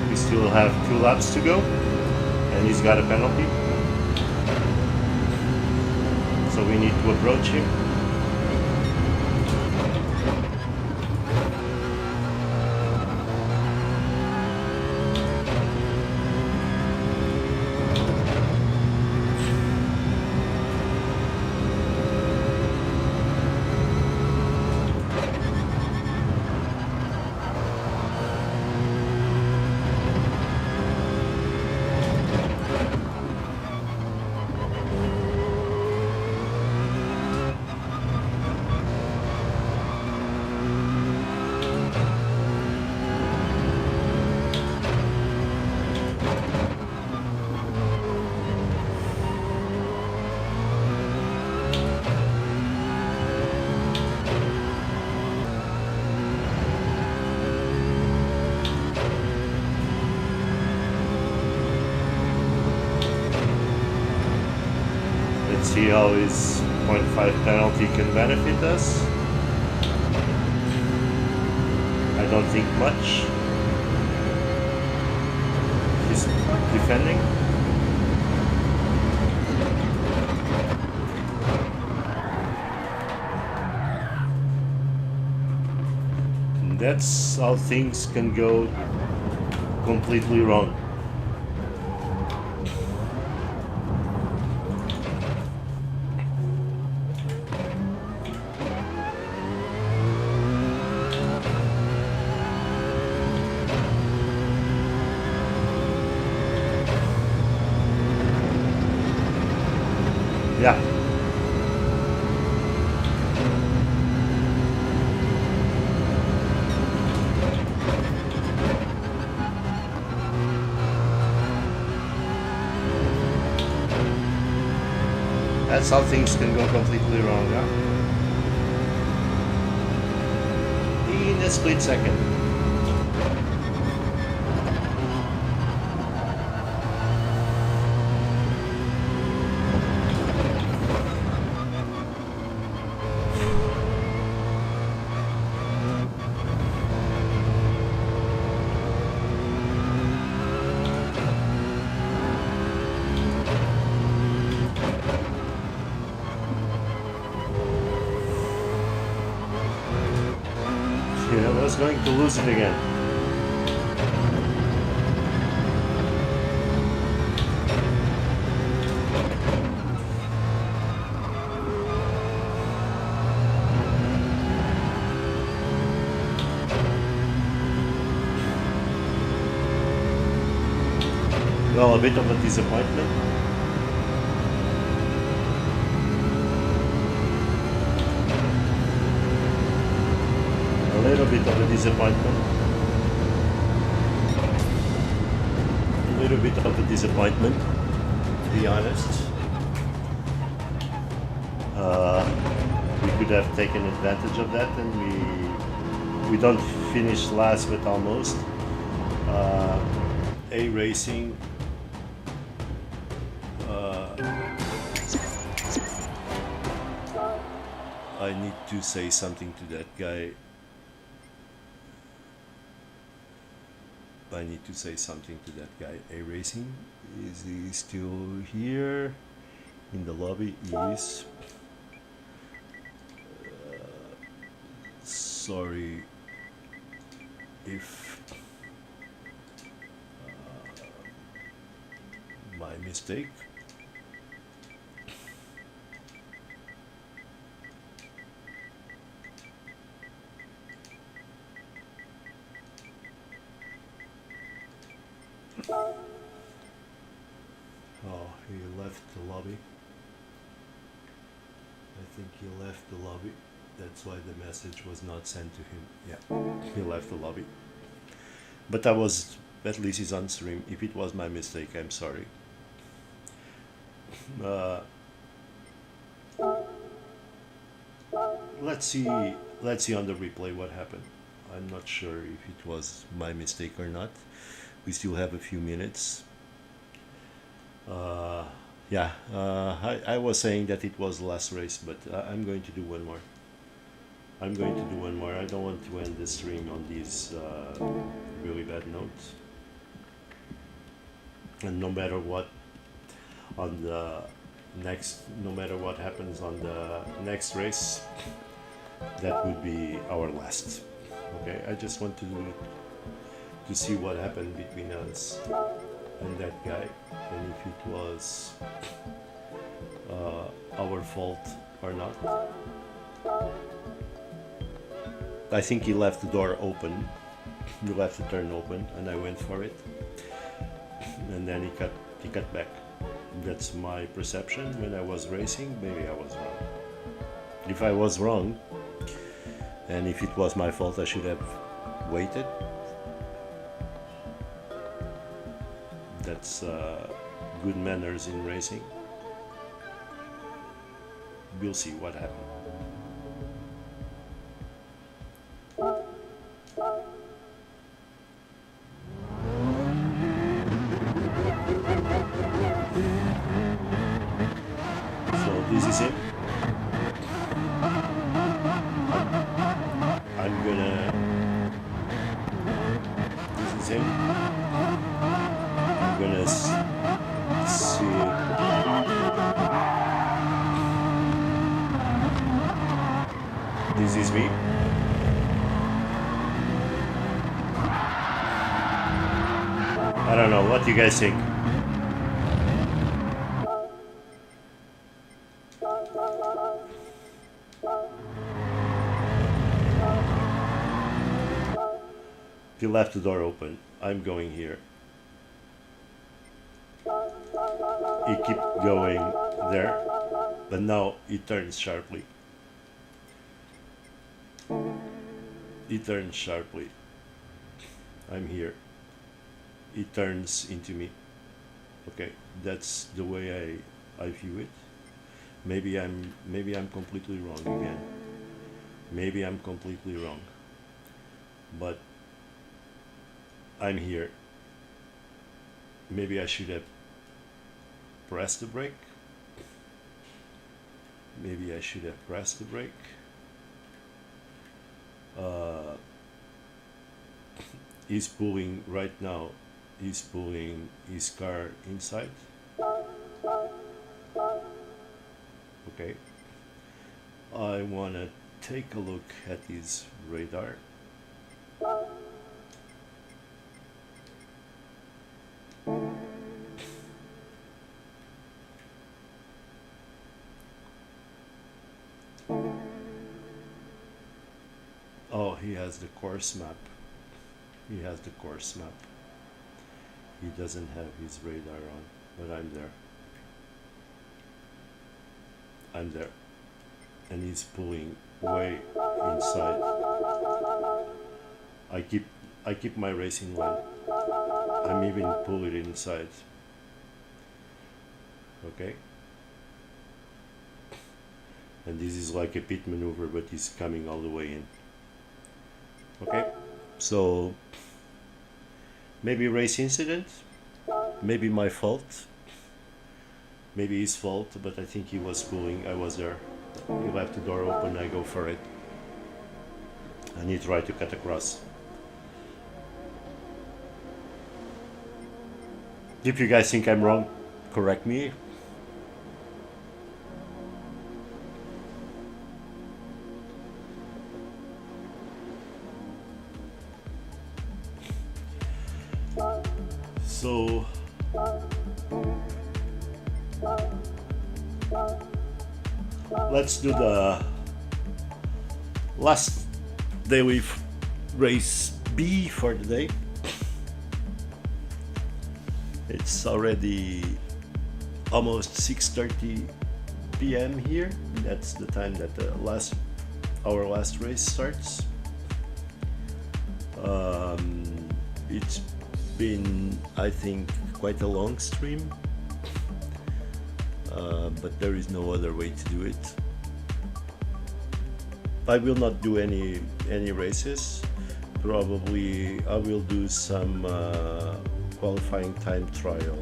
We still have 2 laps to go, and he's got a penalty. So we need to approach him. Let's see how his 0.5 penalty can benefit us. I don't think much. He's defending. And that's how things can go completely wrong. Yeah. That's how things can go completely wrong, yeah? In a split second. Yeah, I was going to lose it again. Well, a bit of a disappointment. A little bit of a disappointment. A little bit of a disappointment, to be honest. We could have taken advantage of that, and we don't finish last, but almost. A Racing. I need to say something to that guy. I need to say something to that guy. A Racing, is he still here in the lobby? Yes. Sorry if my mistake. Oh, he left the lobby. I think he left the lobby. That's why the message was not sent to him. Yeah, he left the lobby. But that was, at least he's on stream. If it was my mistake, I'm sorry. Let's see on the replay what happened. I'm not sure if it was my mistake or not. We still have a few minutes. Yeah, I was saying that it was the last race, but I'm going to do one more. I don't want to end the stream on these really bad notes. And no matter what happens on the next race, that would be our last. Okay, I just want to see what happened between us and that guy, and if it was our fault or not. I think he left the door open. He left the turn open, and I went for it, and then he cut back. That's my perception when I was racing. Maybe I was wrong. If I was wrong, and if it was my fault, I should have waited. That's good manners in racing. We'll see what happens. So this is it. This is him. I'm gonna see it. This is me. I don't know, what do you guys think? He left the door open. I'm going here. He keep going there, but now he turns sharply. He turns sharply. I'm here. He turns into me. Okay, that's the way I view it. Maybe I'm completely wrong again. Maybe I'm completely wrong. But I'm here. Maybe I should have pressed the brake. Maybe I should have pressed the brake. He's pulling right now. He's pulling his car inside. Okay. I want to take a look at his radar. Oh, he has the course map. He has the course map. He doesn't have his radar on, but I'm there. I'm there. And he's pulling way inside. I keep my racing line. I'm even pull it inside. Okay. And this is like a pit maneuver, but he's coming all the way in. Okay. So maybe race incident, maybe my fault, maybe his fault, but I think he was pulling. I was there. He left the door open, I go for it. And he tried to cut across. If you guys think I'm wrong, correct me. So let's do the last daily race B for the day. It's already almost 6:30 p.m. here. That's the time that our last race starts. It's been, I think, quite a long stream, but there is no other way to do it. I will not do any races. Probably I will do some qualifying time trial,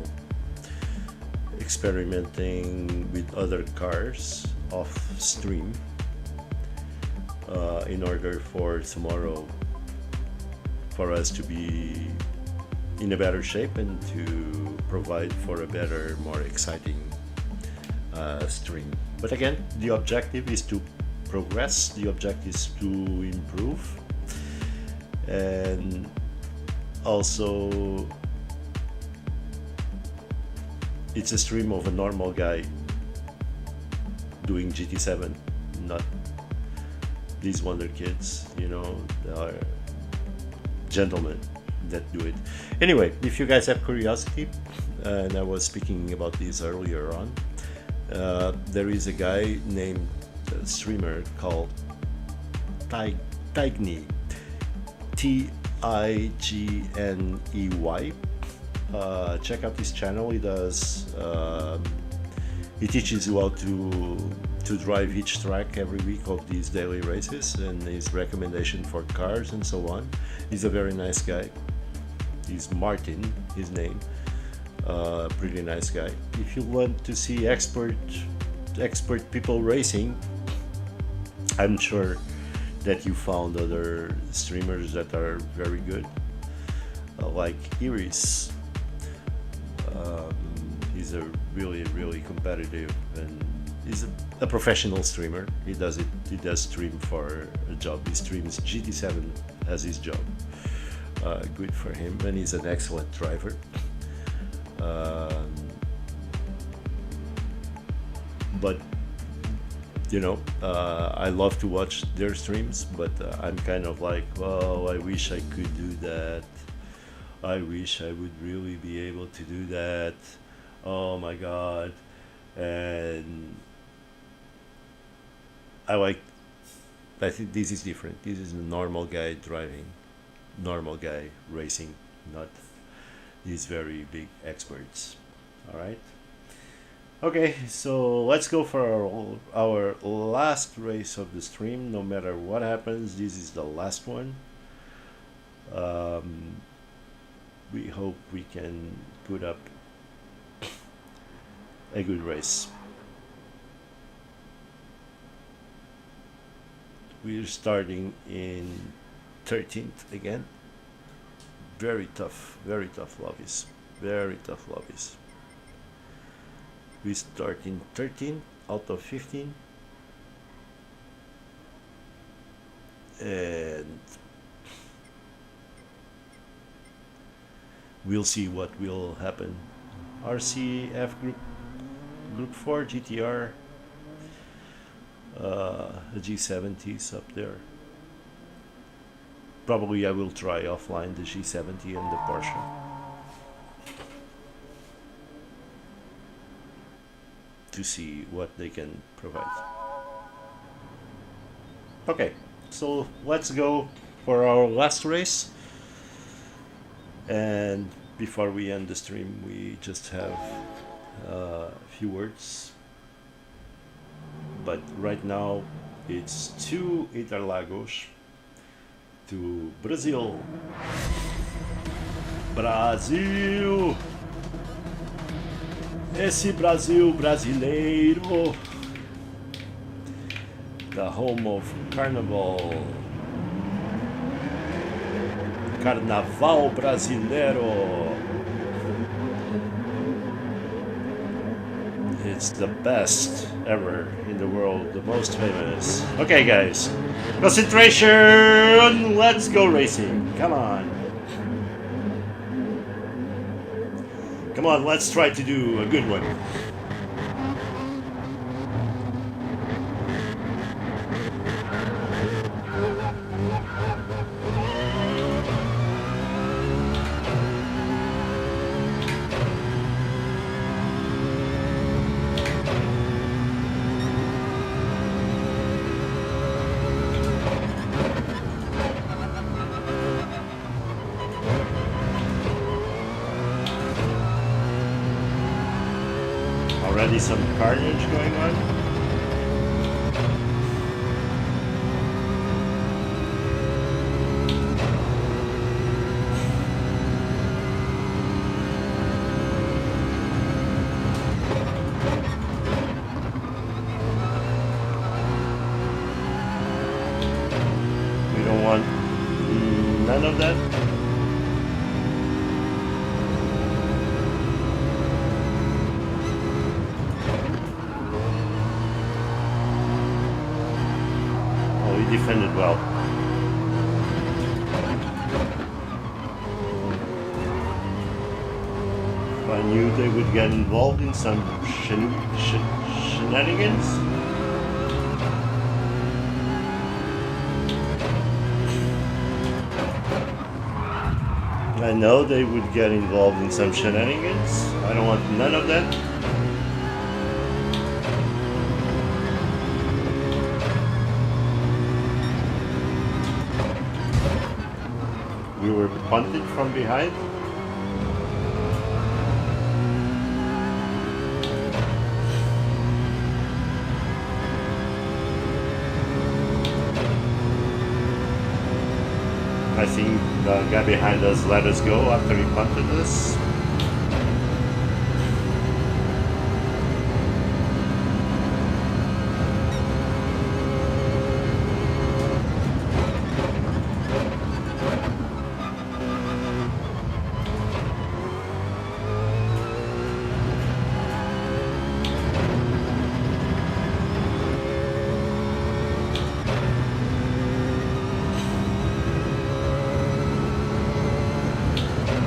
experimenting with other cars off stream, in order for tomorrow for us to be in a better shape and to provide for a better, more exciting stream. But again, the objective is to progress, the objective is to improve, and also it's a stream of a normal guy doing GT7, not these wonder kids, you know, they are gentlemen that do it. Anyway, if you guys have curiosity, and I was speaking about this earlier on, there is a guy named streamer called Tigney, Tigney. Check out his channel. He does. He teaches you how to drive each track every week of these daily races, and his recommendation for cars and so on. He's a very nice guy. He's Martin, his name. Pretty nice guy. If you want to see expert people racing, I'm sure that you found other streamers that are very good, like Iris. He's a really competitive, and he's a professional streamer. He does stream for a job. He streams GT7 as his job. Good for him, and he's an excellent driver. But you know, I love to watch their streams, but I'm kind of like, well, I wish I could do that. I wish I would really be able to do that. Oh my god. And I think this is different. This is a normal guy driving, normal guy racing, not these very big experts. All right. Okay, so let's go for our last race of the stream. No matter what happens, this is the last one. We hope we can put up a good race. We're starting in 13th again. Very tough lobbies. Very tough lobbies. We start in 13 out of 15. And we'll see what will happen. RCF group 4 GTR, the G70s up there. Probably I will try offline the G70 and the Porsche. to see what they can provide. Okay, so let's go for our last race. And before we end the stream, we just have a few words. But right now, it's to Interlagos, to Brazil. Brasil! Esse Brasil brasileiro, the home of Carnival. Carnaval brasileiro. It's the best ever in the world, the most famous. Okay, guys, concentration. Let's go racing. Come on. Come on, let's try to do a good one. Already some carnage going on. We don't want none of that. Defended well. I knew they would get involved in some shenanigans. I know they would get involved in some shenanigans. I don't want none of that. We were punted from behind. I think the guy behind us let us go after he punted us.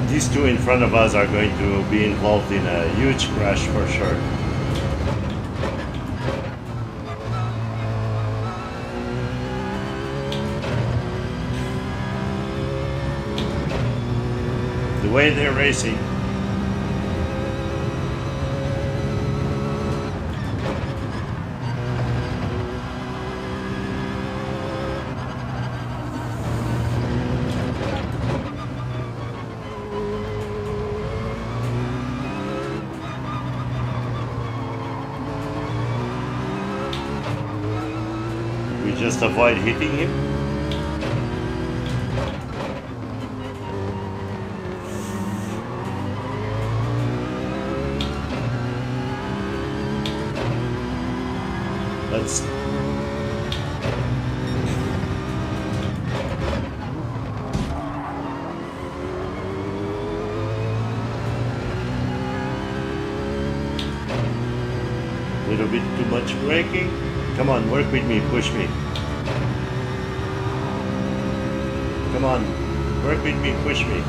These two in front of us are going to be involved in a huge crash for sure. The way they're racing. Just avoid hitting him. Let's little bit too much braking. Come on, work with me, push me. Come on, work with me, push me.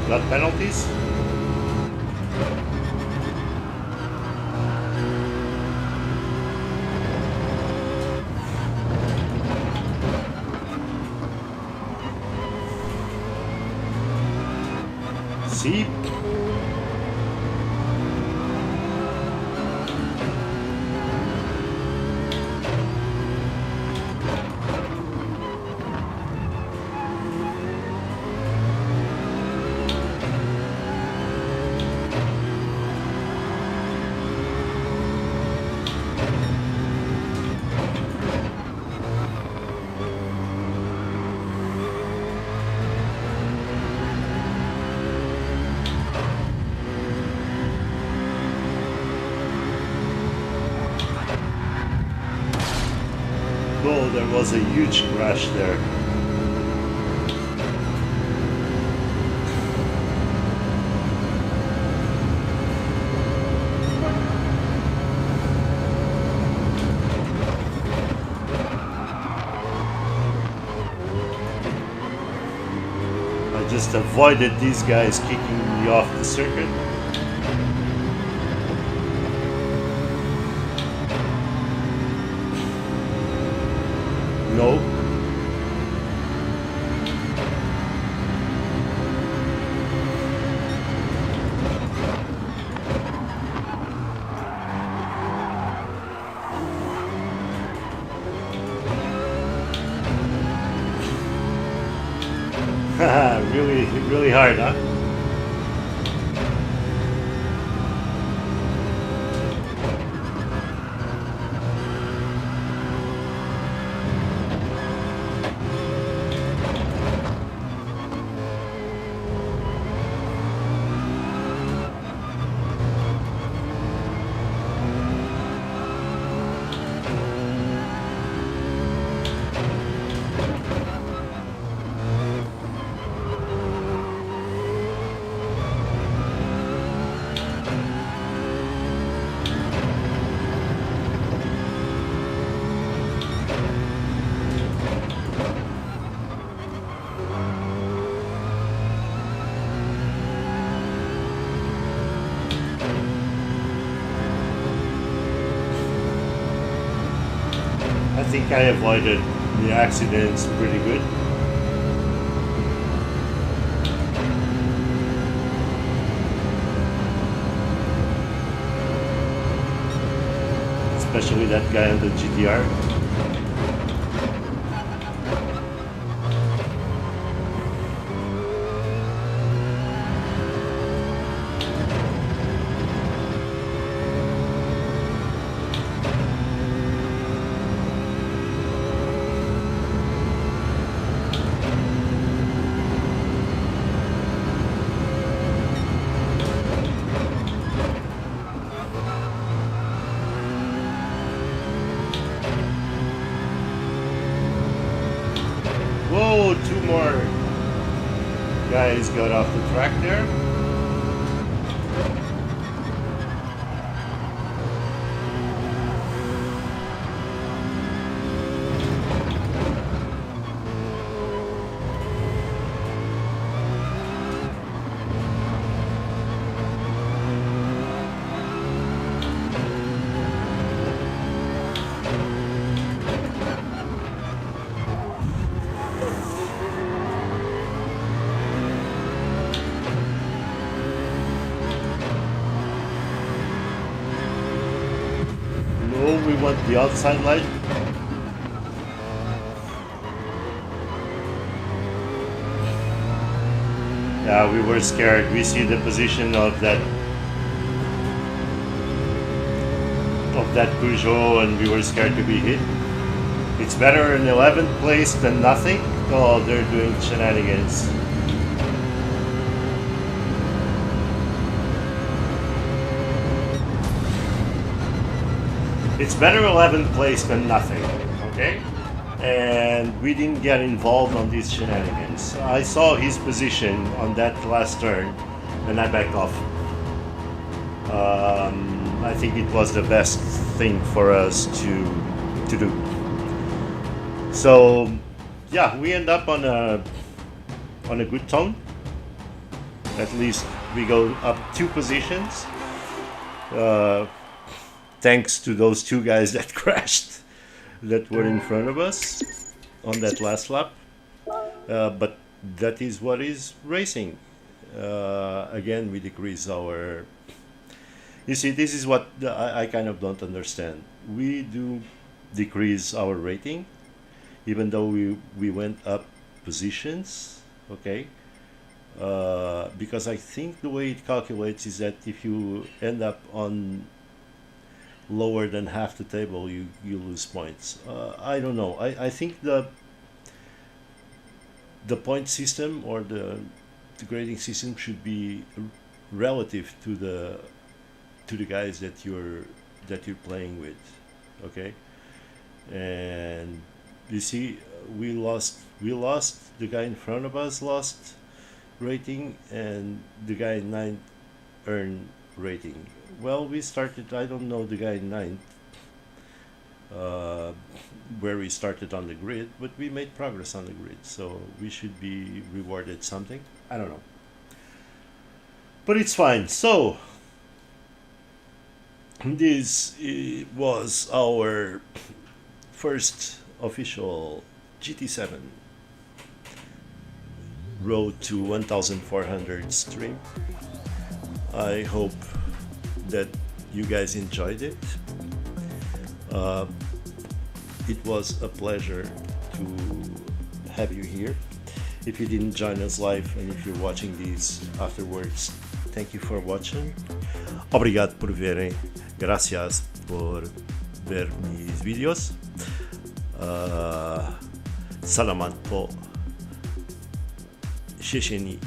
got penalties. See? Oh, there was a huge crash there. I just avoided these guys kicking me off the circuit. No. really hard, huh? I think I avoided the accidents pretty good. Especially that guy on the GTR. Whoa, two more guys got off the track there. We want the outside light. Yeah, we were scared. We see the position of that Peugeot and we were scared to be hit. It's better in 11th place than nothing. Oh, they're doing shenanigans. It's better 11th place than nothing, okay? And we didn't get involved on these shenanigans. I saw his position on that last turn and I backed off. I think it was the best thing for us to do. So yeah, we end up on a good tone. At least we go up 2 positions. Thanks to those 2 guys that crashed that were in front of us on that last lap. But that is what is racing. Again, we decrease our... You see, this is what I kind of don't understand. We do decrease our rating, even though we went up positions, okay? Because I think the way it calculates is that if you end up on lower than half the table, you lose points. I don't know. I think the point system or the grading system should be relative to the guys that you're playing with, okay? And you see, we lost. The guy in front of us lost rating, and the guy in 9th earned rating. Well, we started, I don't know the guy in 9th, where we started on the grid, but we made progress on the grid, so we should be rewarded something. I don't know, but it's fine. So this was our first official GT7 Road to 1400 stream. I hope that you guys enjoyed it. It was a pleasure to have you here. If you didn't join us live and if you're watching these afterwards, thank you for watching. Obrigado por verem. Gracias por ver mis vídeos. Salamat po. Shishini.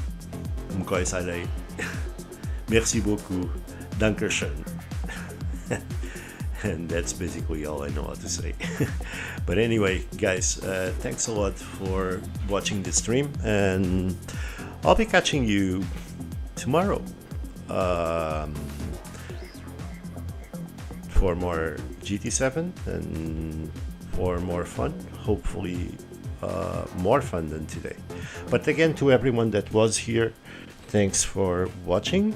Mkoy salay. Merci beaucoup. Dankeschön. And that's basically all I know how to say. But anyway, guys, thanks a lot for watching the stream, and I'll be catching you tomorrow for more GT7 and for more fun. Hopefully more fun than today. But again, to everyone that was here, thanks for watching.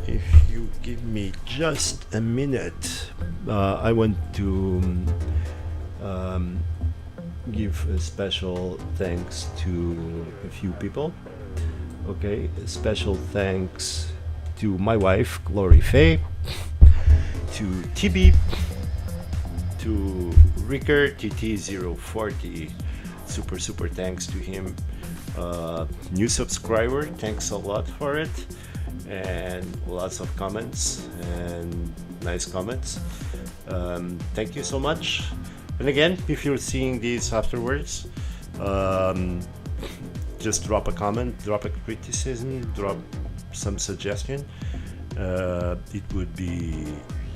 If you give me just a minute, I want to give a special thanks to a few people. Okay, a special thanks to my wife, Glory Faye, to TB, to Ricker TT040. Super thanks to him. New subscriber, thanks a lot for it, and lots of comments and nice comments. Thank you so much. And again, if you're seeing these afterwards, just drop a comment, drop a criticism, drop some suggestion. It would be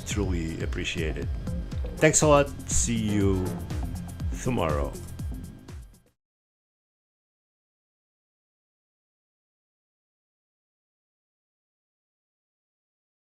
truly appreciated. Thanks a lot. See you tomorrow.